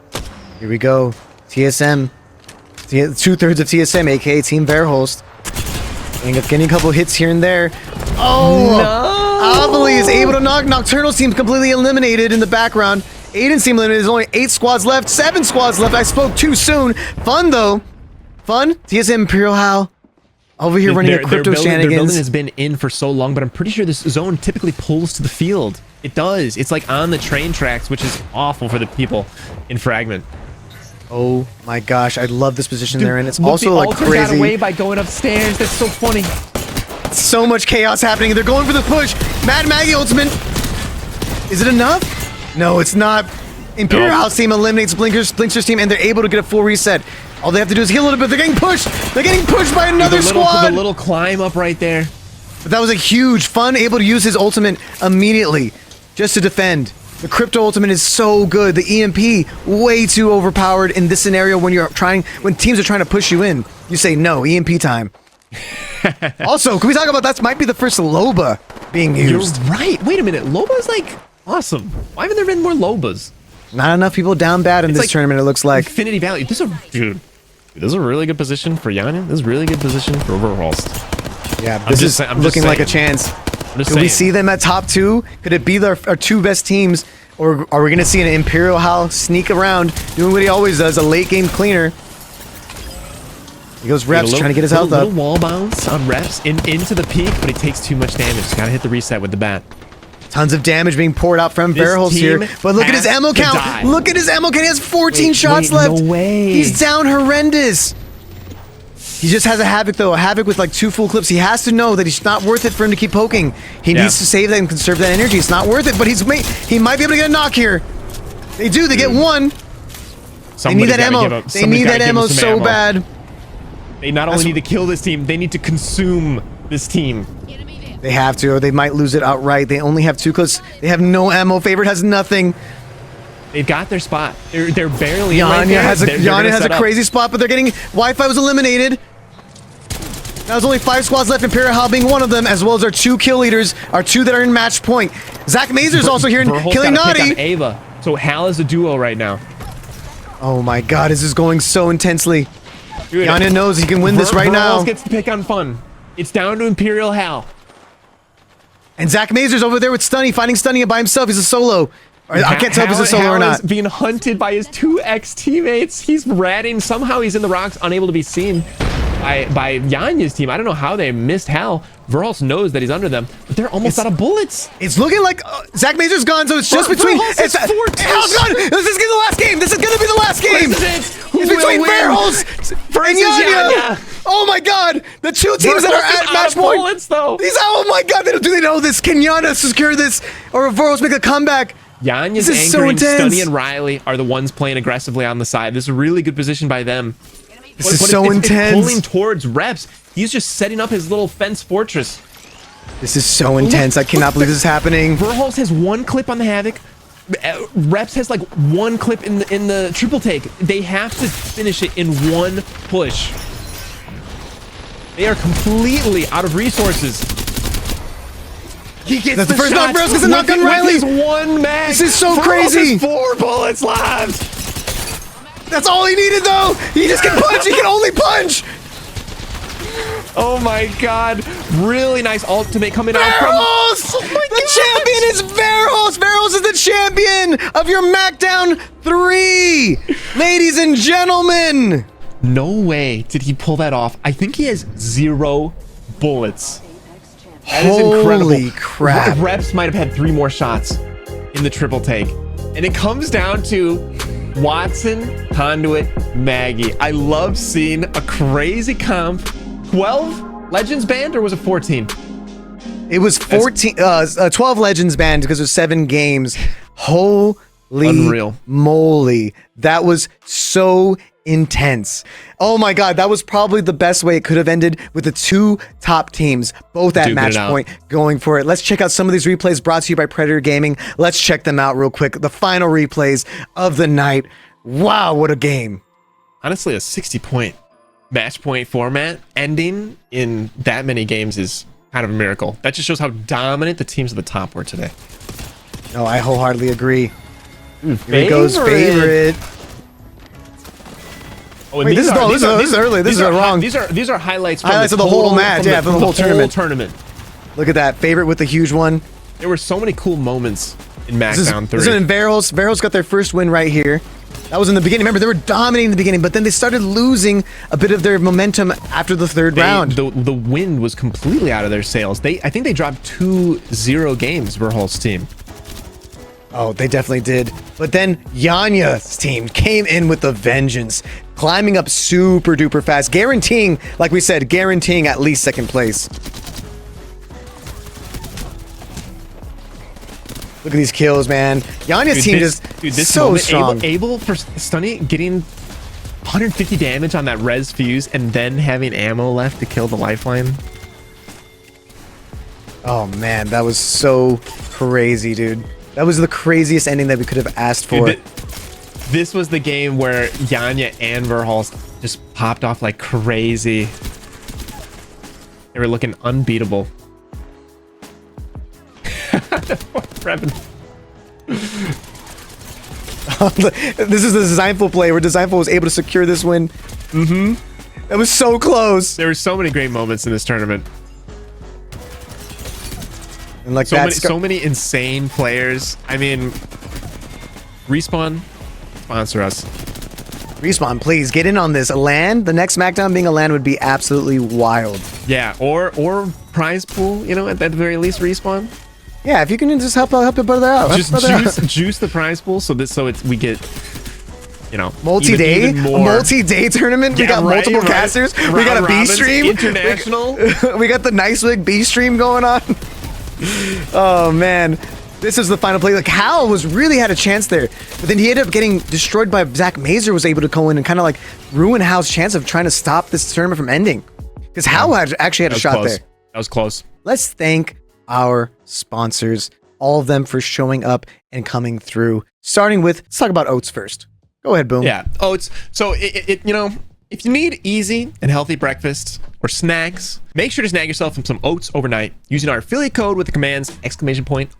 Here we go. TSM. 2/3 of TSM, aka Team Verhulst. Getting a couple hits here and there. Oh! No! Avali is able to knock. Nocturnal seems completely eliminated in the background. Aiden seems eliminated. There's only 8 squads left. 7 squads left. I spoke too soon. Fun, though. Fun. TSM Imperial Hal. Over here running a crypto shenanigans. Their building has been in for so long, but I'm pretty sure this zone typically pulls to the field. It does. It's like on the train tracks, which is awful for the people in Fragment. Oh my gosh, I love this position Dude, they're in. It's look, also the like Ultras crazy. got away by going upstairs. That's so funny. So much chaos happening. They're going for the push. Mad Maggie ultimate. Is it enough? No, it's not. Imperial House team eliminates Blinkster's team, and they're able to get a full reset. All they have to do is heal a little bit. They're getting pushed. They're getting pushed by another squad. The little climb up right there. But that was a huge Fun, able to use his ultimate immediately just to defend. The crypto ultimate is so good. The EMP way too overpowered in this scenario when teams are trying to push you in. You say no, EMP time. Also, can we talk about that? Might be the first Loba being used. You're right. Wait a minute. Loba's like awesome. Why haven't there been more Lobas? Not enough people down bad in It's this like tournament, it looks like. Infinity Valley. This is a really good position for Yanni. This is a really good position for Verhulst. Yeah, this is looking like a chance. Could we see them at top 2? Could it be our 2 best teams? Or are we going to see an Imperial Hal sneak around, doing what he always does, a late game cleaner? He goes reps, trying to get his health up. Little wall bounce on reps into the peak, but he takes too much damage. Gotta hit the reset with the bat. Tons of damage being poured out from Verhulst here. But look at his ammo count. die. Look at his ammo count. He has 14 shots left. No way. He's down horrendous. He just has a Havoc, though. A Havoc with like 2 full clips. He has to know that it's not worth it for him to keep poking. He needs to save that and conserve that energy. It's not worth it, but he might be able to get a knock here. They do. They get 1. They need that ammo. They need that ammo so bad. They not only need to kill this team, they need to consume this team. They have to, or they might lose it outright. They only have 2 clips. They have no ammo. Favorite has nothing. They've got their spot. They're barely Yanya right there. has a crazy spot, but they're getting... Wi-Fi was eliminated. Now there's only 5 squads left, Imperial Hal being one of them, as well as our 2 kill leaders, our 2 that are in match point. Zach Mazer's also here killing Naughty. Ava. So Hal is a duo right now. Oh my god, this is going so intensely. Yanya knows he can win this right now. Verhulst gets to pick on Fun. It's down to Imperial Hal. And Zach Mazer's over there with Stunny, fighting Stunny by himself. He's a solo. I can't tell if he's a solo or not. Hal is being hunted by his 2 ex-teammates. He's ratting. Somehow he's in the rocks, unable to be seen by Yanya's team. I don't know how they missed Hal. Verhulst knows that he's under them, but they're almost out of bullets. It's looking like Zach Mazer's gone, so it's just between... Hal's gone! This is the last game! This is gonna be the last game! It's between Verhulst and Yanya! Oh my god! The 2 teams that are at match point! Bullets, though. Oh my god, do they know this? Can Yanya secure this? Or will Verhulst make a comeback? Yanya's anchoring, Stunny and Riley are the ones playing aggressively on the side. This is a really good position by them. This is so intense. It's pulling towards reps. He's just setting up his little fence fortress. This is so intense. I cannot believe this is happening. Verhulst has 1 clip on the Havoc. Reps has like 1 clip in the triple take. They have to finish it in 1 push. They are completely out of resources. He gets the first knock. Verhulst gets a knock on Riley. With his 1 mag. This is so Verhulst crazy. has 4 bullets left. That's all he needed, though. He just can punch. He can only punch. Oh my god. Really nice ultimate coming out from... Verhulst! The champion is Verhulst! Verhulst is the champion of your Macdown 3! Ladies and gentlemen! No way did he pull that off. I think he has 0 bullets. That is incredible. Holy crap. Reps might have had 3 more shots in the triple take. And it comes down to Watson, Conduit, Maggie. I love seeing a crazy comp. 12 Legends banned, or was it 14? It was 14, 12 Legends banned because it was 7 games. Holy Unreal. moly. That was so intense. Oh my god, that was probably the best way it could have ended, with the 2 top teams, both at match point, going for it. Let's check out some of these replays brought to you by Predator Gaming. Let's check them out real quick. The final replays of the night. Wow, what a game. honestly, a 60-point match point format ending in that many games is kind of a miracle. That just shows how dominant the teams at the top were today. No, I wholeheartedly agree. Here goes favorite. Oh, and Wait, this is early. This is wrong. These are highlights from Highlights of the whole match, yeah, from the whole tournament. Look at that. Favorite with the huge one. There were so many cool moments in Macdown 3. This is in Verril's. Verril's got their first win right here. That was in the beginning. Remember, they were dominating in the beginning, but then they started losing a bit of their momentum after the third round. The wind was completely out of their sails. I think they dropped 2-0 games, Verholz's team. Oh, they definitely did. But then Yanya's team came in with a vengeance, climbing up super duper fast, guaranteeing, like we said, guaranteeing at least second place. Look at these kills, man. Yanya's team is so strong. Able for Stunny getting 150 damage on that res fuse and then having ammo left to kill the lifeline. Oh man, that was so crazy, dude. That was the craziest ending that we could have asked for. Dude, this was the game where Yanya and Verholz just popped off like crazy. They were looking unbeatable. This is the Designful play where Designful was able to secure this win. That was so close. There were so many great moments in this tournament. And like so many insane players. I mean, Respawn, sponsor us. Respawn, please get in on this. A LAN, the next SmackDown being a LAN would be absolutely wild. Yeah, or prize pool, you know, at the very least, Respawn. Yeah, if you can just help your brother out. Just juice the prize pool so we get, you know, multi-day tournament. Yeah, we got multiple casters. We got a B stream international. We got the nice wig B stream going on. Oh man, this is the final play. Like Hal really had a chance there, but then he ended up getting destroyed by Zach Mazer. Was able to go in and kind of like ruin Hal's chance of trying to stop this tournament from ending, because Hal actually had a shot there. That was close. Let's thank our sponsors, all of them, for showing up and coming through. Starting with, let's talk about Oats first. Go ahead, Boom. Yeah, Oats. So you know, if you need easy and healthy breakfast or snacks, make sure to snag yourself some oats overnight using our affiliate code with the commands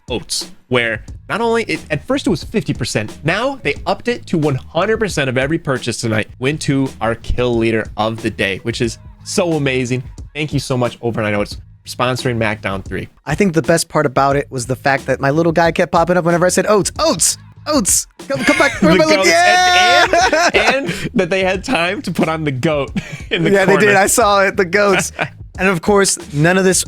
!oats, where not only at first it was 50%, now they upped it to 100% of every purchase tonight went to our kill leader of the day, which is so amazing. Thank you so much, Overnight Oats, for sponsoring Macdown 3. I think the best part about it was the fact that my little guy kept popping up whenever I said Oats, Oats, Oats. Come back. Yeah! and that they had time to put on the goat in the corner. Yeah, they did. I saw it, the goats. And of course, none of this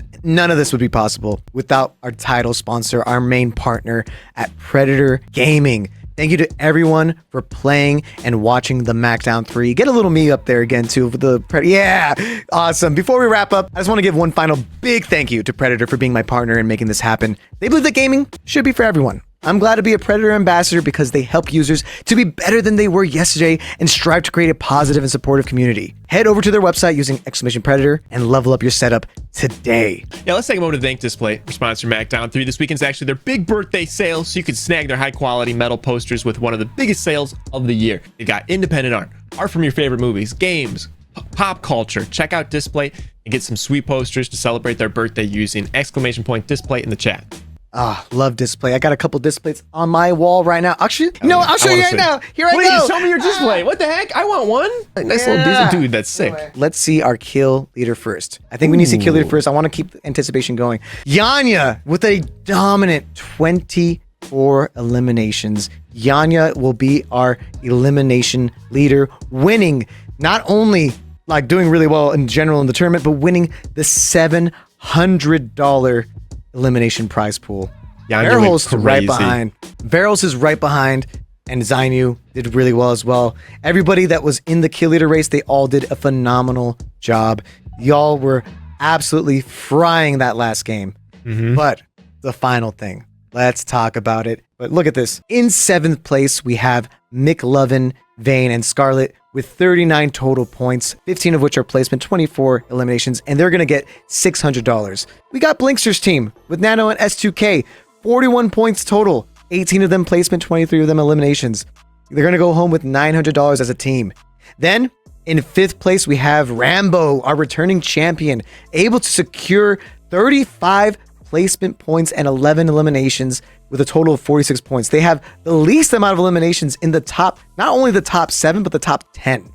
would be possible without our title sponsor, our main partner at Predator Gaming. Thank you to everyone for playing and watching the Macdown 3. Get a little me up there again, too. For the yeah, awesome. Before we wrap up, I just want to give one final big thank you to Predator for being my partner and making this happen. They believe that gaming should be for everyone. I'm glad to be a Predator ambassador because they help users to be better than they were yesterday and strive to create a positive and supportive community. Head over to their website using !Predator and level up your setup today. Yeah, let's take a moment to thank Display for sponsoring Macdown 3. This weekend's actually their big birthday sale, so you can snag their high-quality metal posters with one of the biggest sales of the year. They got independent art from your favorite movies, games, pop culture. Check out Display and get some sweet posters to celebrate their birthday using !Display in the chat. Ah, love Display. I got a couple displays on my wall right now. Actually, no, I'll show you right now. Here I go. Wait, show me your display. What the heck? I want one. Nice little diesel. Dude, that's sick. Let's see our kill leader first. I think we need to see kill leader first. I want to keep the anticipation going. Yanya with a dominant 24 eliminations. Yanya will be our elimination leader, winning not only like doing really well in general in the tournament, but winning the $700 elimination prize pool. Verholz right behind. Verholz is right behind, and Zainu did really well as well. Everybody that was in the kill leader race, they all did a phenomenal job. Y'all were absolutely frying that last game. But the final thing, let's talk about it. But look at this. In 7th place, we have McLovin, Vane, and Scarlet with 39 total points, 15 of which are placement, 24 eliminations, and they're going to get $600. We got Blinkster's team with Nano and S2K, 41 points total, 18 of them placement, 23 of them eliminations. They're going to go home with $900 as a team. Then in 5th place, we have Rambo, our returning champion, able to secure 35 placement points and 11 eliminations with a total of 46 points. They have the least amount of eliminations in the top, not only the top 7, but the top 10.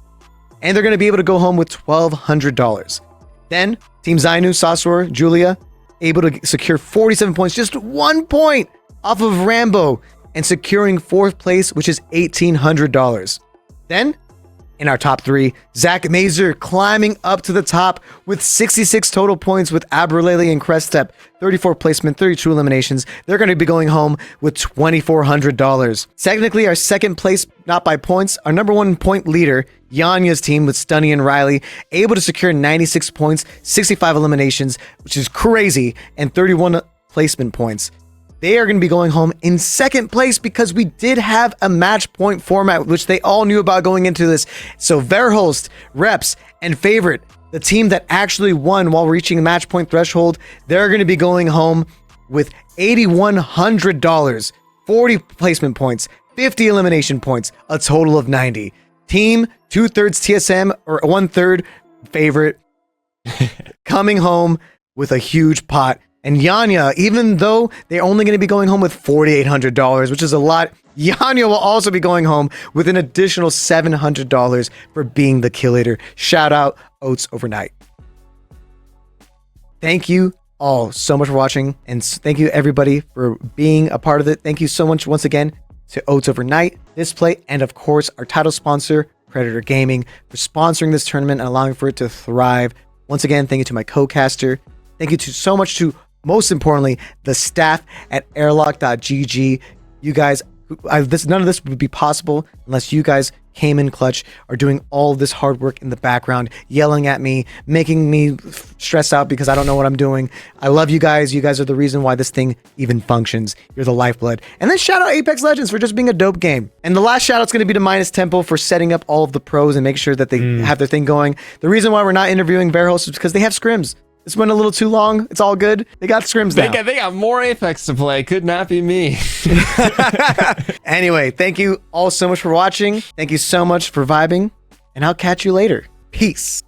And they're going to be able to go home with $1,200. Then Team Zainu, Sasor, Julia, able to secure 47 points, just 1 point off of Rambo, and securing 4th place, which is $1,800. Then in our top 3, Zach Mazer climbing up to the top with 66 total points with Abralele and Creststep, 34 placement, 32 eliminations. They're going to be going home with $2,400. Technically, our 2nd place, not by points, our number 1 point leader, Yanya's team with Stunny and Riley, able to secure 96 points, 65 eliminations, which is crazy, and 31 placement points. They are going to be going home in 2nd place because we did have a match point format, which they all knew about going into this. So Verholst, Reps, and Favorite, the team that actually won while reaching a match point threshold, they're going to be going home with $8,100, 40 placement points, 50 elimination points, a total of 90. Team 2/3 TSM or 1/3 Favorite coming home with a huge pot. And Yanya, even though they're only going to be going home with $4,800, which is a lot, Yanya will also be going home with an additional $700 for being the kill leader. Shout out Oats Overnight. Thank you all so much for watching, and thank you everybody for being a part of it. Thank you so much once again to Oats Overnight, Display, and of course our title sponsor, Predator Gaming, for sponsoring this tournament and allowing for it to thrive. Once again, thank you to my co-caster. Thank you so much to, most importantly, the staff at airlock.gg. You guys, none of this would be possible unless you guys came in clutch, are doing all this hard work in the background, yelling at me, making me stress out because I don't know what I'm doing. I love you guys. You guys are the reason why this thing even functions. You're the lifeblood. And then shout out Apex Legends for just being a dope game. And the last shout out's going to be to Minus Tempo for setting up all of the pros and make sure that they have their thing going. The reason why we're not interviewing Verhost is because they have scrims. This went a little too long. It's all good. They got scrims now. They got more Apex to play. Could not be me. Anyway, thank you all so much for watching. Thank you so much for vibing. And I'll catch you later. Peace.